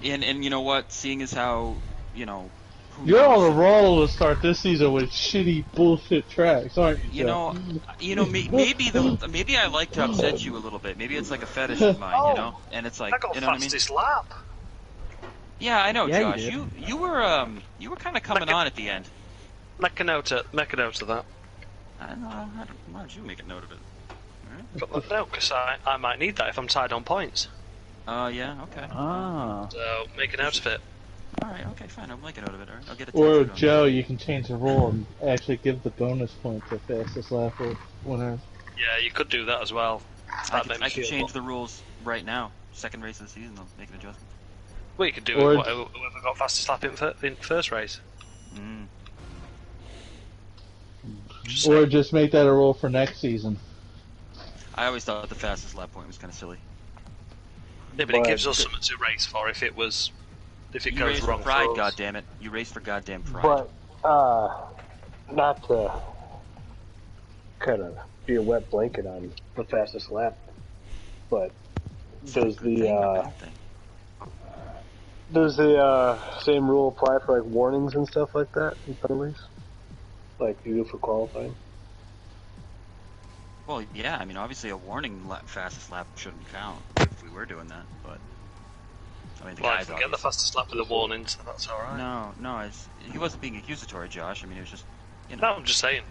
And you know what? Seeing as how, you're on a roll to start this season with shitty bullshit tracks, aren't you? Maybe I like to upset you a little bit. Maybe it's like a fetish of mine, And it's like, I got you know what I mean? fastest lap. Yeah, I know, Yeah, Josh. you were kind of coming on at the end. Make a note of that. I don't know. Why don't you make a note of it? But no, because I might need that if I'm tied on points. Yeah, okay. So make a note of it. Alright, okay, fine. I'll make a note of it. All right. I'll get it. Or Joe, you can change the rule and actually give the bonus point to fastest lap winner. Yeah, you could do that as well. I could change the rules right now. Second race of the season, I'll make an adjustment. Well, you could do it. Whoever got fastest lap in first race. Or just make that a rule for next season. I always thought the fastest lap point was kind of silly. Yeah, but it gives us something to race for if it goes wrong. For pride, goddammit. You race for goddamn pride. But not to kind of be a wet blanket on the fastest lap, but does the same rule apply for like warnings and stuff like that in penalties, like you do for qualifying? Well, yeah. I mean, obviously, a warning fastest lap shouldn't count if we were doing that, but. I mean, the guys get the fastest lap with the warning, so that's alright. No, he wasn't being accusatory, Josh. I mean, it was just, No, I'm just saying.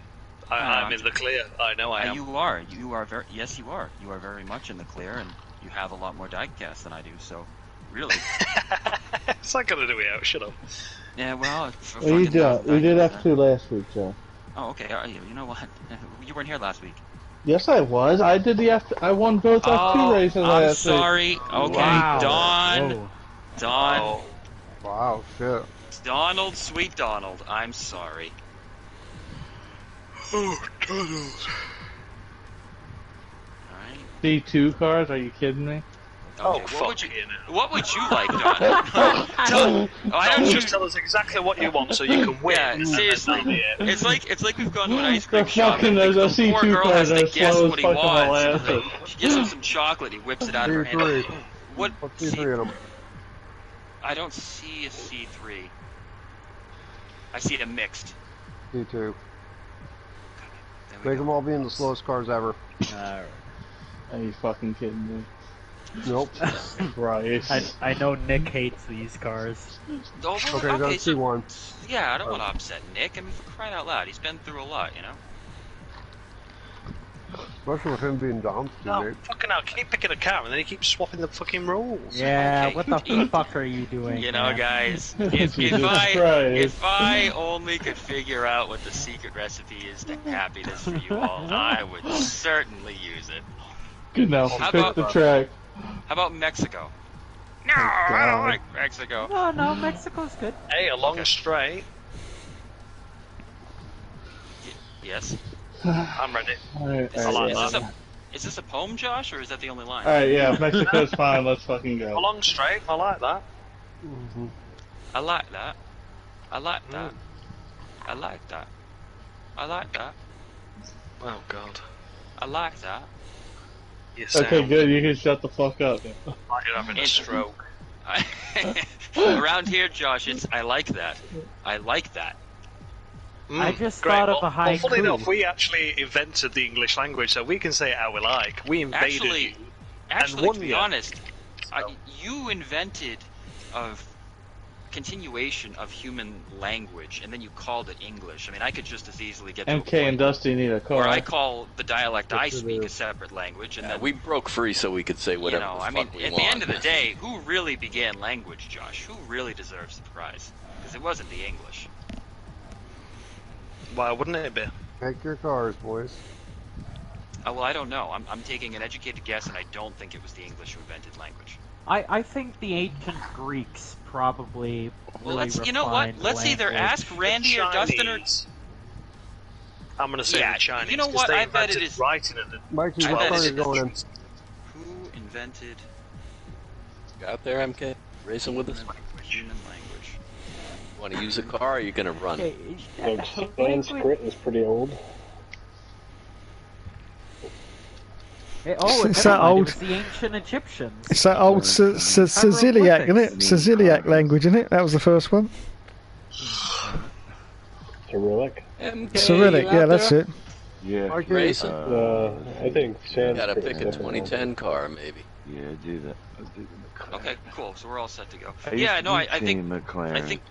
I'm in the clear. I know I am. You are. You are very. Yes, you are. You are very much in the clear, and you have a lot more diecast than I do. So, really. It's not gonna do it out. Shut up. Yeah, well. We did have to last week, Joe. Oh, okay. You know what? You weren't here last week. Yes, I was. I did I won both F2 races last week. I'm sorry. Okay, wow. Don. Whoa. Don. Oh. Wow, shit. Donald, sweet Donald. I'm sorry. Oh, Donald. Alright. D2 cars? Are you kidding me? Okay, what would you like, Don? Why don't you just tell us exactly what you want so you can win? Yeah, seriously. It's like we've gone to an ice cream The shop. fucking And those the poor C2 girl cars has are to guess slow what as he fucking wants. molasses. She gives him some chocolate. He whips it out of her hand. What? What's C3 in them? I don't see a C3. I see a mixed. C2. Make them all be in the slowest cars ever. Alright. Are you fucking kidding me? Nope. Right. I know Nick hates these cars. Okay, that's C1. Yeah, I don't want to upset Nick. I mean, for crying out loud, he's been through a lot, you know? Especially with him being Dom's teammate. Fucking hell, keep picking a car and then he keeps swapping the fucking rules. Yeah, Okay. what the fuck are you doing? You know, guys, if I only could figure out what the secret recipe is to happiness for you all, I would certainly use it. Good now, pick the track. How about Mexico? No, I don't like Mexico. No, Mexico's good. Hey, a long straight. Yes. I'm ready. Is this a poem, Josh, or is that the only line? Alright, yeah, Mexico's fine, let's fucking go. A long straight, I like that. Mm-hmm. I like that. I like that. I like that. I like that. Oh, God. I like that. Okay, good, you can shut the fuck up. Like you're having a stroke. Around here, Josh, it's I like that. I like that. I just thought of a haiku. Well, funny enough, we actually invented the English language, so we can say it how we like. We invaded you. Actually, to be honest, you invented a continuation of human language, and then you called it English. I mean, I could just as easily get to MK and Dusty need a car. where I call the dialect I speak a separate language, and then we broke free so we could say whatever. I mean, at the end of the day, who really began language, Josh? Who really deserves the prize? Because it wasn't the English. Why wouldn't it be? Take your cars, boys. Well, I don't know. I'm taking an educated guess, and I don't think it was the English who invented language. I think the ancient Greeks probably. Well, really you know what? Let's either ask Randy or Dustin or. I'm gonna say the Chinese. You know what? I bet it is. Writing in the Mikey, what car are you going in? Who invented? You out there, MK? Racing with us? Human language. Want to use a car, or are you gonna run? Sanskrit is pretty old. It's that old. It was the ancient Egyptians. It's that old Siciliac, isn't it? Siciliac language, isn't it? That was the first one. Cyrillic. Cyrillic, yeah, that's it. Yeah. Racing? I think Sanskrit. Gotta pick a 2010 car, maybe. Yeah, do that. Okay, cool. So we're all set to go. I Yeah, used no, to I be think Team McLaren. I think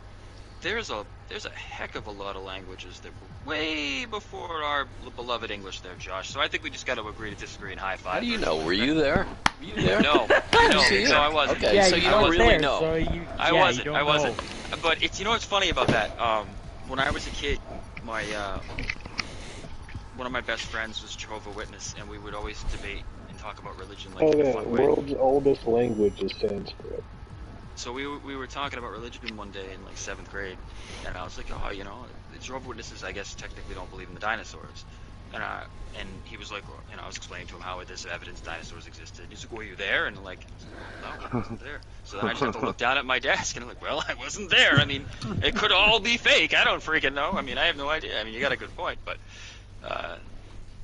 there's a heck of a lot of languages that were way before our beloved English there, Josh. So I think we just got to agree to disagree and high five. How do you know? Were you there? Were you there? No, no, I wasn't. Okay, Yeah, so you don't really know. So I wasn't. But it's, you know what's funny about that? When I was a kid, my one of my best friends was Jehovah's Witness, and we would always debate and talk about religion like in a fun way. World's oldest language is Sanskrit. So we were talking about religion one day in like 7th grade, and I was like, oh, you know, Jehovah's Witnesses, I guess, technically don't believe in the dinosaurs. And he was like, I was explaining to him how this evidence dinosaurs existed. He's like, were you there? And I'm like, no, I wasn't there. So then I just have to look down at my desk, and I'm like, well, I wasn't there. I mean, it could all be fake. I don't freaking know. I mean, I have no idea. I mean, you got a good point, but...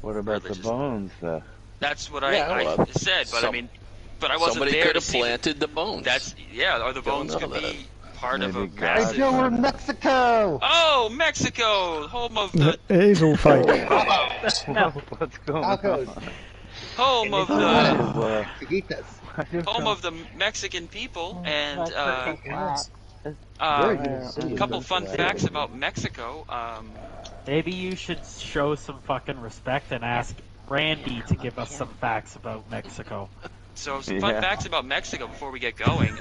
what about the bones, though? That's what I said, but I mean... But I wasn't somebody there could to have see planted the bones. Or the bones could be part of a Guys, we're in Mexico! Oh, Mexico! Home of the... It is all fake. What's going on? Home of the... home of the Mexican people, and a couple fun facts about Mexico. Maybe you should show some fucking respect and ask Randy to give us some facts about Mexico. So some fun facts about Mexico before we get going.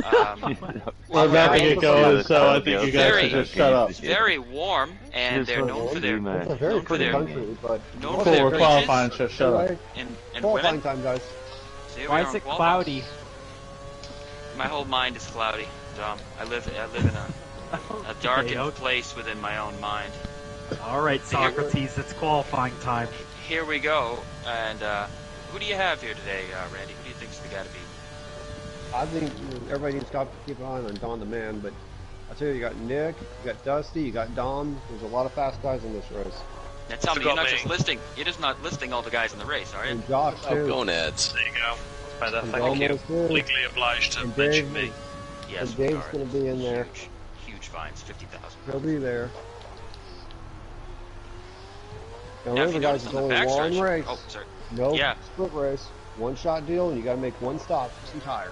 We're about to get going, so I think you guys should just shut up. It's very warm, and they're known for their It's a very pretty country, but known for their qualifying, beaches. so shut up. And qualifying women. time, guys. See, Why is it cloudy? My whole mind is cloudy, Dom. I live in a darkened place within my own mind. All right, Socrates, it's qualifying time. Here we go, and who do you have here today, Randy? Who do you think's the guy to beat? I think everybody needs to keep an eye on Don the Man, but I tell you, you got Nick, you got Dusty, you got Dom. There's a lot of fast guys in this race. Now tell me, you're not just listing. You're just not listing all the guys in the race, are you? And Josh too. Gonads. There you go. Better. And Thank you. Dom Legally obliged to and mention Dave, me. Yes, and Dave's going to be in there. Huge fines, 50,000. He'll be there. Now Now, if remember, you guys, notice it's on the only one backstretch- race. Oh, sorry. No Yeah. split race. One shot deal, and you got to make one stop for some tires.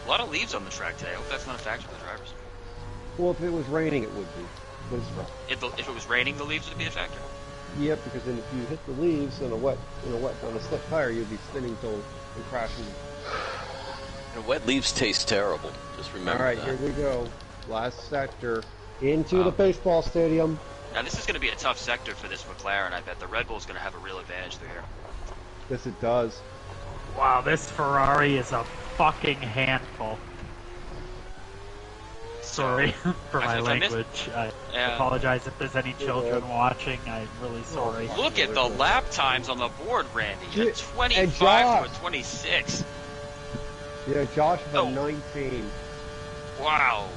A lot of leaves on the track today. I hope that's not a factor for the drivers. Well, if it was raining, it would be. But it's rough. If it was raining, the leaves would be a factor. Yep, because then if you hit the leaves on a slip tire, you'd be spinning till and crashing. And wet leaves taste terrible. Just remember All right, that. here we go. Last sector into the baseball stadium. Now this is going to be a tough sector for this McLaren. I bet the Red Bull's going to have a real advantage through here. Yes, it does. Wow, this Ferrari is a fucking handful. Sorry for my language. I apologize if there's any children watching. I'm really sorry. Look at the lap times on the board, Randy. A 25 to a 26. Yeah, Josh about 19. Wow.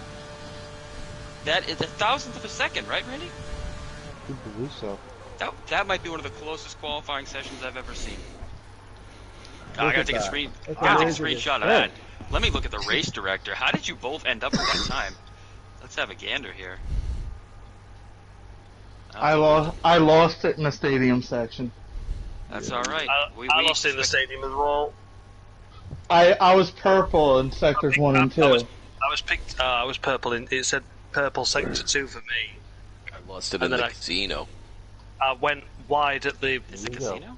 That is a thousandth of a second, right, Randy? I believe so. That might be one of the closest qualifying sessions I've ever seen. I gotta take a screenshot of that. Let me look at the race director. How did you both end up at that time? Let's have a gander here. I lost it in the stadium section. That's all right. I lost it in the stadium as well. I was purple in sectors 1 and 2. I was purple in. It said purple sector 2 for me. I lost it in the casino. I went wide at the casino?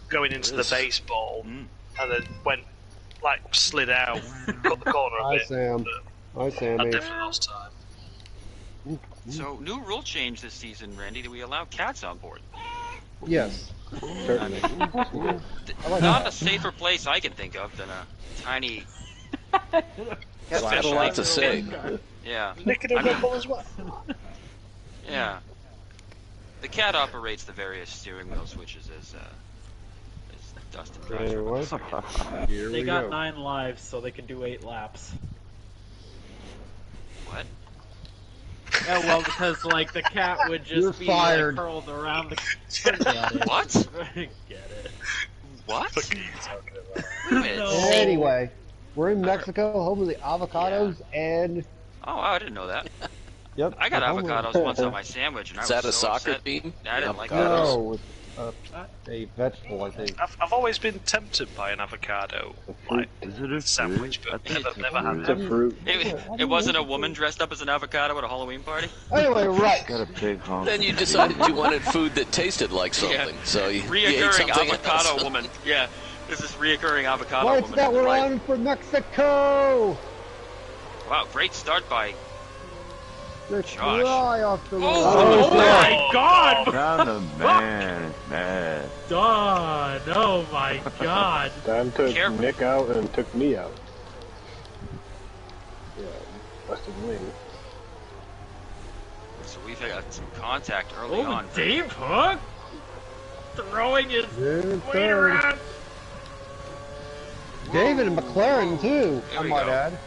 Going into the baseball, and then went slid out, cut the corner a bit. Hi, Sammy. I definitely lost time. So, new rule change this season, Randy. Do we allow cats on board? Yes, certainly. Not a safer place I can think of than a tiny. That's a lot to say. Yeah. Nick and a Red Bull as well. Yeah. The cat operates the various steering wheel switches as Dustin drives. They got 9 lives, so they can do 8 laps. What? Yeah, well, because the cat would just be curled around the. What? Get it? What? Wait a minute. Anyway, we're in Mexico, home of the avocados and. Oh, wow, I didn't know that. Yep. I got avocados once on my sandwich, and I was that a so soccer upset. team? I didn't like No, it's a vegetable, I think. I've always been tempted by an avocado sandwich, but never had It's a fruit. It wasn't a woman dressed up as an avocado at a Halloween party? Anyway, right. Got a big honk. Then you decided you wanted food that tasted like something, so you ate Reoccurring something avocado else. woman. Yeah, this is reoccurring avocado What's woman. that we're on for Mexico? Wow, great start by Let's Josh. fly off the road. Oh my God! Down the man, man. Don! Oh my God! Don took Nick out and took me out. Yeah, busted wing. So we've had some contact early on. Dave Hook throwing his weight around. David and McLaren too, I might add.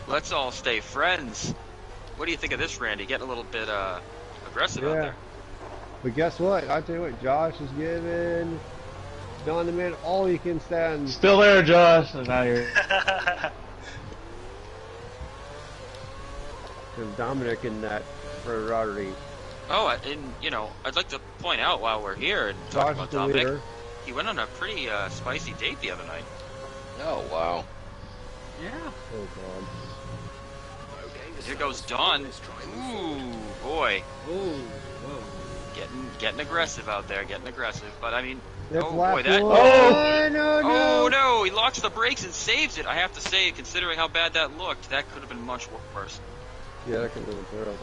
Let's all stay friends. What do you think of this, Randy? Getting a little bit aggressive out there. But guess what? I tell you what, Josh is giving Don the Man all you can stand. Still there, Josh. Now you're. There's Dominic in that Ferrari. Oh, and you know, I'd like to point out while we're here and talk about Dominic, he went on a pretty spicy date the other night. Oh wow. Yeah. Oh god. Here goes Don. Ooh, boy. Ooh, whoa. Getting aggressive out there, getting aggressive. But I mean, That's oh boy, that. Oh no! He locks the brakes and saves it. I have to say, considering how bad that looked, that could have been much worse. Yeah, that could have been terrible.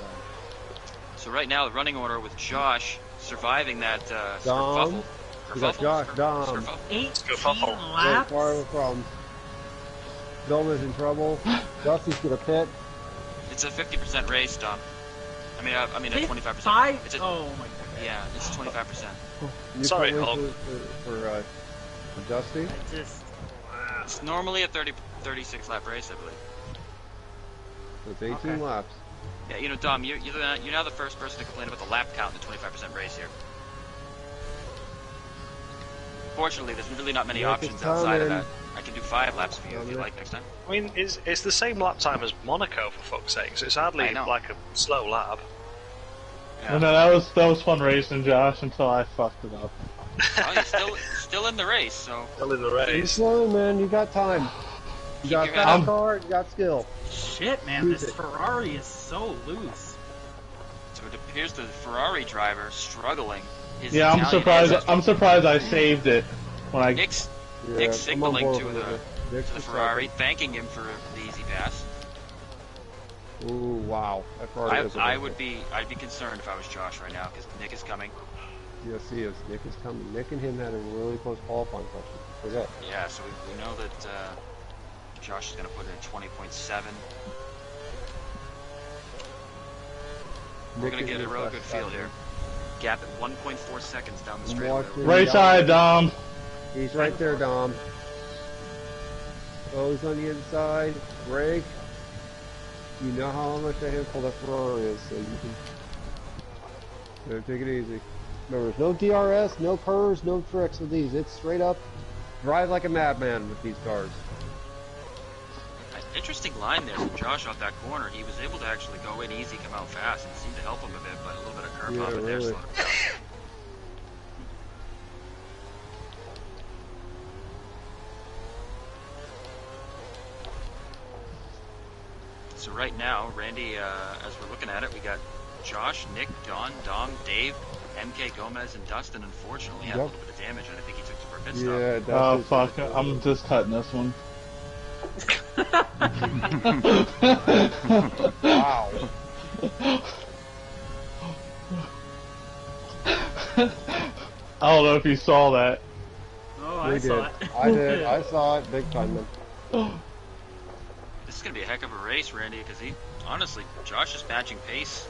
So right now, the running order with Josh surviving that Dom. We got Josh, Dom. 18 laps. Far from. Dom is in trouble. Dusty's gonna pit. It's a 50% race, Dom. I mean a 25%. Oh my god. Yeah, it's 25%. Sorry, for Dusty. It's normally a 36 lap race, I believe. So it's 18 laps. Yeah, you know, Dom, you're now the first person to complain about the lap count in the 25% race here. Fortunately, there's really not many options outside of that. I can do 5 laps for you if you like next time. I mean, it's the same lap time as Monaco, for fuck's sake, so it's hardly like a slow lap. Yeah. No, that was fun racing, Josh, until I fucked it up. Well, you're still in the race, so. Still in the race. Keep slow, man. You got time. You got a fast car. You got skill. Shit, man, this Ferrari is so loose. So it appears the Ferrari driver struggling. Yeah, I'm surprised I saved it when I. Nick's signaling to the Ferrari, thanking him for the easy pass. Ooh, wow. I'd be concerned if I was Josh right now, because Nick is coming. Yes, he is. Nick is coming. Nick and him had a really close qualifying session. Forget. Yeah, so we know that Josh is going to put in 20.7. We're going to get a real good feel here. Gap at 1.4 seconds down the straightaway. Right side, Dom. He's right there, Dom. Oh, he's on the inside. Brake. You know how much a handful that Ferrari is, so you can take it easy. Remember, there's no DRS, no curves, no tricks with these. It's straight up drive like a madman with these cars. Interesting line there from Josh off that corner. He was able to actually go in easy, come out fast, and it seemed to help him a bit, but a little bit of curve up in there slowed him down. So right now, Randy, as we're looking at it, we got Josh, Nick, Don, Dom, Dave, MK, Gomez, and Dustin. Unfortunately, had a little bit of damage, and I think he took for a pit stop. Yeah. Oh fuck! I'm just cutting this one. Wow. I don't know if you saw that. Oh, I saw it. I did. I saw it big time. This is going to be a heck of a race, Randy, because honestly, Josh is matching pace.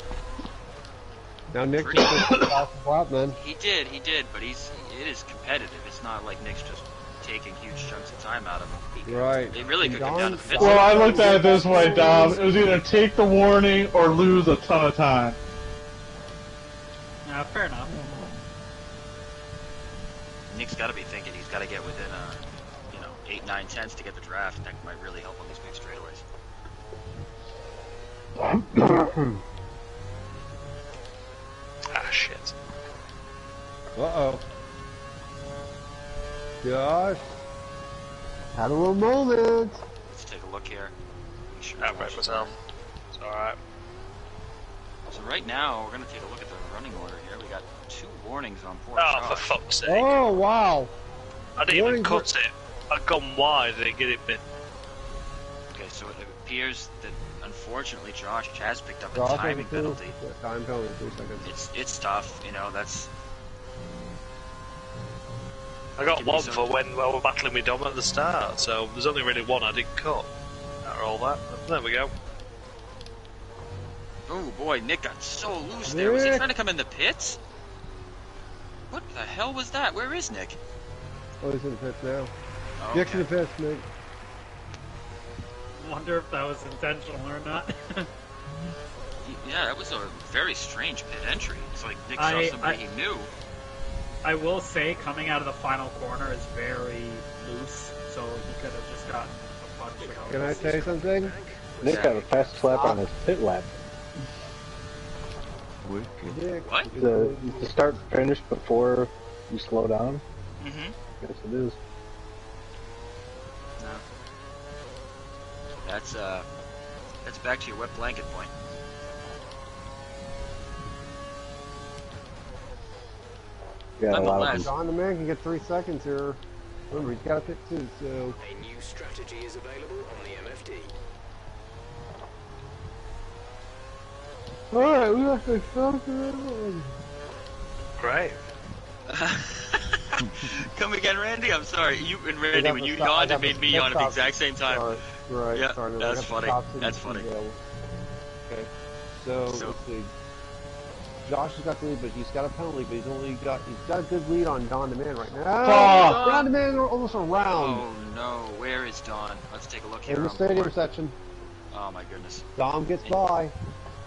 Now Nick just off the lap, man. He did, but it is competitive. It's not like Nick's just taking huge chunks of time out of him. Right. It really could come down to pit. Well, I looked at it this way, Dom. It was either take the warning or lose a ton of time. Fair enough. Nick's got to be thinking he's got to get within 8, 9 tenths to get the draft, and that might really help on these big straightaways. Ah, shit. Uh-oh. Josh. Had a little moment. Let's take a look here. Outright myself. It's alright. So right now, we're going to take a look at the running order here. We got 2 warnings on poor Oh, Josh. for fuck's sake. Oh, wow. I didn't even cut it. I'd gone wide and get it bit. Okay, so it appears that unfortunately Josh has picked up a timing penalty. Yeah, time penalty, 3 seconds. It's tough, that's... I got one for when we were battling with Dom at the start, so there's only really one I didn't cut. After all that, there we go. Oh boy, Nick got so loose there. Was he trying to come in the pits? What the hell was that? Where is Nick? Oh, he's in the pits now. Oh, Nick's in the pits, Nick. Wonder if that was intentional or not. Yeah, that was a very strange pit entry. It's like Nick saw somebody he knew. I will say, coming out of the final corner is very loose, so he could have just gotten a bunch of... Can I say something? Nick got a fast lap on his pit lap. What? The start finish before you slow down? Mm-hmm. Yes, it is. No. That's back to your wet blanket point. Yeah, a lot of them. Don the man can get 3 seconds here. Remember, he's got a pit too, so... A new strategy is available on the MFD. Alright, we have to stop it. Great. Come again, Randy? I'm sorry. You and Randy, when you yawned, it made me yawn at the exact same time. Sorry. Right, yeah, sorry. that's funny. That's funny. Okay, so let's see. Josh has got the lead, but he's got a penalty, but he's got a good lead on Don the Man right now. Oh. Don the Man almost around. Oh no, where is Don? Let's take a look here. In the stadium section. Oh my goodness. Dom gets by.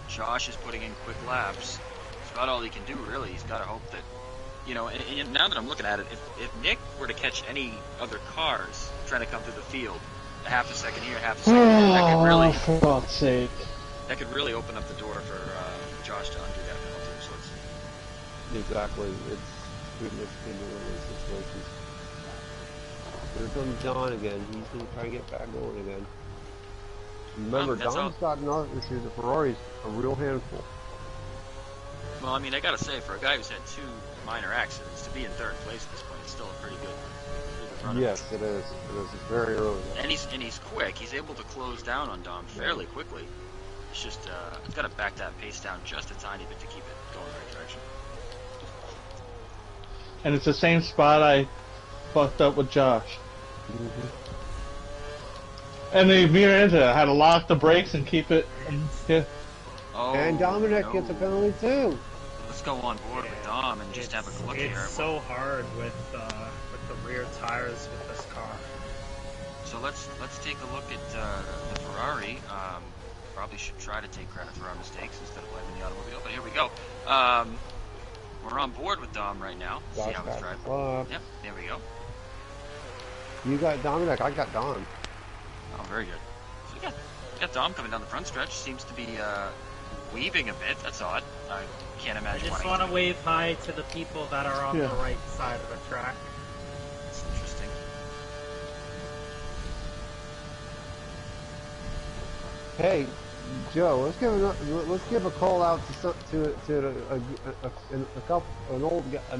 Josh is putting in quick laps. It's about all he can do, really. He's got to hope that, you know, and now that I'm looking at it, if Nick were to catch any other cars trying to come through the field, a half a second here, half a second there, that could really, for God's sake. That could really open up the door for Josh to undo that penalty. So it's exactly. It's good in those situations. Here comes Don again. He's going to try to get back going again. Remember, Don's got another issue. The Ferrari's a real handful. Well, I mean, I gotta say, for a guy who's had 2 minor accidents, to be in 3rd place at this point is still a pretty good run. Yes, it is. It is. It's very early. And he's quick. He's able to close down on Dom fairly quickly. It's just it's got to back that pace down just a tiny bit to keep it going the right direction. And it's the same spot I fucked up with Josh. And the veer into it. I had to lock the brakes and keep it. Yeah. Oh, and Dominic gets a penalty too. Let's go on board with Dom and just have a look here. It's so hard with the rear tires with this car. So let's take a look at the Ferrari. Probably should try to take credit for our mistakes instead of blaming the automobile. But here we go. We're on board with Dom right now. See how he's driving. Yep, there we go. You got Dominic. I got Don. Oh, very good. So we got Dom coming down the front stretch. Seems to be weaving a bit. That's odd. I can't imagine. I just want to wave hi to the people that are on the right side of the track. That's interesting. Hey, Joe, let's give a call out to an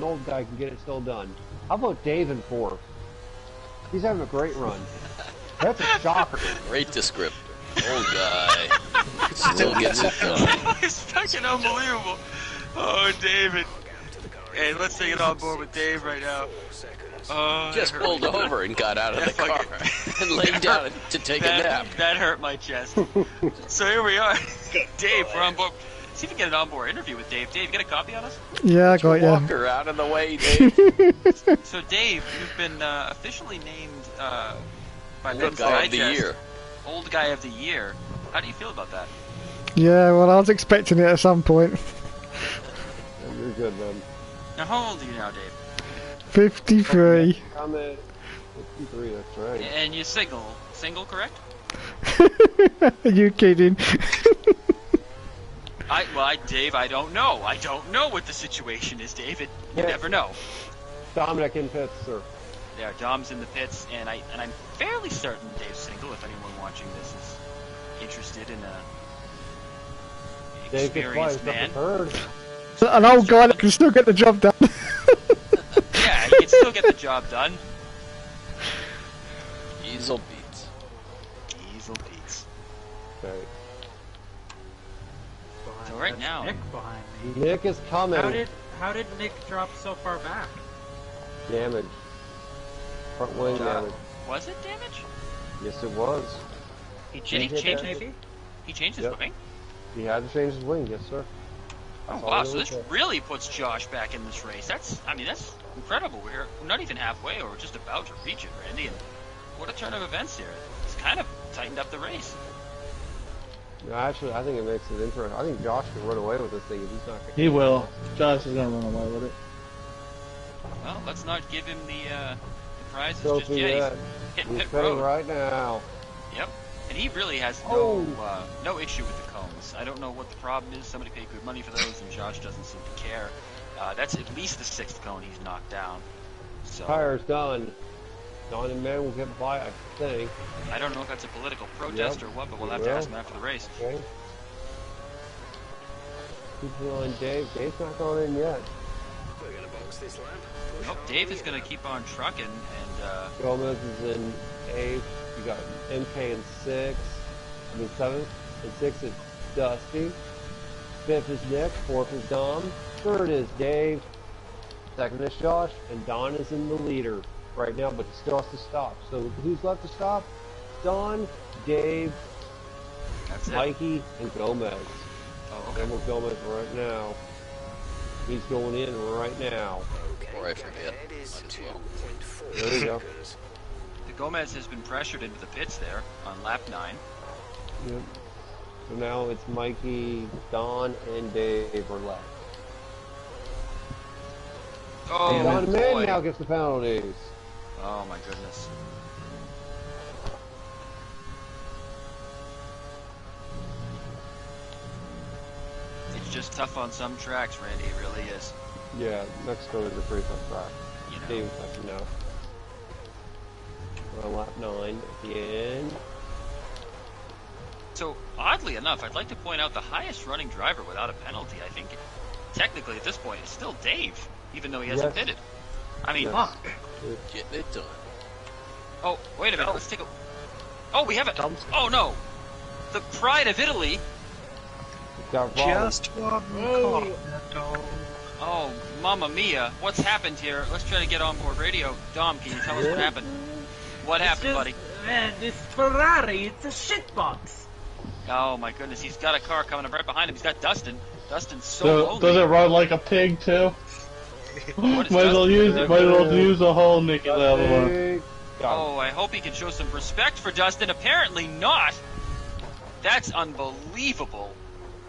old guy can get it still done. How about Dave in 4th? He's having a great run. That's a shocker. Great descriptor. Old guy still gets it done. It's fucking unbelievable. Oh, David. Hey, let's take it on board with Dave right now. Just pulled over and got out of the car and laid down to take a nap. That hurt my chest. So here we are. Dave, we're on board. See if we can get an on-board interview with Dave. Dave, you got a copy on us? Yeah, I got you. Walk her out of the way, Dave. So Dave, you've been officially named by Old Guy of the Year. Old Guy of the Year. How do you feel about that? Yeah, well, I was expecting it at some point. You're good, man. Now, how old are you now, Dave? 53. I'm at 53, that's right. And you're single. Single, correct? Are you kidding? Dave, I don't know. I don't know what the situation is, David. You never know. Dominic in pits, sir. Yeah, Dom's in the pits, and I'm fairly certain Dave's single. If anyone watching this is interested in a experienced man. An old guy that can still get the job done. Yeah, he can still get the job done. Easel beats. Easel beats. Okay. So right now, Nick behind me. Nick is coming. How did Nick drop so far back? Damage. Front wing damage. Was it damage? Yes, it was. He changed maybe? He changed his wing? He had to change his wing, yes, sir. Oh wow! So this really puts Josh back in this race. That's incredible. We're not even halfway, or just about to reach it, Randy. And what a turn of events here. It's kind of tightened up the race. No, actually, I think it makes it interesting. I think Josh can run away with this thing if he's not. He will. Josh is gonna run away with it. Well, let's not give him the prizes So just yet. He's hitting pit road right now. Yep. And he really has no issue with the cones. I don't know what the problem is. Somebody paid good money for those, and Josh doesn't seem to care. That's at least the 6th cone he's knocked down. So Tire's done. Don and Man will get by, I think. I don't know if that's a political protest or what, but we'll have to ask him after the race. Okay. Keep on Dave. Dave's not going in yet. We're gonna box this lap. Nope, Dave is going to keep on trucking, and Gomez is in 8th. You got MK in 6th. I mean 7th. And 6th is Dusty. 5th is Nick. 4th is Dom. 3rd is Dave. 2nd is Josh. And Don is in the leader right now, but he still has to stop. So who's left to stop? Don, Dave, Mikey, and Gomez. Oh, okay. And with Gomez right now. He's going in right now. Before I forget, might as well. There you go. The Gomez has been pressured into the pits there on lap 9. Yep. So now it's Mikey, Don, and Dave are left. Oh, and Don Man now gets the penalties. Oh my goodness. It's just tough on some tracks, Randy. It really is. Yeah, Mexico is a pretty tough track. You know. Dave's like, no. We're on lap 9 at the end. So, oddly enough, I'd like to point out the highest running driver without a penalty, I think, technically at this point, is still Dave, even though he hasn't pitted. I mean, fuck. Getting it done. Oh, wait a minute, let's take a... Oh, we have it! Oh, no! The pride of Italy! Just one Oh, mamma mia, what's happened here? Let's try to get on board radio. Dom, can you tell us what happened? What happened, buddy? Man, this Ferrari, it's a shitbox. Oh my goodness, he's got a car coming up right behind him. He's got Dustin. Dustin's so lonely. Does it run like a pig too? might as well use a whole Nicky Lauda. Oh, I hope he can show some respect for Dustin. Apparently not. That's unbelievable.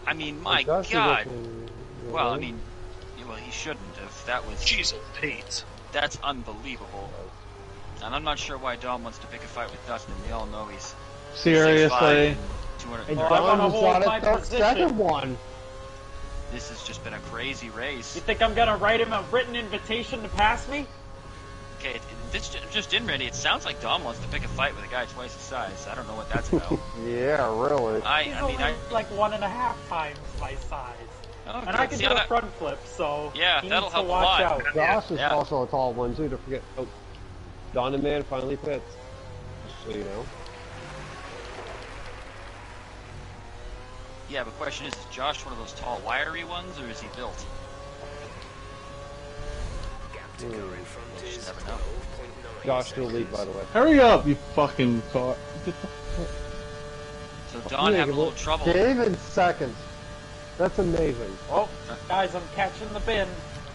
I mean, my God. Well, I mean, well, he shouldn't have. That was... Jeez, Pete. That's unbelievable. And I'm not sure why Dom wants to pick a fight with Dustin. We all know he's... Seriously. And Don's got a second one. This has just been a crazy race. You think I'm gonna write him a written invitation to pass me? Okay, this just in, Randy. It sounds like Dom wants to pick a fight with a guy twice his size. I don't know what that's about. Yeah, really. He's only like 1.5 times my size. Oh, and I can do a front flip, so yeah, he that'll needs help to watch out. Josh is also a tall one too. To forget. Oh, Don and Man finally pits. So you know. Yeah, but the question is Josh one of those tall, wiry ones, or is he built? Gap to go in front We'll is just never know. 12.9 Josh still lead, by the way. Hurry up, you fucking car. So Don having a little trouble. Dave in second. That's amazing. Oh, guys, I'm catching the bin.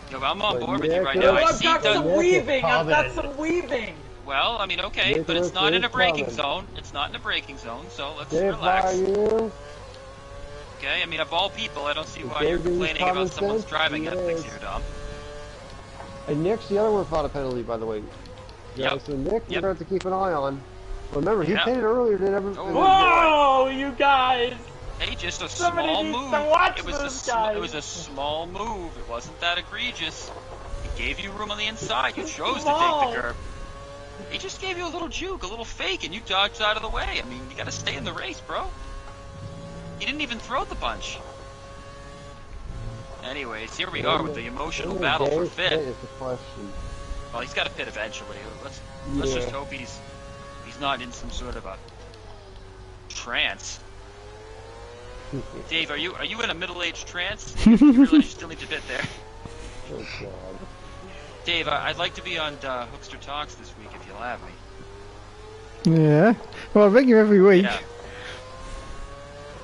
Yo, I'm on board with you right now. I've got some weaving. I've got some weaving. Well, I mean, okay, but it's not in a braking zone. It's not in a braking zone, so let's Dave, relax. how are you? Okay, I mean, of all people, I don't see why you're complaining about someone's driving ethics here, Dom. And Nick's the other one without a penalty, by the way. Yeah, so Nick, you're going to have to keep an eye on. Remember, he pitted earlier than ever. Whoa, you guys! Hey, just a Somebody small needs move. to watch It was guys. It was a small move. It wasn't that egregious. He gave you room on the inside. You chose to take the curb. He just gave you a little juke, a little fake, and you dodged out of the way. I mean, you got to stay in the race, bro. He didn't even throw the punch. Anyways, here we are with the emotional battle for fifth. Is the question. Well, he's got to pit eventually. Let's just hope he's not in some sort of a trance. Dave, are you in a middle-aged trance? You really still need to pit there. Oh, God. Dave, I'd like to be on Hookster Talks this week if you'll have me. Yeah. Well, I ring you every week. Yeah.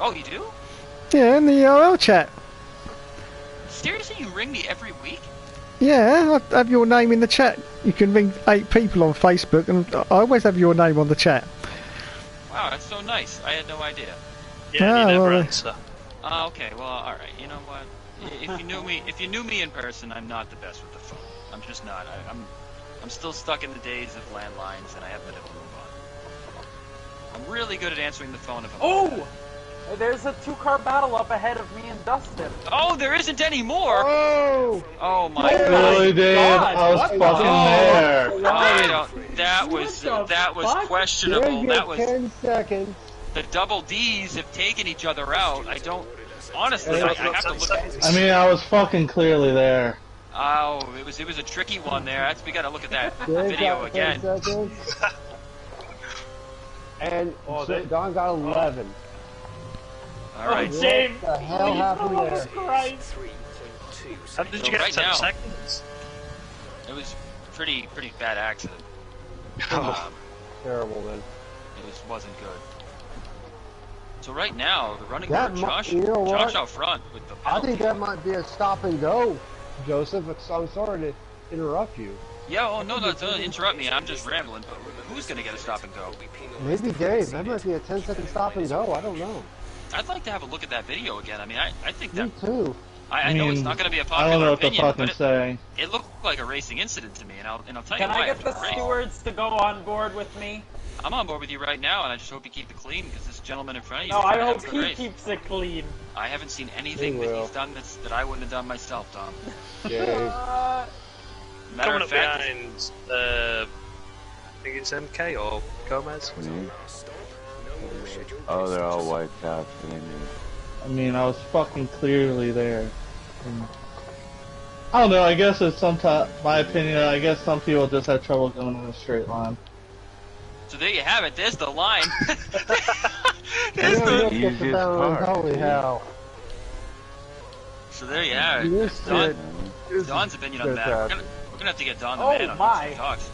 Oh, you do? Yeah, in the ERL chat. Seriously, you ring me every week? Yeah, I have your name in the chat. You can ring 8 people on Facebook, and I always have your name on the chat. Wow, that's so nice. I had no idea. Yeah, you never answer. Okay, well, all right. You know what? If you knew me in person, I'm not the best with the phone. I'm just not. I'm still stuck in the days of landlines, and I haven't been able to move on. I'm really good at answering the phone if I'm There's a 2-car battle up ahead of me and Dustin. Oh, there isn't any more. Oh my God! Really, Dave? I was fucking there. That was questionable. That was 10 seconds. The double D's have taken each other out. I don't. Honestly, I have to look at. I mean, I was fucking clearly there. Oh, it was a tricky one there. We got to look at that video again. And Don got 11. All right. James, what the hell happened there? How did you get 10 seconds? It was pretty bad accident. Terrible, man. It wasn't good. So right now, the running That for Josh, you know what? Josh out front with the penalty. I think that might be a stop and go, Joseph. I'm sorry to interrupt you. Yeah, oh no, don't interrupt me. I'm just rambling. But who's gonna get a stop and go? Maybe Dave. That might be a 10-second stop and go. I don't know. I'd like to have a look at that video again. I mean, I think that. Me too. I know it's not going to be a I don't popular know what opinion, the fuck I'm saying. it looked like a racing incident to me, and I'll tell Can you why. I get the stewards to go on board with me? I'm on board with you right now, and I just hope you keep it clean, because this gentleman in front of you. No, I hope he keeps it clean. I haven't seen anything that he's done that I wouldn't have done myself, Tom. Yeah. Matter Coming of up fact, behind, I think it's MK or Gomez. Oh, they're all white caps. I mean, I was fucking clearly there. And I don't know, I guess it's my opinion, I guess some people just have trouble going in a straight line. so there you have it. There's the line. There's the easiest part. Holy hell. So there you have it. Don's opinion on that. We're gonna have to get Don the man on this talks.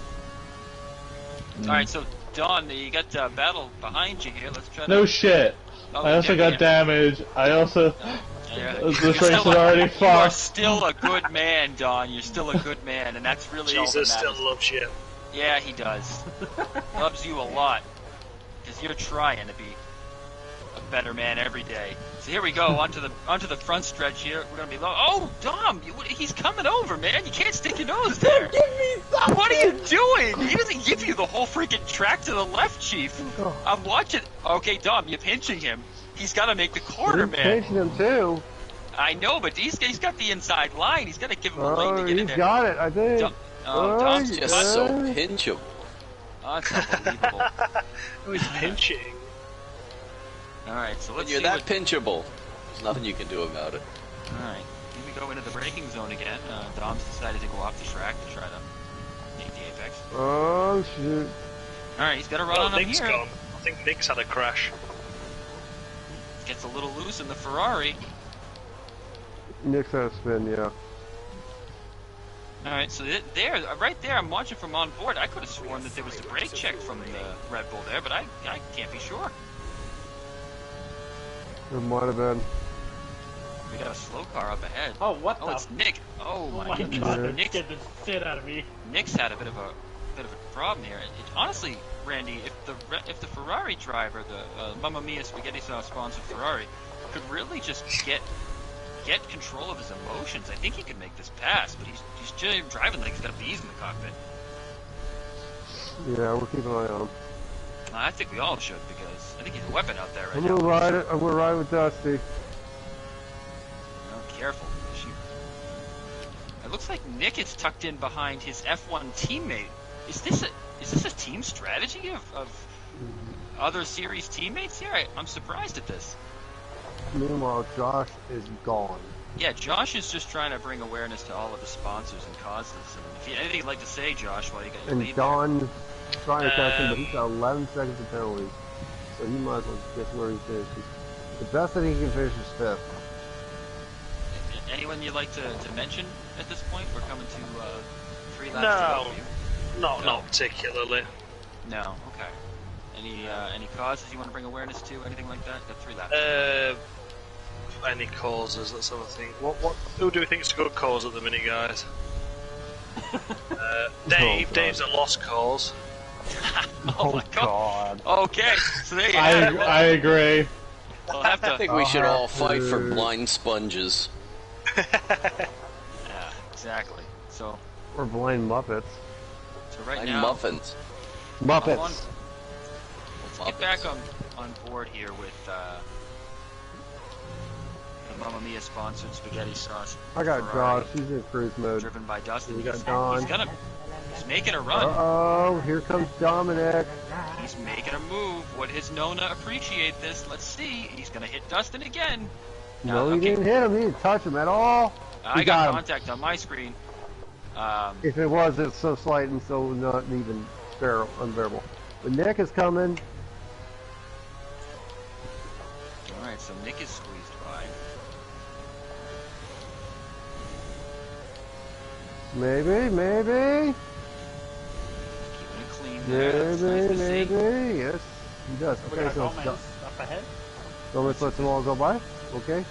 All right, so Don, you got battle behind you here. Let's try. No shit. I also got damage. I also. This race is already fucked. You are still a good man, Don. You're still a good man, and that's really all that Jesus matters. still loves you. Yeah, he does. Loves you a lot. Because you're trying to be a better man every day. So here we go, onto the front stretch here. We're gonna be low. Oh, Dom, he's coming over, man. You can't stick your nose there. Give me something. What are you doing? He doesn't give you the whole freaking track to the left, Chief. I'm watching. Okay, Dom, you're pinching him. He's got to make the corner, man. Pinching him too. I know, but he's got the inside line. He's got to give him a lane to get in there. He's got it, I think. Tom's just so pinchable. Oh, it's unbelievable. He's pinching. Alright, so let's When you're see that pinchable, there's nothing you can do about it. Alright, here we go into the braking zone again. Dom's decided to go off the track to try to make the apex. Oh, shit. Alright, he's got to run on him Nick's here. gone. I think Nick's had a crash. Gets a little loose in the Ferrari. Nick's had a spin, yeah. Alright, so right there, I'm watching from on board. I could have sworn that there was a brake check from the Red Bull there, but I can't be sure. It might have been. We got a slow car up ahead. Oh, what Oh, the? it's Nick. Oh my goodness. God, Nick's get the shit out of me. Nick's had a bit of a problem here. Honestly, Randy, if the Ferrari driver, the Mamma Mia Spaghetti Sauce sponsored Ferrari, could really just get control of his emotions, I think he could make this pass. But he's just driving like he's got bees in the cockpit. Yeah, we're keeping an eye on him. I think we all should, because I think he's a weapon out there right I'm now. gonna ride with Dusty. Oh, careful. It looks like Nick is tucked in behind his F1 teammate. Is this a team strategy of other series teammates here? I'm surprised at this. Meanwhile, Josh is gone. Yeah, Josh is just trying to bring awareness to all of the sponsors and causes. And if you have anything you'd like to say, Josh, while you got your lead And Don's trying to catch him, but he's got 11 seconds of penalties. So he might as well guess where he finishes. The best that he can finish is 5th. Anyone you'd like to mention at this point? We're coming to 3 laps to go. Not particularly. No, okay. Any causes you want to bring awareness to? Anything like that? Got 3 laps. any causes. Let's have a think. Who do we think is a good cause at the minute, guys? Dave's a lost cause. Oh my god. Okay, so there you have it. I agree. We'll have to. I think we should all fight for blind sponges. Yeah, exactly. So. Or blind Muppets. So right blind now. Muffins. Muppets. Let's get back on board here with the Mamma Mia sponsored spaghetti sauce. I got Ferrari, Josh. He's in cruise mode. Driven by Dustin. We got Don. He's making a run. Uh-oh, here comes Dominic. He's making a move. Would his Nona appreciate this? Let's see. He's going to hit Dustin again. No, he didn't hit him. He didn't touch him at all. I got contact on my screen. If it was, it's so slight and so not even unbearable. But Nick is coming. Alright, so Nick is squeezed by. Maybe. Keeping it clean there. Maybe. Yes, he does. Okay, so Gomez up ahead. Gomez lets them all go by. Okay.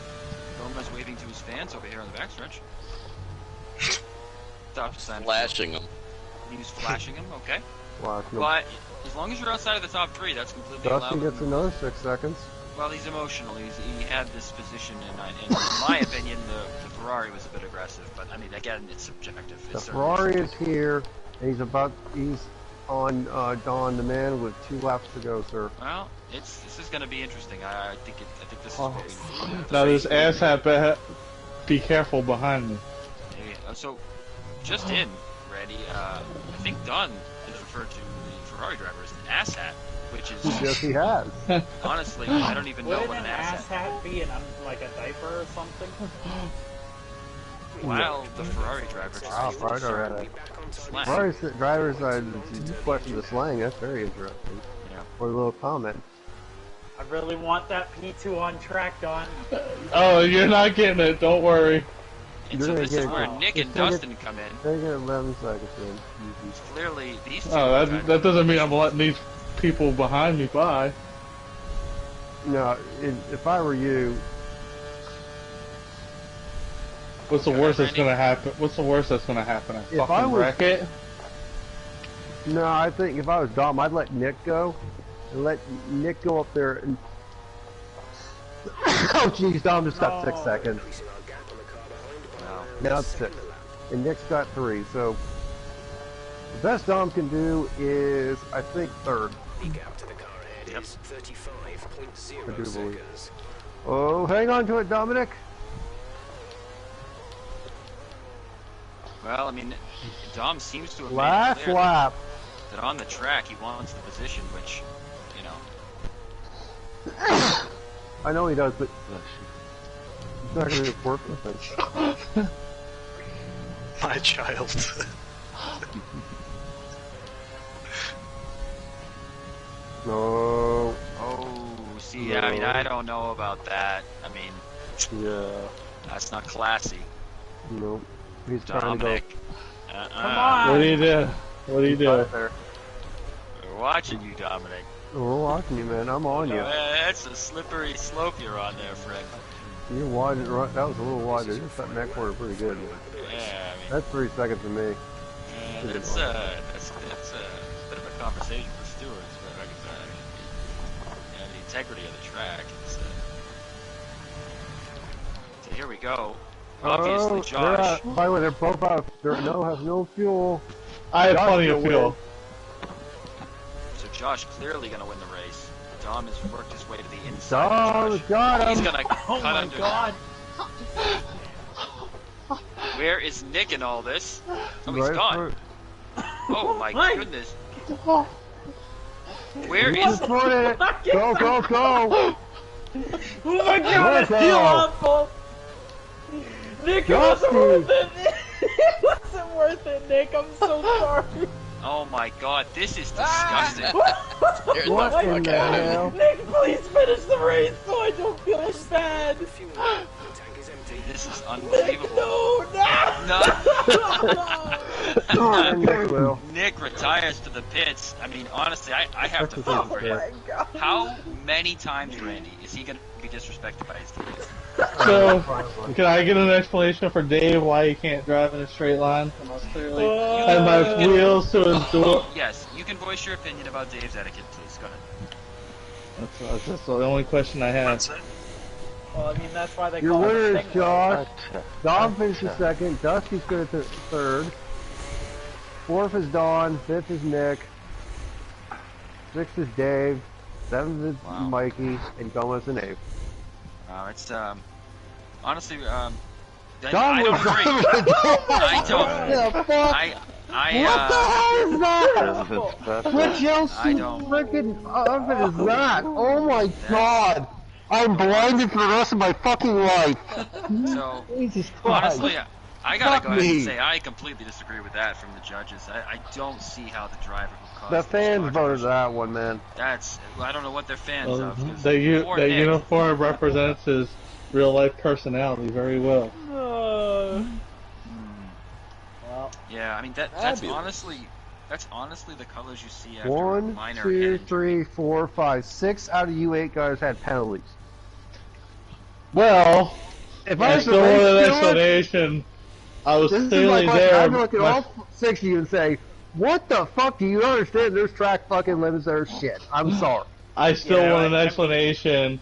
Gomez waving to his fans over here on the backstretch. Stop flashing him. He was flashing him, okay. Flashing him. But as long as you're outside of the top 3, that's completely Dustin allowed. gets another 6 seconds. Well, he's emotional. He had this position, and in my opinion, the Ferrari was a bit aggressive. But I mean, again, it's subjective. The Ferrari is here, and he's on Don the man with 2 laps to go, sir. Well, this is going to be interesting. I think this is what we need. Now this asshat, be careful behind me. Yeah, so, just in, Randy, I think Don is referred to the Ferrari driver as an asshat, which is... Yes, he has. Honestly, I don't even know what an asshat be, and I'm like a diaper or something? Wow, the Ferrari driver just Ferrari drivers question the slang. That's very interesting. Yeah. Or a little comment. I really want that P2 on track, Don. Oh, you're not getting it. Don't worry. And so this is where Nick and Dustin come in. They get 11 seconds in. Clearly, these two. Oh, that doesn't mean I'm letting these people behind me by. No, if I were you. What's the worst that's gonna happen? What's the worst that's gonna happen? A fucking wreck it? No, I think if I was Dom, I'd let Nick go, and let Nick go up there and. Oh jeez, Dom just got 6 seconds. Now it's 6, and Nick's got 3. So the best Dom can do is, I think, 3rd. The gap to the car ahead is 35.0 seconds. Oh, hang on to it, Dominic. Well, I mean, Dom seems to have last made it clear lap. That on the track he wants the position, which, you know. I know he does, but he's not going to work with it. My child. No. Oh, see, no. I mean, I don't know about that. I mean, yeah, that's not classy. Nope. He's Dominic. trying to go. Come on. What do you do? What do you do? We're watching you, Dominic. We're watching you, man. I'm on you. That's a slippery slope you're on there, friend. You're wide. That was a little wide. You shot that corner pretty good. Man. Yeah, I mean, that's 3 seconds to me. That's a bit of a conversation for stewards, but like I said, the integrity of the track. So here we go. Obviously, Josh. By the way, they're both out. They have no fuel. I have plenty of fuel. So Josh clearly going to win the race. Dom has worked his way to the inside. Dom got him. He's going to cut my God. Where is Nick in all this? Oh, he's right gone. Oh my goodness. Where is... Go, go, go! Oh my God, I feel awful! Nick, it wasn't worth it! It wasn't worth it, Nick, I'm so sorry! Oh my God, this is disgusting. What in the hell? Nick, please finish the race so I don't feel as bad! This is unbelievable. No! Nick retires to the pits. I mean, honestly, I have to feel for him. How many times, Randy, is he going to be disrespected by his teammates? So, can I get an explanation for Dave why he can't drive in a straight line? And I'll clearly have my wheels to his door. Yes, you can voice your opinion about Dave's etiquette, please. Go ahead. That's the only question I have. That's it. Well, I mean, that's why they Your call winner it is Josh. Dom finishes second. Dusty's good at third. Fourth is Don. Fifth is Nick. Sixth is Dave. Seventh is Mikey. And Gomez and Abe. It's honestly, I Don don't was agree. I don't. What the hell is that? What Chelsea freaking outfit is that? Oh my god! I'm blinded for the rest of my fucking life. So, Jesus Christ. honestly, I gotta go ahead and say I completely disagree with that from the judges. I don't see how the driver who caused The fans voted that one, man. I don't know what they're fans of. The uniform represents his real life personality very well. Well, yeah, I mean that's honestly the colors you see after 1, minor 2, 3, 4, 5, 6 out of you 8 guys had penalties. Well, if I still want an explanation. I was clearly there. I'd look at all 6 of you and say, "What the fuck do you understand? There's track fucking limits that are shit." I'm sorry. I still want an explanation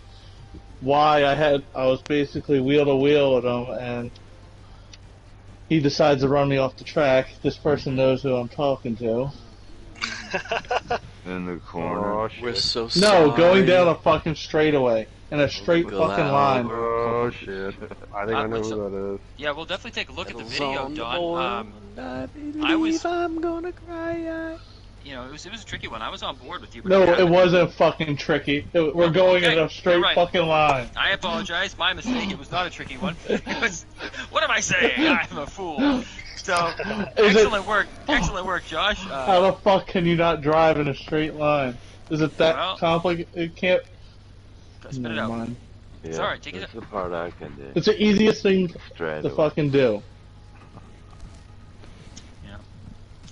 why I was basically wheel to wheel with him, and he decides to run me off the track. This person knows who I'm talking to. In the corner. We're so sorry. No, going down a fucking straightaway in a straight fucking line. Oh shit! I think I know who that is. Yeah, we'll definitely take a look at the video, Don. I'm gonna cry. You know, it was a tricky one. I was on board with you. But No, it wasn't fucking tricky. We're going in a straight fucking line. I apologize. My mistake. It was not a tricky one. It was. What am I saying? I'm a fool. So, excellent work, Josh. How the fuck can you not drive in a straight line? Is it that complicated? It can't. Spit it out. Mind. It's alright. Take it. That's the part I can do. It's the easiest thing to fucking do.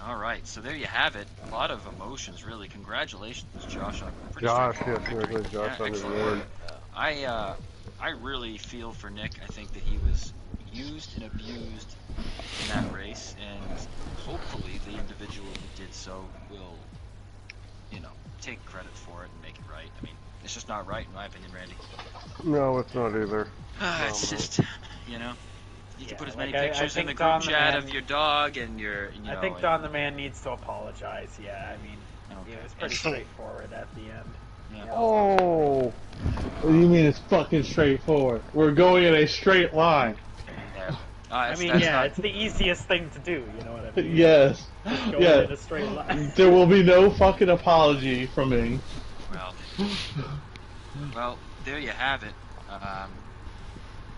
Alright, so there you have it. A lot of emotions, really. Congratulations, Josh. Josh, Josh on the award. I really feel for Nick. I think that he was used and abused in that race, and hopefully the individual who did so will, take credit for it and make it right. I mean, it's just not right, in my opinion, Randy. No, it's not either. It's just, you can put as many pictures in the group chat of your dog and your, I think Don the Man needs to apologize. Yeah, I mean, it was pretty straightforward at the end. Yeah. Oh, what do you mean it's fucking straightforward? We're going in a straight line. I mean, it's the easiest thing to do. You know what I mean? Yes. Just go in a straight line. There will be no fucking apology from me. Well, there you have it.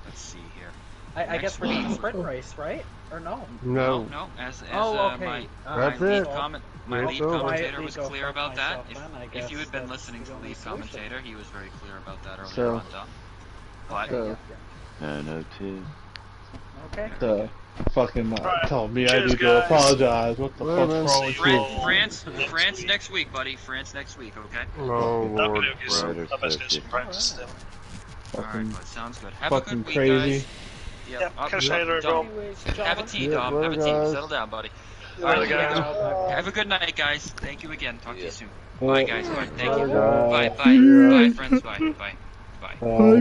Let's see here. I guess we're doing a sprint race, right? Or no? No. No. As okay. my lead commentator was clear about that. If you had been listening to the lead commentator, he was very clear about that earlier on, Don. But no, too. Okay. Fucking told me I need to apologize. What the fuck's wrong with you? France next week, buddy. France next week, okay? Oh, Lord. I must get some practice then. Alright, bud, sounds good. Have Fucking a good week, crazy. guys. Catch you later, everyone. Have a tea, Dom. Have a tea. Settle down, buddy. Alright, have a good night, guys. Thank you again. Talk to you soon. Bye, guys. Bye. Thank you. Bye, friends. Bye. Bye. Bye,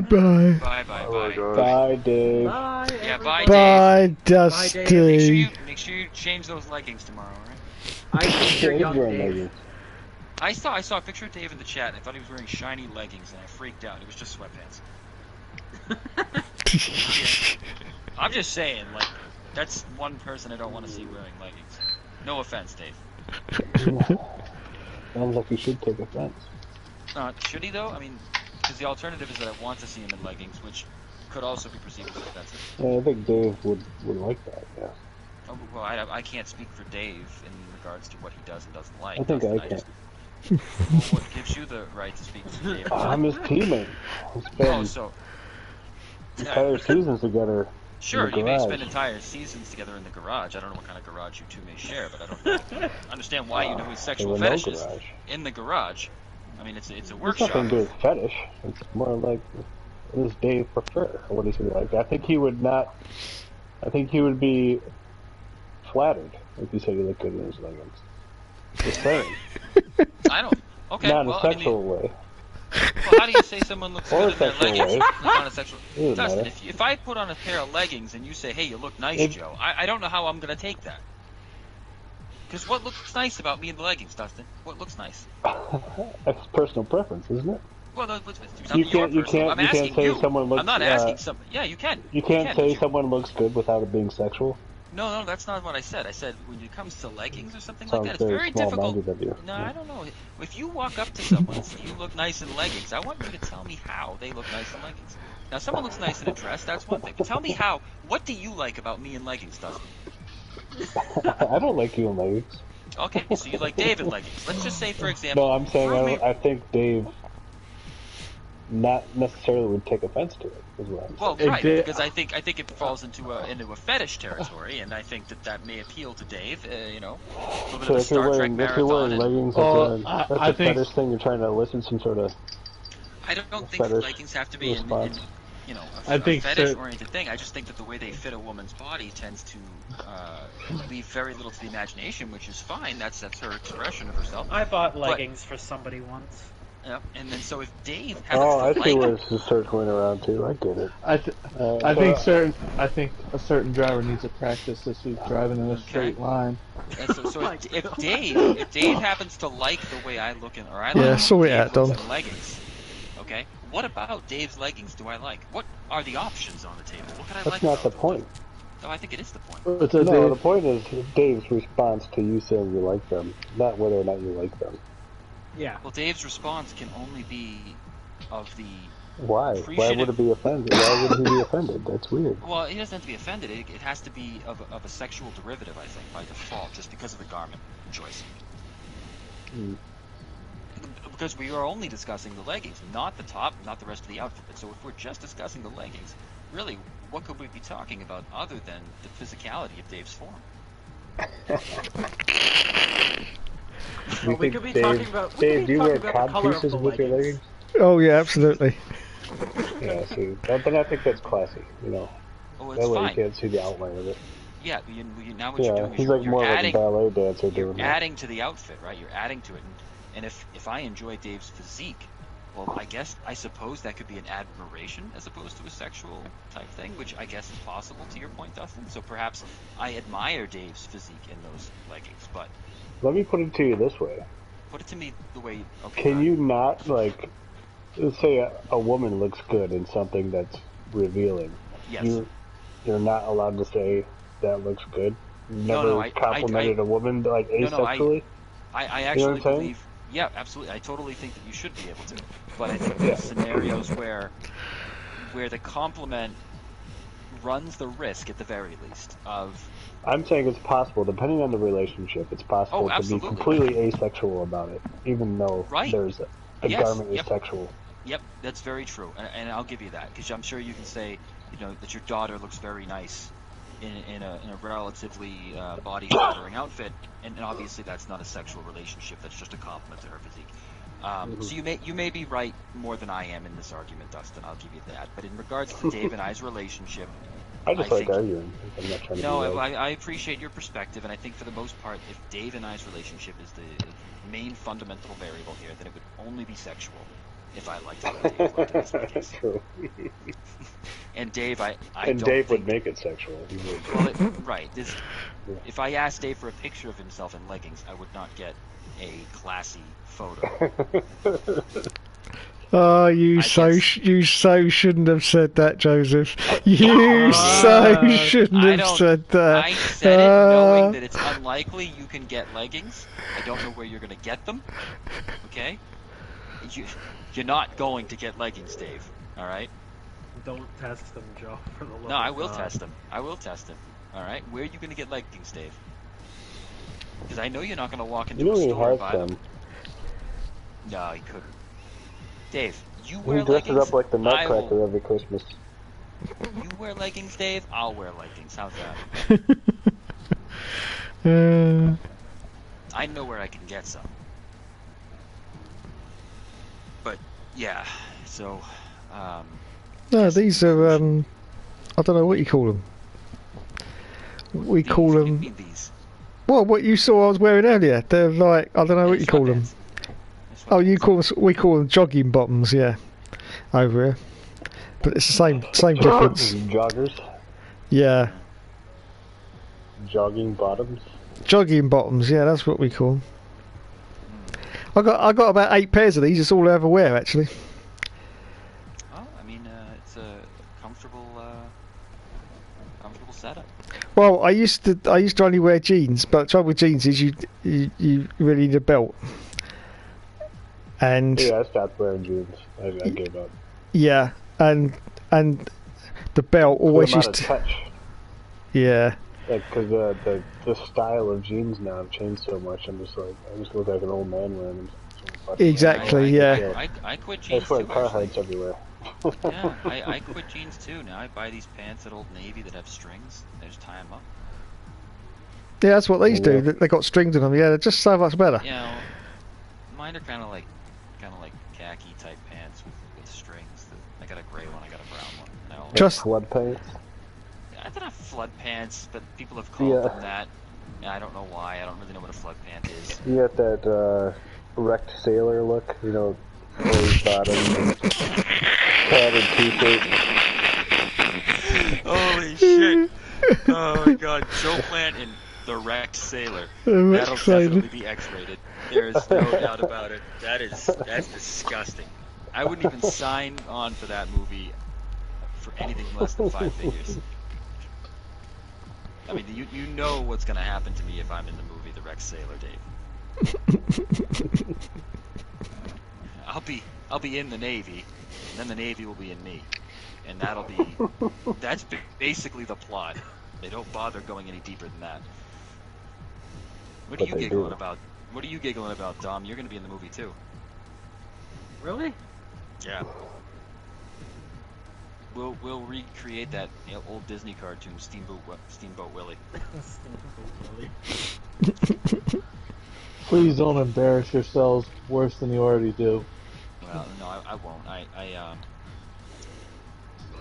Dave. Bye. Yeah, bye, Dave. Dusty. Make sure you change those leggings tomorrow, alright? I think you're young, Dave. I saw a picture of Dave in the chat, and I thought he was wearing shiny leggings, and I freaked out. It was just sweatpants. I'm just saying, that's one person I don't want to see wearing leggings. No offense, Dave. Sounds like he should take offense. Should he, though? I mean, because the alternative is that I want to see him in leggings, which could also be perceived as offensive. I think Dave would like that, yeah. Oh, well, I can't speak for Dave in regards to what he does and doesn't like. I think I can. Well, what gives you the right to speak for Dave? I'm his teammate. We spend entire seasons together. Sure, you may spend entire seasons together in the garage. I don't know what kind of garage you two may share, but I don't understand why you do his sexual fetishes in the garage. I mean, it's a workshop. It's nothing to do with fetish. It's more like does Dave prefer? What does he like? I think he would not. I think he would be flattered if you said he looked good in his leggings. Just saying. I don't. Okay. Not in well, a sexual way. Well, how do you say someone looks good in their leggings? Way. Not a sexual. Dustin, matter. if I put on a pair of leggings and you say, "Hey, you look nice, Joe," I don't know how I'm gonna take that. Because what looks nice about me in the leggings, Dustin? What looks nice? That's personal preference, isn't it? Well, no, you can't say someone looks. I'm not asking something. Yeah, you can. You can't say someone looks good without it being sexual. No, that's not what I said. I said when it comes to leggings or something like that, it's very difficult. No, I don't know. If you walk up to someone and say you look nice in leggings, I want you to tell me how they look nice in leggings. Now, someone looks nice in a dress, that's one thing. But tell me how. What do you like about me in leggings, Dustin? I don't like you in leggings. Okay, so you like Dave in leggings. Let's just say, for example... No, I'm saying I think Dave not necessarily would take offense to it, as well. Well, right, because I think it falls into a fetish territory, and I think that may appeal to Dave, you know, a little bit of a Star Trek marathon. If you're wearing leggings, that's a fetish thing, you're trying to elicit some sort of... I don't think that leggings have to be you know, a fetish-oriented thing. I just think that the way they fit a woman's body tends to leave very little to the imagination, which is fine. That's her expression of herself. I bought leggings for somebody once. Yep, and then so if Dave happens to I see where this is circling around too. I get it. I think a certain driver needs to practice this week driving in a straight line. And so if Dave happens to like the way I look in, or I like in leggings, okay. What about Dave's leggings do I like? What are the options on the table? What can I like? That's not the point. No, I think it is the point. No, the point is Dave's response to you saying you like them, not whether or not you like them. Yeah. Well, Dave's response can only be of the... Why? Why would it be offended? Why would he be offended? That's weird. Well, he doesn't have to be offended. It has to be of a sexual derivative, I think, by default, just because of the garment choice. Because we are only discussing the leggings, not the top, not the rest of the outfit. So if we're just discussing the leggings, really, what could we be talking about other than the physicality of Dave's form? Well, we could be talking about. Dave, do you wear cod pieces with your leggings? Oh yeah, absolutely. Yeah, see, but I think that's classy, you know. Oh, that way you can't see the outline of it. Yeah, now what you're doing is he's like more adding, like a ballet dancer doing that. Adding to the outfit, right? You're adding to it, and if I enjoy Dave's physique, well, I suppose that could be an admiration as opposed to a sexual type thing, which I guess is possible to your point, Dustin. So perhaps I admire Dave's physique in those leggings, but... Let me put it to you this way. Put it to me the way... Okay, can you not, like... Let's say a woman looks good in something that's revealing. Yes. You're not allowed to say that looks good? Never complimented a woman, like, asexually? I actually believe... Yeah, absolutely. I totally think that you should be able to. But I think there's scenarios where the compliment runs the risk, at the very least, of... I'm saying it's possible, depending on the relationship, it's possible to be completely asexual about it, even though there's a garment is sexual. Yep, that's very true, and I'll give you that, because I'm sure you can say, you know, that your daughter looks very nice in a relatively body-flattering outfit, and obviously that's not a sexual relationship. That's just a compliment to her physique. So you may be right more than I am in this argument, Dustin. I'll give you that. But in regards to Dave and I's relationship, I just like arguing. I'm not trying to. No, I appreciate your perspective, and I think for the most part, if Dave and I's relationship is the main fundamental variable here, then it would only be sexual. If I liked it, Dave liked it. That's true. And Dave, I and don't Dave think... would make it sexual. He would. Well, right. If I asked Dave for a picture of himself in leggings, I would not get a classy photo. Oh, you so shouldn't have said that, Joseph. You so shouldn't have said that. I said it knowing that it's unlikely you can get leggings. I don't know where you're going to get them. Okay? You're not going to get leggings, Dave. All right? Don't test them, Joe. For the love No, I of will God. test them. I will test them. All right? Where are you going to get leggings, Dave? Because I know you're not going to walk into a store and buy them. No, you couldn't. Dave, you wear leggings. He dresses up like the Nutcracker every Christmas. You wear leggings, Dave? I'll wear leggings. How's that? I know where I can get some. But, yeah, so... No, these are I don't know what you call them. We call them. These? Well, what you saw I was wearing earlier. They're like I don't know what you call them. Oh, we call them jogging bottoms, yeah, over here. But it's the same difference. Joggers. Yeah. Jogging bottoms. Jogging bottoms, yeah, that's what we call them. I got about 8 pairs of these. It's all I ever wear, actually. Well, I mean, it's a comfortable setup. Well, I used to only wear jeans, but the trouble with jeans is you really need a belt. And yeah, I stopped wearing jeans. I gave up. Yeah, and the belt always used to touch. Yeah. Like, cause the style of jeans now have changed so much. I just look like an old man wearing them. Exactly. Yeah. I quit jeans too. I wear Carhartts everywhere. Yeah, I quit jeans too. Now I buy these pants at Old Navy that have strings. I just tie them up. Yeah, that's what these do. They got strings in them. Yeah, they're just so much better. Yeah, well, mine are kind of like khaki type pants with strings. I got a gray one. I got a brown one. Just flood pants. I don't have flood pants, but people have called them that. Yeah, I don't know why. I don't really know what a flood pant is. You got that wrecked sailor look, you know, closed bottom, padded t-shirt. Holy shit! Oh my god, Joe Plant in the wrecked sailor. That'll definitely be X-rated. There is no doubt about it. That's disgusting. I wouldn't even sign on for that movie for anything less than 5 figures. I mean, you know what's gonna happen to me if I'm in the movie The Wrecked Sailor, Dave. I'll be in the Navy, and then the Navy will be in me, and that's basically the plot. They don't bother going any deeper than that. What are you giggling about? What are you giggling about, Dom? You're gonna be in the movie too. Really? Yeah. We'll recreate that old Disney cartoon, Steamboat Willie. Please don't embarrass yourselves worse than you already do. Well, no, I won't.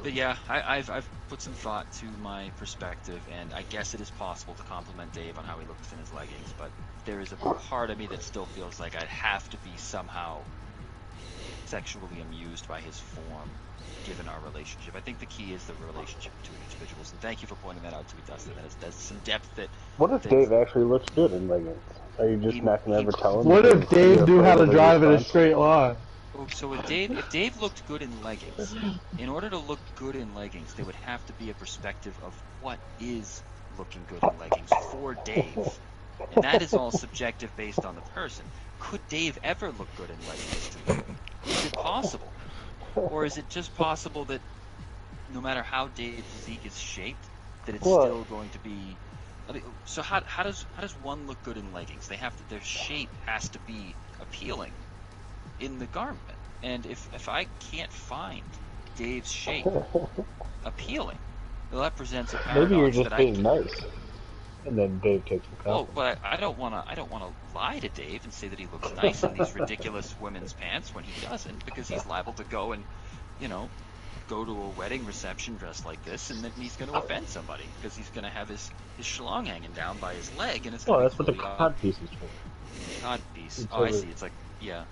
But yeah, I've put some thought to my perspective, and I guess it is possible to compliment Dave on how he looks in his leggings, but there is a part of me that still feels like I'd have to be somehow sexually amused by his form, given our relationship. I think the key is the relationship between individuals, and thank you for pointing that out to me, Dustin. There's some depth that... What if Dave actually looks good in leggings? Are you just not going to ever tell him? What if Dave knew how to drive in a straight line? So if Dave looked good in leggings, in order to look good in leggings, there would have to be a perspective of what is looking good in leggings for Dave. And that is all subjective based on the person. Could Dave ever look good in leggings to me? Is it possible? Or is it just possible that no matter how Dave's physique is shaped, that it's still going to be... I mean, so how does one look good in leggings? Their shape has to be appealing in the garment. And if I can't find Dave's shape appealing, well, that presents a paradox. Maybe you're just being nice, and then Dave takes the compliment. Oh, but I don't want to lie to Dave and say that he looks nice in these ridiculous women's pants when he doesn't, because he's liable to go and, go to a wedding reception dressed like this, and then he's going to offend somebody because he's going to have his schlong hanging down by his leg, and it's going to that's what the cod piece is for. Cod piece. Oh, I see. It's like, yeah.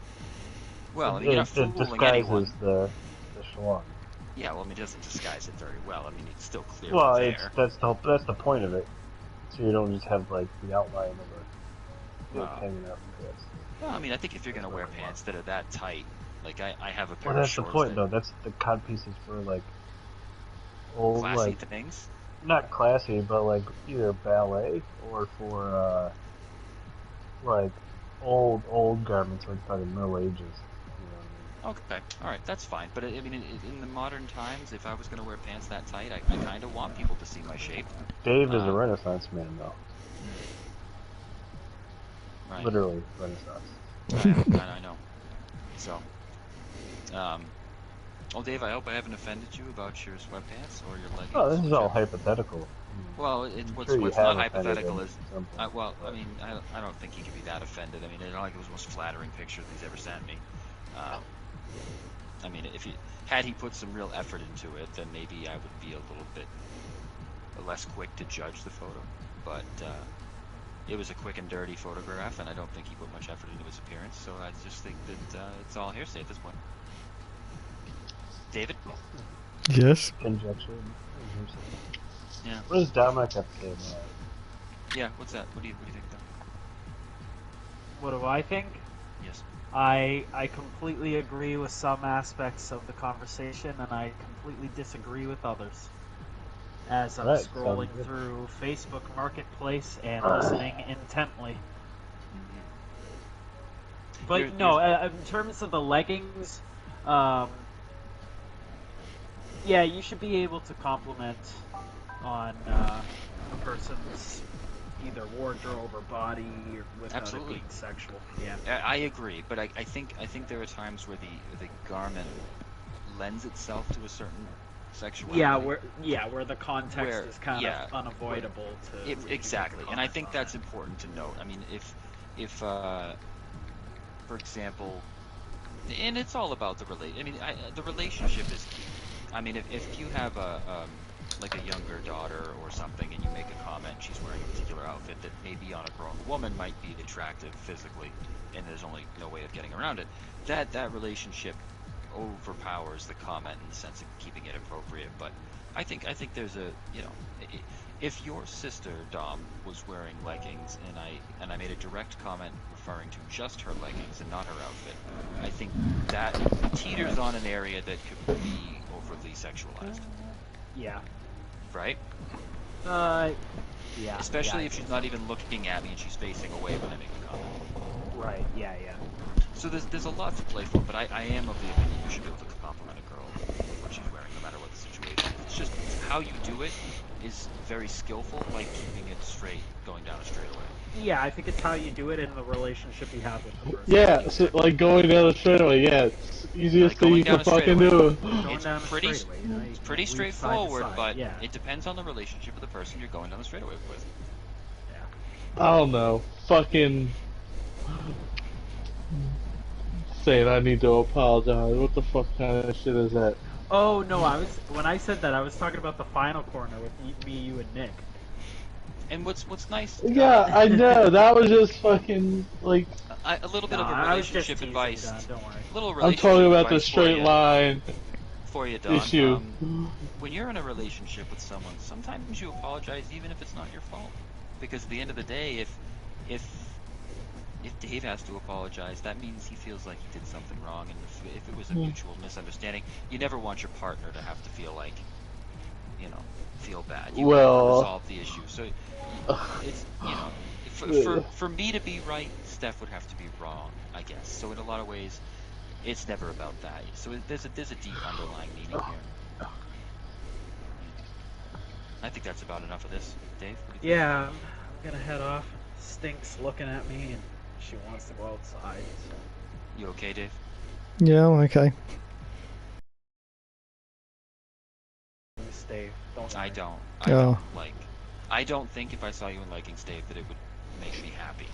Well, I mean, you're not fooling anyone. The schlong. Yeah, well, I mean, it doesn't disguise it very well. I mean, it's still clear there. That's the point of it. So you don't just have like the outline of a hanging out in the pants. Well, I mean, I think if you're gonna wear pants that are that tight, like I have a pair of shorts. That's the point, though. That's the cod pieces for like old, classy things. Not classy, but like either ballet or for like old garments, like by the Middle Ages. Okay, all right, that's fine. But I mean, in the modern times, if I was going to wear pants that tight, I kind of want people to see my shape. Dave is a Renaissance man, though. Right. Literally Renaissance. I know. So, Dave, I hope I haven't offended you about your sweatpants or your leggings. Oh, this is all hypothetical. Well, what's not hypothetical is, I don't think he could be that offended. I mean, it's not like it was the most flattering picture that he's ever sent me. I mean, had he put some real effort into it, then maybe I would be a little bit less quick to judge the photo. But it was a quick and dirty photograph, and I don't think he put much effort into his appearance. So I just think that it's all hearsay at this point. David? Yes. Conjecture. Yeah. What does Dominic have to say about it? Yeah. What's that? What do you think, Dom? What do I think? Yes. I completely agree with some aspects of the conversation, and I completely disagree with others. As I'm scrolling through Facebook Marketplace and listening intently. But in terms of the leggings, yeah, you should be able to compliment on a person's either wardrobe or body without it being sexual. Yeah, I agree, but I think there are times where the garment lends itself to a certain sexuality. Where the context is kind of unavoidable to exactly, and I think that's important to note. I mean, if for example, and it's all about the the relationship is key. I mean, if you have like a younger daughter or something, and you make a comment, she's wearing a particular outfit that maybe on a grown woman might be attractive physically, and there's only no way of getting around it, that relationship overpowers the comment in the sense of keeping it appropriate. But I think there's if your sister Dom was wearing leggings and I made a direct comment referring to just her leggings and not her outfit, I think that teeters on an area that could be overly sexualized. Yeah. Right? Yeah. Especially if she's not even looking at me and she's facing away when I make a comment. Right. Yeah. So there's a lot to play for, but I am of the opinion you should be able to compliment a girl with what she's wearing, no matter what the situation. It's just how you do it is very skillful, like keeping it straight, going down a straightaway. Yeah, I think it's how you do it in the relationship you have with the person. Yeah, so like going down a straightaway. Yeah, it's easiest thing you can fucking do. It's pretty straightforward, but it depends on the relationship of the person you're going down the straightaway with. Yeah. I don't know. Fucking saying I need to apologize. What the fuck kind of shit is that? Oh no, when I said that I was talking about the final corner with me, you, and Nick. And what's nice? Yeah, I know. That was just fucking like a little bit of a relationship advice. Don't worry. Little relationship I'm talking about the advice straight line for you, Don. issue. When you're in a relationship with someone, sometimes you apologize even if it's not your fault. Because at the end of the day, if Dave has to apologize, that means he feels like he did something wrong, and if it was a mutual misunderstanding, you never want your partner to have to feel like, feel bad. You want to resolve the issue. So it's, for me to be right, Steph would have to be wrong, I guess. So in a lot of ways, it's never about that. So there's a deep underlying meaning here. I think that's about enough of this, Dave. Yeah, I'm gonna head off. Stink's looking at me, and she wants to go outside. So. You okay, Dave? Yeah, I'm okay. Dave, don't I don't think if I saw you in leggings, Dave, that it would make me happy.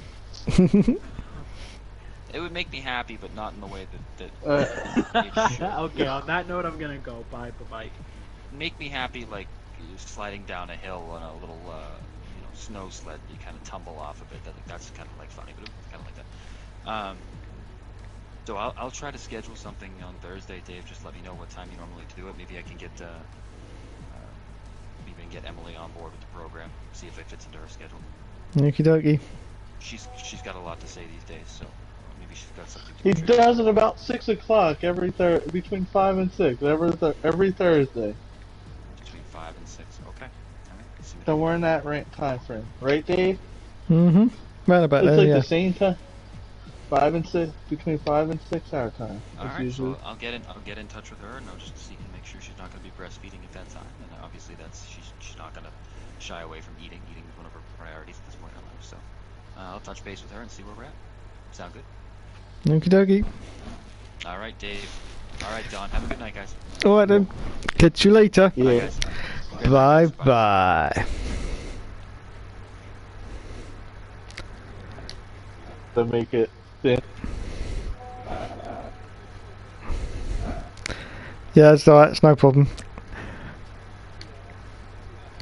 It would make me happy, but not in the way that it should. Okay, on that note, I'm gonna go. Bye. Make me happy like sliding down a hill on a little snow sled. You kind of tumble off of it. That's kind of like funny, but it's kind of like that. So I'll try to schedule something on Thursday, Dave. Just let me know what time you normally do it. Maybe I can get get Emily on board with the program. See if it fits into her schedule. Okie dokie. She's got a lot to say these days, so maybe she's got something to He does it about 6 o'clock between 5 and 6 every Thursday. Between 5 and 6. Okay. All right. So we're in that time frame, right, Dave? Mm-hmm. Right about it's there, like yeah. the same time. 5 and 6, between 5 and 6 our time. All right. Usually. So I'll get in touch with her, and I'll just see and make sure she's not going to be breastfeeding at that time. And obviously she's not going to shy away from eating. Eating is one of her priorities at this point in her life. So I'll touch base with her and see where we're at. Sound good? Okie dokie. All right, Dave. All right, Don. Have a good night, guys. All right then. Catch you later. Yeah. Bye, guys. Bye. To make it thin. Yeah, it's alright. It's no problem.